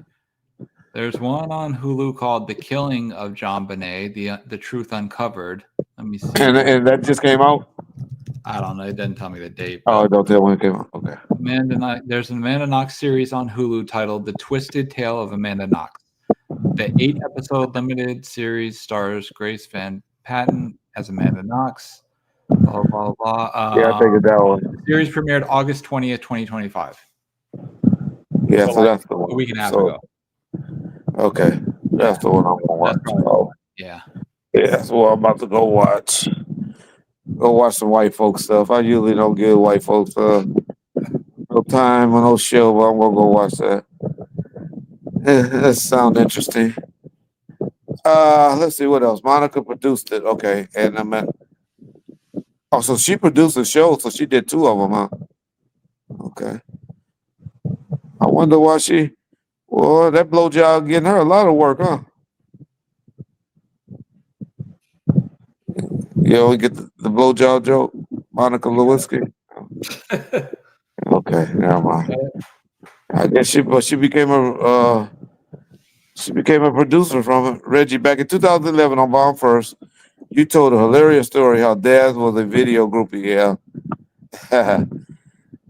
There's one on Hulu called "The Killing of John Bonet: The Truth Uncovered." Let me see. And that just came out. I don't know. It doesn't tell me the date. Oh, don't tell when it came out. Okay. There's an Amanda Knox series on Hulu titled "The Twisted Tale of Amanda Knox." The 8-episode limited series stars Grace Van Patten as Amanda Knox. Blah blah blah. I think that one. The series premiered August 20th, 2025. Yeah, so that's the one. A week and a half ago. Okay, that's the one I'm gonna watch. Yeah, that's what I'm about to go watch. Go watch some white folk stuff. I usually don't give white folks no time or no show, but I'm gonna go watch that. That sounds interesting. Let's see what else. Monica produced it. Okay, and so she produced the show, so she did 2 of them, huh? Okay. I wonder why that blowjob getting her a lot of work, huh? We get the blowjob joke, Monica Lewinsky. Okay, never mind. I guess she became a producer from Reggie back in 2011 on Bomb First. You told a hilarious story how Daz was a video groupie. Yeah,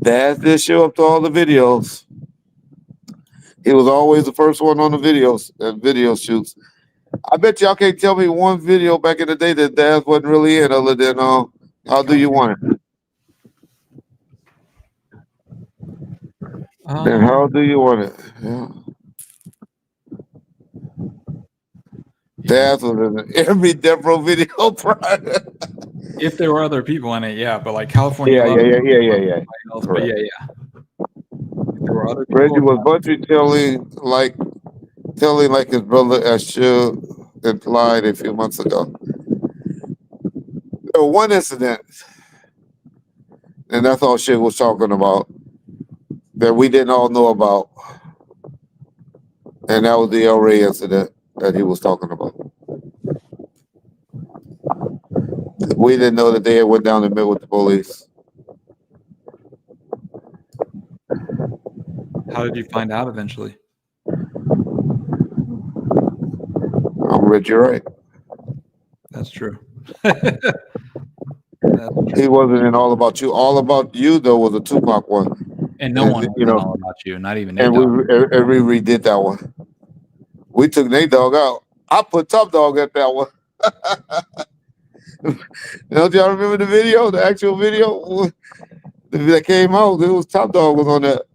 Daz did show up to all the videos. He was always the first one on the videos and video shoots. I bet y'all can't tell me one video back in the day that Daz wasn't really in, other than How Do You Want It? And How Do You Want It? Yeah. Daz was in every Death video prior. If there were other people in it, yeah, but like California. Yeah. But yeah. There were other people. Reggie was Bunchy telling like his brother as Suge implied a few months ago. There was one incident, and that's all Suge was talking about, that we didn't all know about. And that was the El Rey incident that he was talking about. We didn't know that they had went down and met with the police. How did you find out eventually? I'm Reggie Wright. That's true. He wasn't in All About You. All About You, though, was a Tupac one. And no one was in All About You, not even Nate and Dogg. we redid that one. We took Nate Dogg out. I put Top Dog at that one. Don't y'all remember the video, the actual video that came out? It was Top Dog was on that.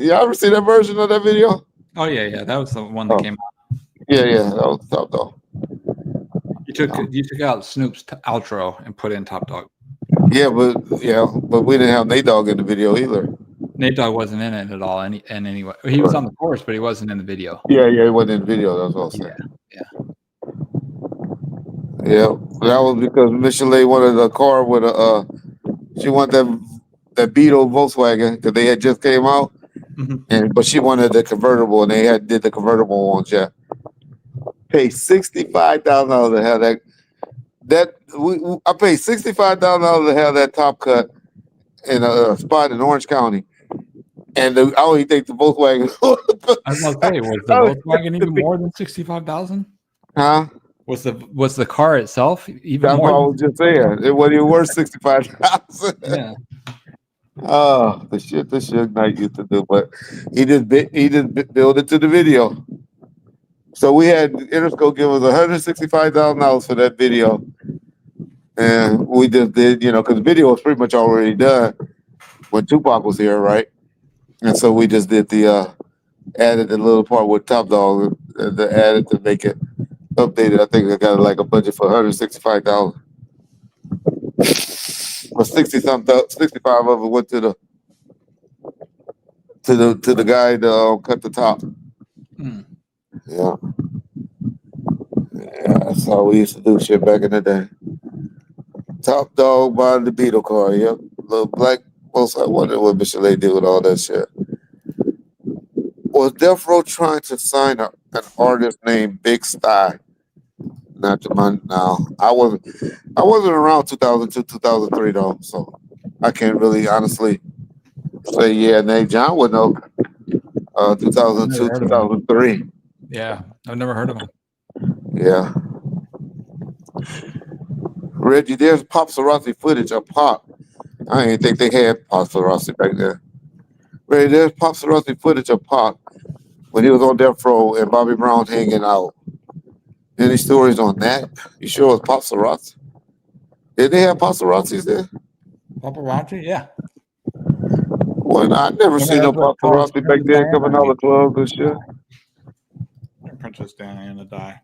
You ever see that version of that video? Oh yeah, that was the one that came out. Yeah, that was Top Dog. You took out Snoop's outro and put in Top Dog. Yeah, but we didn't have Nate Dogg in the video either. Nate Dogg wasn't in it at all. And anyway, he was on the chorus, but he wasn't in the video. Yeah, he wasn't in the video. That's what I was saying. Yeah, that was because Michelet wanted a car with she wanted that Beetle Volkswagen because they had just came out, but she wanted the convertible, and they did the convertible ones. Yeah, paid $65,000 to have that. I paid $65,000 to have that top cut in a spot in Orange County, and I only think the Volkswagen. I was about to say, was the Volkswagen even more than 65,000? Huh? Was the car itself even That's more? what I was just saying. It wasn't even worth 65,000. Yeah. Oh, the shit that Suge Knight used to do, but he just built it to the video. So we had Interscope give us $165,000 for that video, and we just did, because the video was pretty much already done when Tupac was here, right? And so we just did the added the little part with Top Dog, the added to make it updated. I think I got like a budget for $165,000. But 65 of it went to the guy to cut the top. Yeah. Yeah, that's how we used to do shit back in the day. Top Dog buying the Beetle car. Yep. Little black. I wonder what Michelet did with all that shit. Was Death Row trying to sign an artist named Big Sty? Not to my now. I wasn't around 2002, 2003 though, so I can't really honestly say yeah. Nate John would know. 2002, 2003. Yeah, I've never heard of him. Yeah. Reggie, there's paparazzi footage of Pop. I didn't think they had paparazzi back then. Reggie, there's paparazzi footage of Pop when he was on Death Row and Bobby Brown hanging out. Any stories on that? You sure it was paparazzi? Did they have paparazzis there? Paparazzi? Yeah. Well, I never seen no paparazzi back then coming out of clubs and shit. Princess Diana die.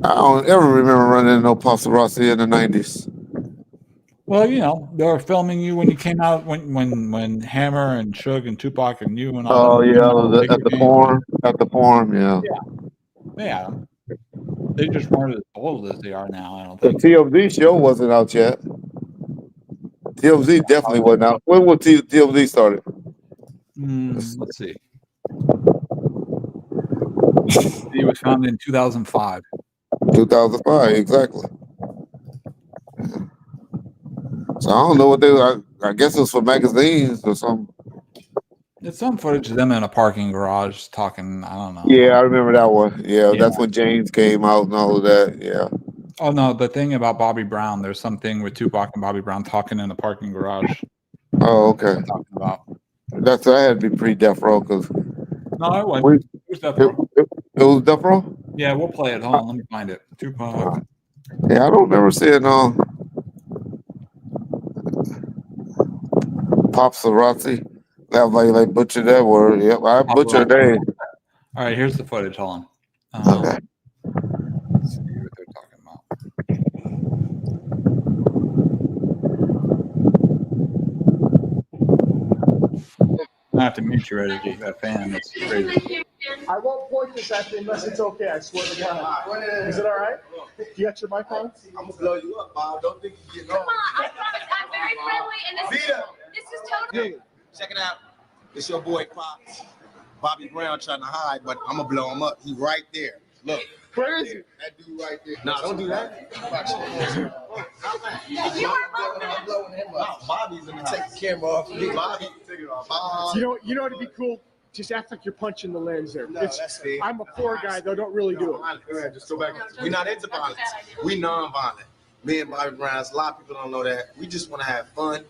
I don't ever remember running into no paparazzi in the 90s. Well, they were filming you when you came out when Hammer and Suge and Tupac and you and all. Oh yeah, at the forum, yeah. Yeah. They just weren't as old as they are now. I don't The think. TMZ show wasn't out yet. TMZ definitely wasn't out. When was TMZ started? Let's see. He was founded in 2005. 2005, exactly. So I don't know what they were. I guess it was for magazines or something. There's some footage of them in a parking garage talking. I don't know. Yeah, I remember that one. Yeah, that's when James came out and all of that. Yeah. Oh no, the thing about Bobby Brown, there's something with Tupac and Bobby Brown talking in a parking garage. Oh, okay. Talking about. That had to be pre-Death Row because. No, it wasn't. It was Death Row. It was Death Row? Yeah, we'll play it. Hold on, let me find it. Tupac. Yeah, I don't remember seeing paparazzi. That like butchered that word. Yep, I butchered that. All right, here's the footage. Hold on. Okay. Let's see what they're talking about. I have to mute you, Reggie. That fan is crazy. I won't point this at you unless it's okay. I swear to God. Is it all right? You got your mic on? I'm gonna blow you up, Bob. Don't think you get on. Come on, I promise I'm very friendly, and this is totally. Hey, check it out. It's your boy Pops. Bobby Brown trying to hide, but I'm gonna blow him up. He right there. Look. Crazy. That dude right there. Nah, don't do that. You are blowing him up. Bobby's gonna take the camera off me. Bobby, take it off. You know what'd be cool? Just act like you're punching the lens there. No, that's fair. I'm a poor guy, though. Don't really do it. Just go back. We're not into violence. We non-violent. Me and Bobby Brown, a lot of people don't know that. We just want to have fun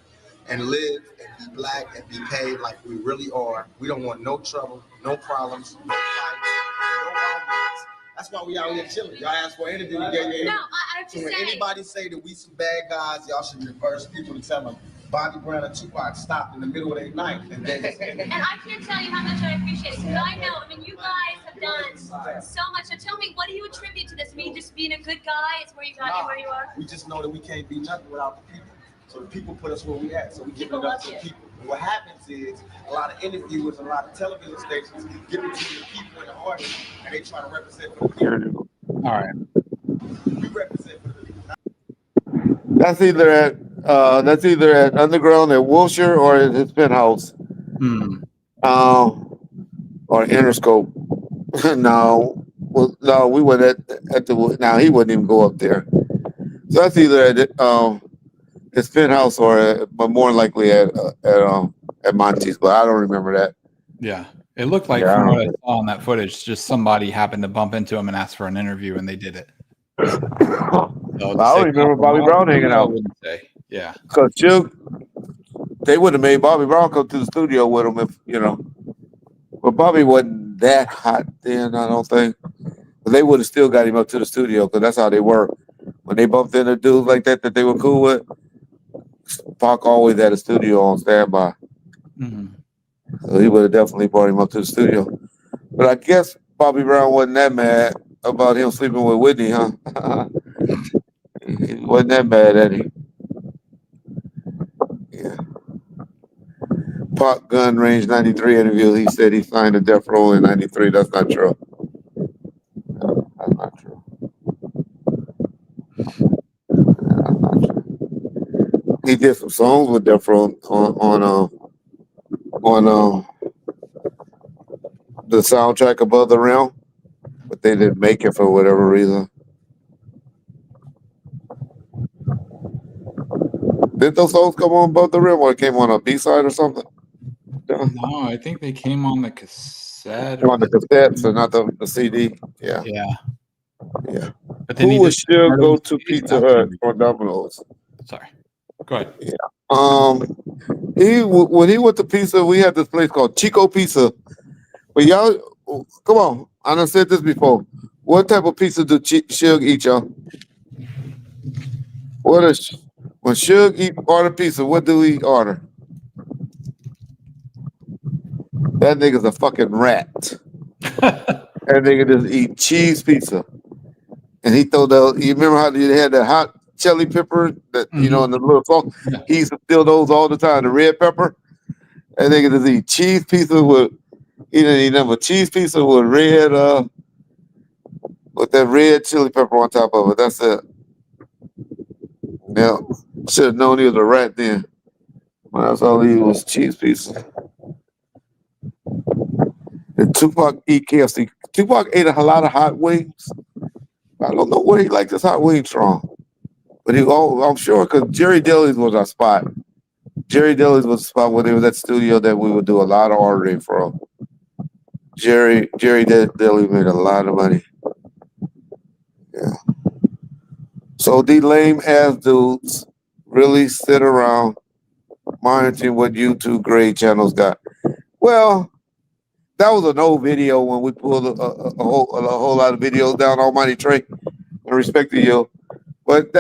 and live and be black and be paid like we really are. We don't want no trouble, no problems, no fights, no arguments. That's why we out here chilling. Y'all ask for an interview to get your No, I'm So just when saying. anybody say that we some bad guys, y'all should reverse people to tell them Bobby Brown and Tupac stopped in the middle of their night. And And I can't tell you how much I appreciate it, because I know, you guys have done so much. So tell me, what do you attribute to this? Me just being a good guy is where you got you where you are? We just know that we can't be nothing without the people. So the people put us where we at. So we give it People up love to the you. people. And what happens is a lot of interviewers, a lot of television stations give it to the people in the audience, and they try to represent for the people. All right. We represent for the people. That's either at That's either at Underground at Wilshire or at his penthouse. Hmm. Or Interscope. No, well, no, we went at the. Now he wouldn't even go up there. So that's either at his penthouse or but more likely at Monty's. But I don't remember that. Yeah. It looked like Yeah, I from what I don't saw on that footage, just somebody happened to bump into him and ask for an interview, and they did it. So to I say don't remember Bobby Brown compromise, hanging I out wouldn't say. Yeah. because they would have made Bobby Brown come to the studio with him if you know. But Bobby wasn't that hot then, I don't think. But they would have still got him up to the studio because that's how they were. When they bumped into dudes like that they were cool with, Pac always had a studio on standby. Mhm. So he would have definitely brought him up to the studio. But I guess Bobby Brown wasn't that mad about him sleeping with Whitney, huh? He wasn't that mad at him. Yeah. Pac Gun Range 93 interview, he said he signed a death row in 93. That's not true. No, that's not true. That's not true. He did some songs with Death Row on the soundtrack Above the Rim, but they didn't make it for whatever reason. Did those songs come on Above the Rim or it came on a B-side or something? No, I think they came on the cassette. On the cassettes and not the CD. Yeah. Yeah. Yeah. But then Who he would just still started go with to the Pizza after Hut we- or Domino's? Sorry. Go ahead. When he went to pizza, we had this place called Chico Pizza. But y'all, come on, I done said this before. What type of pizza do Suge eat, y'all? When Suge order pizza, what do he order? That nigga's a fucking rat. That nigga just eat cheese pizza. And he throw you remember how they had that hot chili pepper that, you know, in the little sauce? Yeah. He used to steal those all the time, the red pepper. That nigga just eat cheese pizza with, he didn't eat nothing but cheese pizza with with that red chili pepper on top of it. That's it. Yeah. Should have known he was a rat then. Well, that's all he was, cheese pizza. And Tupac eat KFC. Tupac ate a lot of hot wings. I don't know where he liked his hot wings from. But I'm sure because Jerry Dillies was our spot. Jerry Dillies was the spot where there was that studio that we would do a lot of ordering from. Jerry Dillies made a lot of money. Yeah. So these lame ass dudes really sit around monitoring what YouTube grade channels got. Well, that was an old video when we pulled a whole lot of videos down Almighty Trey. In respect to you. But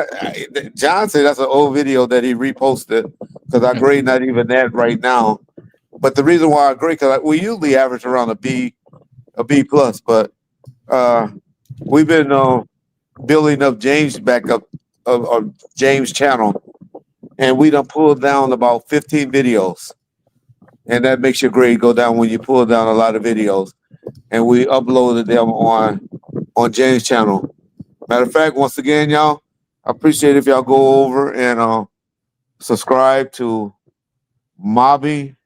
John said that's an old video that he reposted because our grade not even that right now. But the reason why I grade, because we usually average around a B plus, but we've been building up James back up of James' channel, and we done pulled down about 15 videos, and that makes your grade go down when you pull down a lot of videos, and we uploaded them on James' channel. Matter of fact, once again, y'all, I appreciate if y'all go over and subscribe to Mobbing.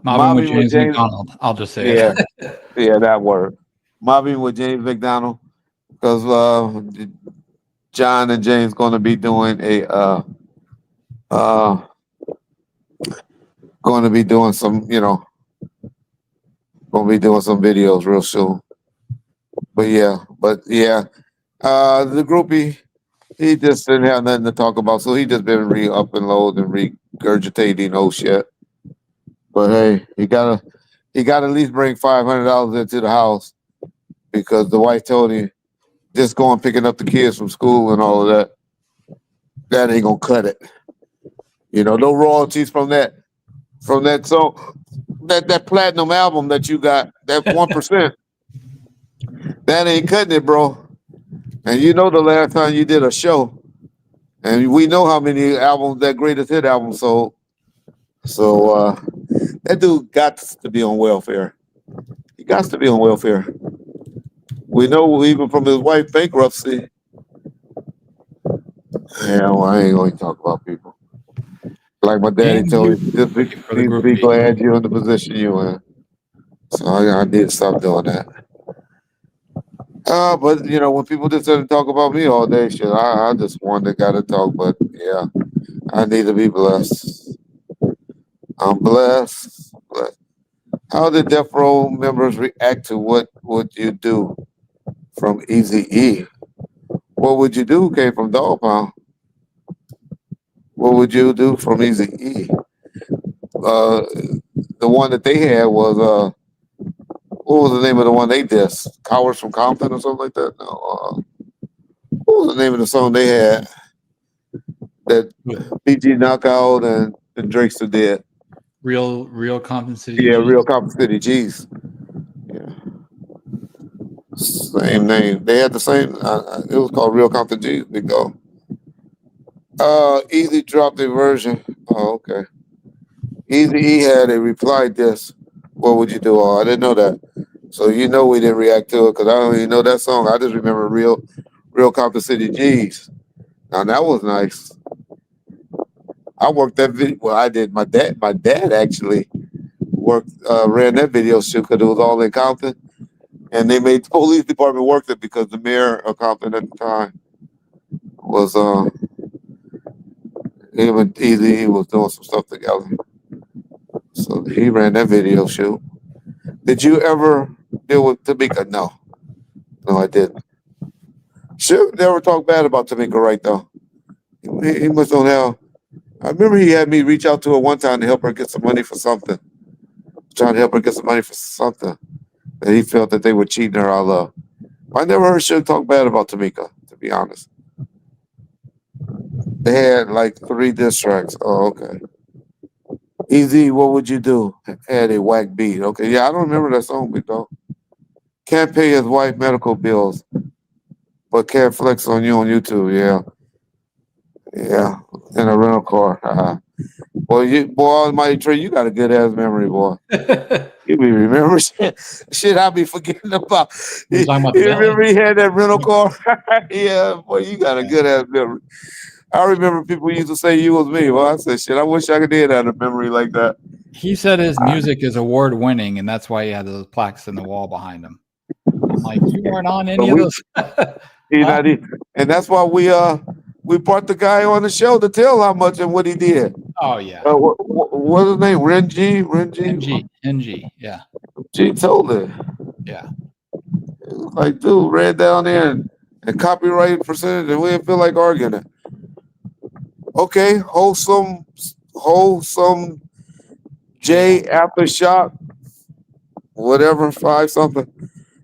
Mobbing with James McDonald. I'll just say Yeah, it. yeah, that word. Mobbing with James McDonald, because John and James going to be doing some, going to be doing some videos real soon. But yeah, the groupie, he just didn't have nothing to talk about, so he just been up and load and regurgitating old shit. But hey, he got at least bring $500 into the house because the wife told him just going picking up the kids from school and all of that. That ain't gonna cut it. No royalties from that song, that platinum album that you got, that 1%. That ain't cutting it, bro. And the last time you did a show, and we know how many albums that greatest hit album sold. So that dude got to be on welfare. He got to be on welfare. We know even from his wife bankruptcy, Yeah, well, I ain't going to talk about people. Like my daddy And told you me, for the these group people B. had you in the position you in. So I need to stop doing that. But you know, when people just sit and talk about me all day, shit, I just want to gotta talk. But yeah, I need to be blessed. I'm blessed. But how did Death Row members react to what you do from Easy E? What would you do came from Dog Pound. What would you do from Easy E? Uh, the one that they had was what was the name of the one they did? Cowards from Compton or something like that. No, what was the name of the song they had that BG Knockout and Drake's did? Real Compton City Yeah, G. Real Compton City G's. Yeah, same name. They had the same. It was called Real Compton G's. Big dog. Easy dropped a version. Oh, okay. Easy E had a reply disc. What would you do? Oh, I didn't know that. So you know we didn't react to it because I don't even know that song. I just remember Real Compton City G's. Now that was nice. I worked that video. Well, I did. My dad actually ran that video shoot because it was all in Compton, and they made the police department work it because the mayor of Compton at the time was him and Easy. He was doing some stuff together, so he ran that video shoot. Did you ever deal with Tamika? No, I didn't. Suge never talked bad about Tamika, right? Though he must don't have. I remember he had me reach out to her one time to help her get some money for something. Trying to help her get some money for something that he felt that they were cheating her out of. I never heard Suge talk bad about Tamika, to be honest. They had like 3 diss tracks. Oh, okay. Easy, what would you do? Had a whack beat. Okay, yeah, I don't remember that song, big dog. Can't pay his wife medical bills, but can't flex on you on YouTube. Yeah, in a rental car. Boy, Almighty Trey, you got a good ass memory, boy. You be remember shit I be forgetting about. We're You talking about the Bentley. remember he had that rental car? Yeah, boy, you got a good ass memory. I remember people used to say you was me. Well, I said, shit, I wish I could have had a memory like that. He said his music is award winning, and that's why he had those plaques in the wall behind him. I'm like, you weren't on any of those. And that's why we brought the guy on the show to tell how much and what he did. Oh yeah. What's his name? Renji? NG, yeah. G told it. Yeah. It was like, dude, ran down there and copyright percentage, and we didn't feel like arguing it. Okay, wholesome J Aftershock, whatever, 5 something.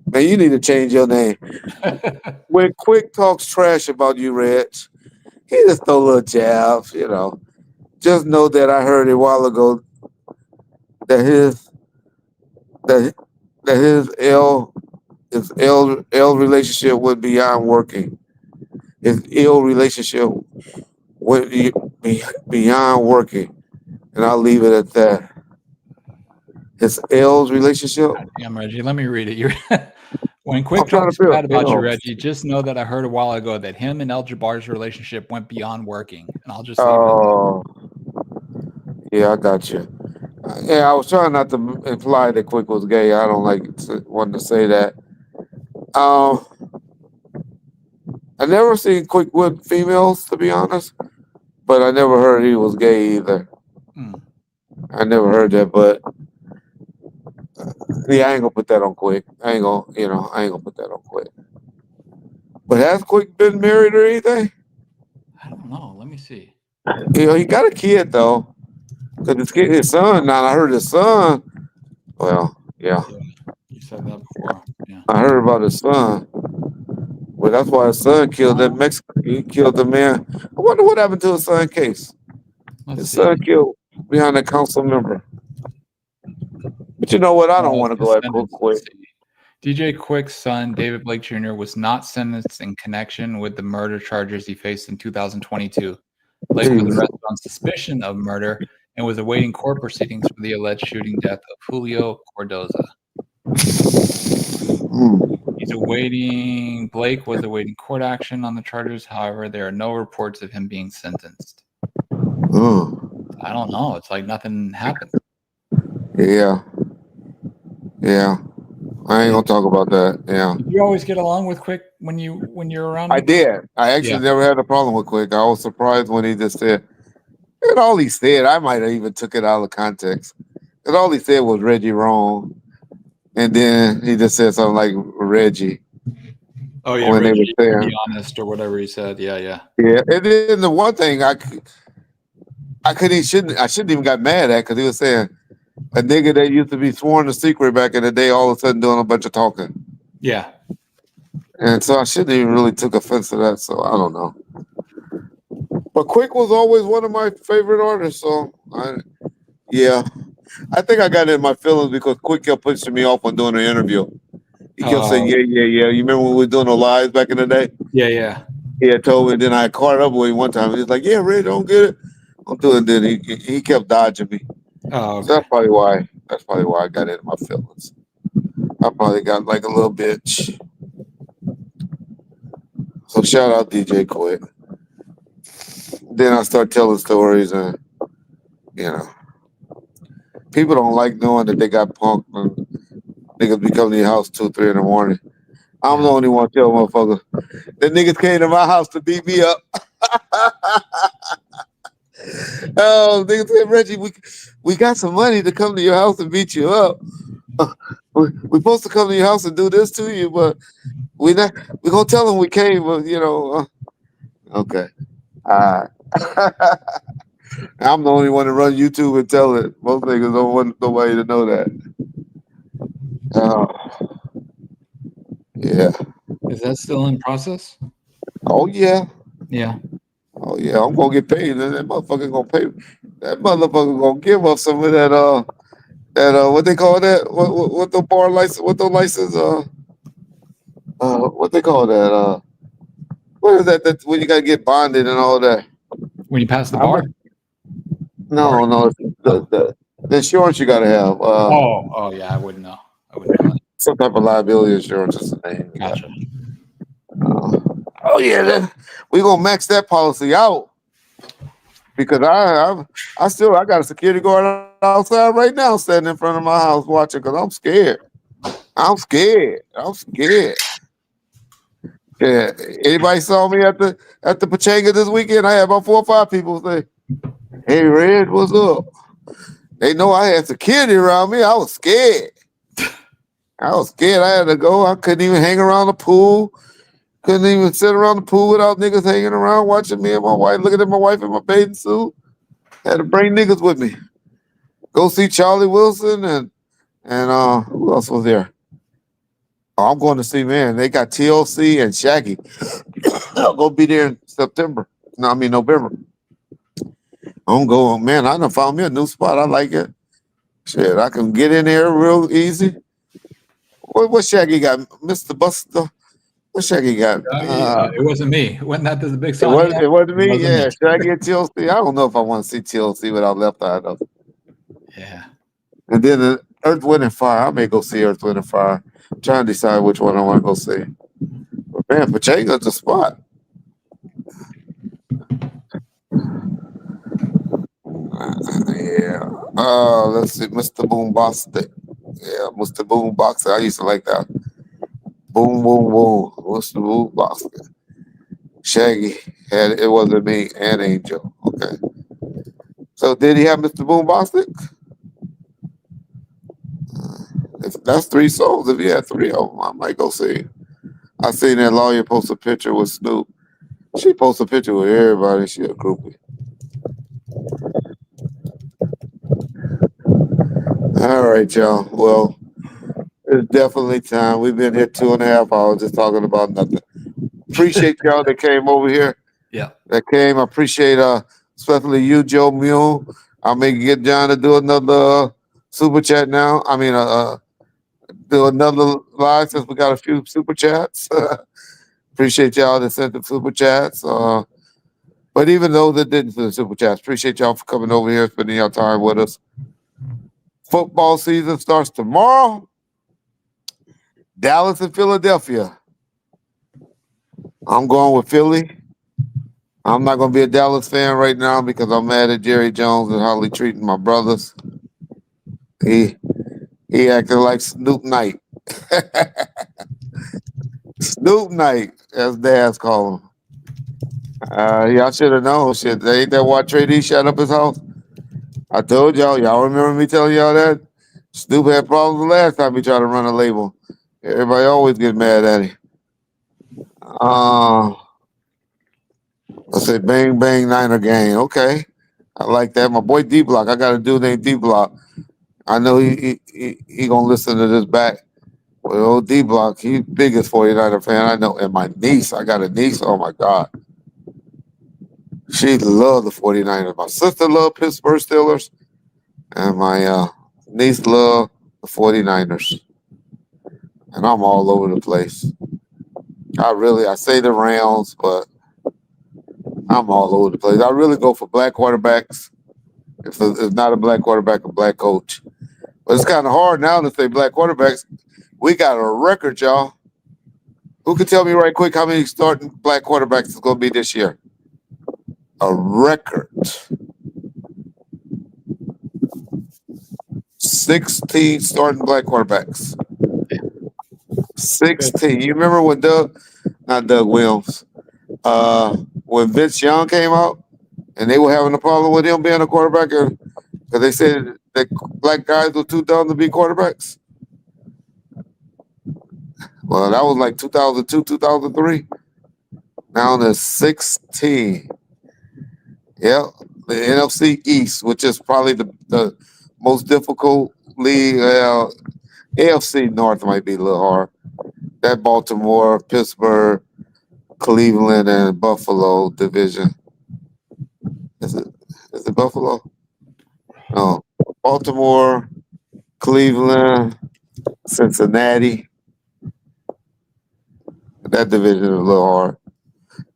Man, you need to change your name. When Quick talks trash about you, Reg, he just throw little jabs, you know. Just know that I heard a while ago that his L relationship went beyond working. His ill relationship went beyond working, and I'll leave it at that. His L's relationship. Damn, Reggie, let me read it. When Quick talks bad about you, Reggie, just know that I heard a while ago that him and El Jabbar's relationship went beyond working, and I'll just leave it at that. Yeah, I got you. Yeah, I was trying not to imply that Quick was gay. I don't like wanting to say that. I never seen Quick with females, to be honest, but I never heard he was gay either. I never heard that, but yeah, I ain't gonna put that on Quick. I ain't gonna put that on Quick. But has Quick been married or anything? I don't know. Let me see. You know, he got a kid though. Cause his son. Now I heard his son. Well, yeah. You said that before. Yeah. I heard about his son. Well, that's why his son killed that Mexican. He killed the man. I wonder what happened to his son's case. His son killed behind a council member. But you know what? I don't want to go at Quick. DJ Quick's son, David Blake Jr., was not sentenced in connection with the murder charges he faced in 2022. Blake was arrested on suspicion of murder and was awaiting court proceedings for the alleged shooting death of Julio Cordoza. He Blake was awaiting court action on the charges. However, there are no reports of him being sentenced. Oh, I don't know. It's like nothing happened. yeah. Yeah. I ain't gonna talk about that. Yeah. Did you always get along with Quick when you're around I him? did. I actually never had a problem with Quick. I was surprised when he just said, and all he said, I might have even took it out of context. And all he said was Reggie wrong. And then he just said something like Reggie. Oh yeah, when Reggie, they were saying, be honest or whatever he said. Yeah. yeah. And then the one thing I shouldn't even got mad at because he was saying a nigga that used to be sworn to secret back in the day, all of a sudden doing a bunch of talking. Yeah. And so I shouldn't even really took offense to that. So I don't know. But Quick was always one of my favorite artists. So I think I got in my feelings because Quick kept pushing me off on doing an interview. He kept saying, yeah. You remember when we were doing the lives back in the day? Yeah. He had told me, and then I caught up with him one time. He was like, yeah, Ray, don't get it. I'm doing it. Then he kept dodging me. Oh, okay. So that's probably why I got into my feelings. I probably got like a little bitch. So shout out DJ Quick. Then I start telling stories, and people don't like knowing that they got punked and niggas be coming to your house 2, 3 in the morning. I'm the only one tell motherfuckers the niggas came to my house to beat me up. Oh, niggas said, Reggie, we got some money to come to your house and beat you up. We're supposed to come to your house and do this to you, but we're gonna tell them we came, but okay. I'm the only one to run YouTube and tell it. Most niggas don't want nobody to know that. Yeah. Is that still in process? Oh yeah. Yeah. Oh yeah. I'm gonna get paid. That motherfucker gonna pay. That motherfucker gonna give us some of that. What they call that? What the bar license? What the license? What they call that? What is that? That when you gotta get bonded and all that. When you pass the bar? No. The insurance you gotta have. Oh yeah. I wouldn't know. Some type of liability insurance is the name. Gotcha. Oh yeah, we gonna max that policy out because I got a security guard outside right now standing in front of my house watching because I'm scared. Yeah. Anybody saw me at the Pachanga this weekend? I had about 4 or 5 people say, "Hey Red, what's up?" They know I had security around me. I was scared. I had to go. I couldn't even hang around the pool. Couldn't even sit around the pool without niggas hanging around watching me and my wife, looking at my wife in my bathing suit. Had to bring niggas with me. Go see Charlie Wilson and who else was there? Oh, I'm going to see, man. They got TLC and Shaggy. I'll go be there in November. I'm going, man. I done found me a new spot. I like it. Shit, I can get in there real easy. What Shaggy got? Mr. Buster? What Shaggy got? It wasn't me. Wasn't that the big song? It wasn't me. Yeah, Shaggy and TLC. I don't know if I want to see TLC without Left Eye though. Yeah. And then Earth, Wind, and Fire. I may go see Earth, Wind, and Fire. I'm trying to decide which one I want to go see. But man, Pacheco's the spot. Yeah. Let's see, Mr. Boomboxer. Yeah, Mr. Boomboxer. I used to like that. Boom, boom, boom. Mr. Boomboxer. Shaggy had It Wasn't Me and Angel. Okay. So did he have Mr. Boomboxer? If that's 3 songs, if he had 3 of them, I might go see. I seen that lawyer post a picture with Snoop. She posts a picture with everybody. She a groupie. All right, y'all. Well, it's definitely time. We've been here 2.5 hours just talking about nothing. Appreciate y'all that came over here. Yeah. That came. I appreciate especially you, Joe Mule. I may get John to do another super chat now. Do another live since we got a few super chats. Appreciate y'all that sent the super chats. But even those that didn't send the super chats, appreciate y'all for coming over here, spending your time with us. Football season starts tomorrow. Dallas and Philadelphia. I'm going with Philly. I'm not going to be a Dallas fan right now because I'm mad at Jerry Jones and how he treating my brothers. He acted like Snoop Knight. Snoop Knight, as Daz call him. Y'all should have known. Shit, ain't that why Trey D shut up his house? I told y'all. Y'all remember me telling y'all that? Snoop had problems the last time he tried to run a label. Everybody always get mad at him. I said Bang Bang Niner Gang. Okay. I like that. My boy D Block. I got a dude named D Block. I know he gonna listen to this back. Well, old D Block, he's biggest 49er fan I know. And my niece, I got a niece. Oh my God. She loved the 49ers. My sister loved Pittsburgh Steelers. And my niece loved the 49ers. And I'm all over the place. I say the Rams, but I'm all over the place. I really go for black quarterbacks. If it's not a black quarterback, a black coach. But it's kind of hard now to say black quarterbacks. We got a record, y'all. Who can tell me right quick how many starting black quarterbacks is going to be this year? A record. 16 starting black quarterbacks. 16. You remember when not Doug Williams, when Vince Young came out and they were having a problem with him being a quarterback because they said that black guys were too dumb to be quarterbacks? Well, that was like 2002, 2003. Now there's 16. Yeah, the NFC East, which is probably the most difficult league. AFC North might be a little hard. That Baltimore, Pittsburgh, Cleveland, and Buffalo division. Is it Buffalo? No. Baltimore, Cleveland, Cincinnati. That division is a little hard.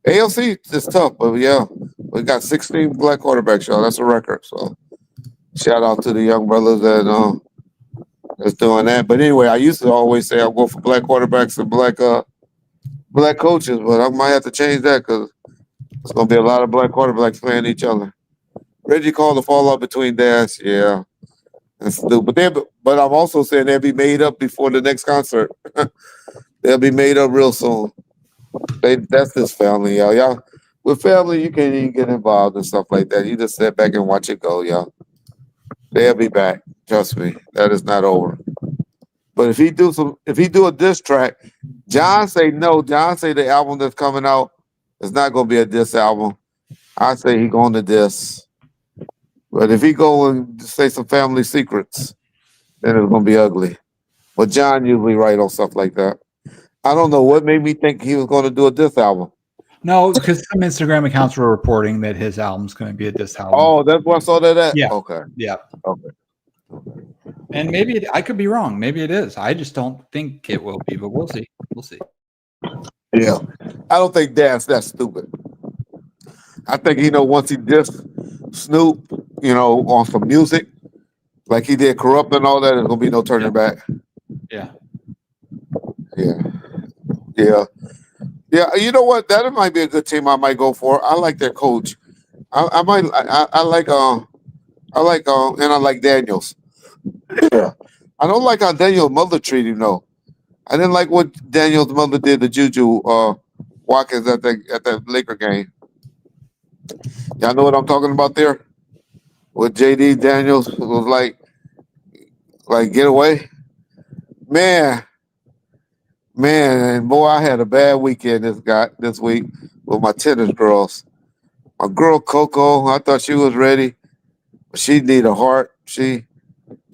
AFC is tough, but yeah, we got 16 black quarterbacks, y'all. That's a record. So shout out to the young brothers that's doing that. But anyway, I used to always say I'll go for black quarterbacks and black coaches, but I might have to change that because there's gonna be a lot of black quarterbacks playing each other. Reggie called the fallout between Daz, yeah. And Snoop. But I'm also saying they'll be made up before the next concert. They'll be made up real soon. That's this family, y'all. Y'all, with family, you can't even get involved and stuff like that. You just sit back and watch it go, y'all. They'll be back. Trust me, that is not over. But if he do a diss track, John say no. John say the album that's coming out is not gonna be a diss album. I say he going to diss. But if he go and say some family secrets, then it's gonna be ugly. But John usually right on stuff like that. I don't know what made me think he was going to do a diss album. No, because some Instagram accounts were reporting that his album's going to be a diss album. Oh, that's why I saw that at? Yeah. Okay. Yeah. Okay. And maybe I could be wrong. Maybe it is. I just don't think it will be, but we'll see. We'll see. Yeah. I don't think Dad's that stupid. I think, once he dissed Snoop, on some music, like he did Corrupt and all that, there's going to be no turning back. Yeah. Yeah. Yeah. Yeah. You know what? That might be a good team I might go for. I like their coach. I like Daniels. Yeah. I don't like how Daniel's mother treated him though. I didn't like what Daniel's mother did to Juju Watkins at that Laker game. Y'all know what I'm talking about there? With JD Daniels was like get away. Man, boy, I had a bad weekend this week with my tennis girls. My girl Coco, I thought she was ready. She need a heart. She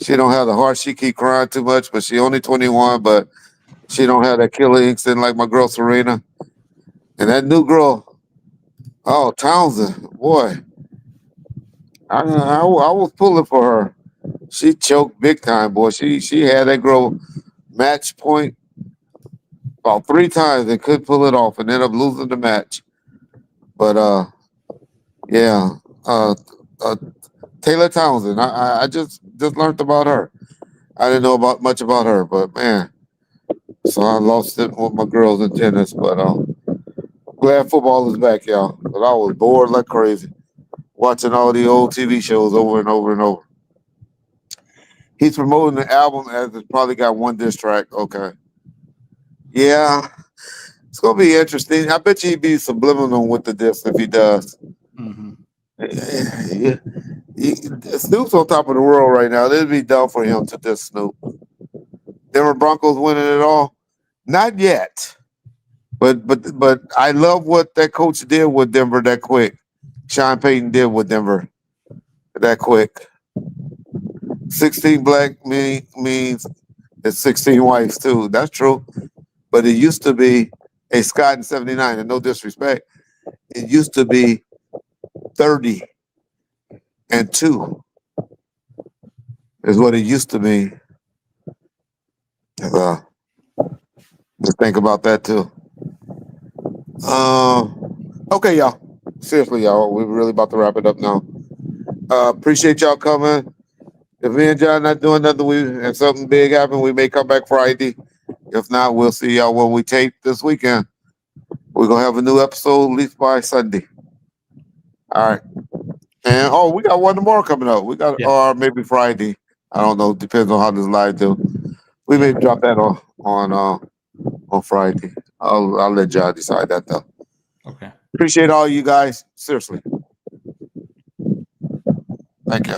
don't have the heart. She keep crying too much, but she only 21, but she don't have that killer instinct like my girl Serena. And that new girl, Townsend, boy, I was pulling for her. She choked big time, boy. She had that girl match point about 3 times and couldn't pull it off and ended up losing the match. But Taylor Townsend, I just learned about her. I didn't know much about her, but man, So I lost it with my girls in tennis, but glad football is back, y'all. But I was bored like crazy watching all the old TV shows over and over and over. He's promoting the album as it's probably got one diss track. Okay. Yeah, it's gonna be interesting. I bet you he'd be subliminal with the diss if he does. Mm-hmm. Yeah. Snoop's on top of the world right now. It'd be dumb for him to diss Snoop. Denver Broncos winning it all? Not yet. But I love what that coach did with Denver that quick. Sean Payton did with Denver that quick. 16 black means it's 16 whites too. That's true. But it used to be a Scott in 79, and no disrespect, it used to be 30 and 2 is what it used to be. Just think about that too. Okay, y'all. Seriously, y'all, we're really about to wrap it up now. Appreciate y'all coming. If me and John not doing nothing, and something big happen, we may come back Friday. If not, we'll see y'all when we tape this weekend. We're gonna have a new episode at least by Sunday. All right. And we got one tomorrow coming up. We got or maybe Friday. I don't know. Depends on how this live do. We may drop that on Friday. I'll let John decide that though. Okay. Appreciate all you guys. Seriously. Thank you.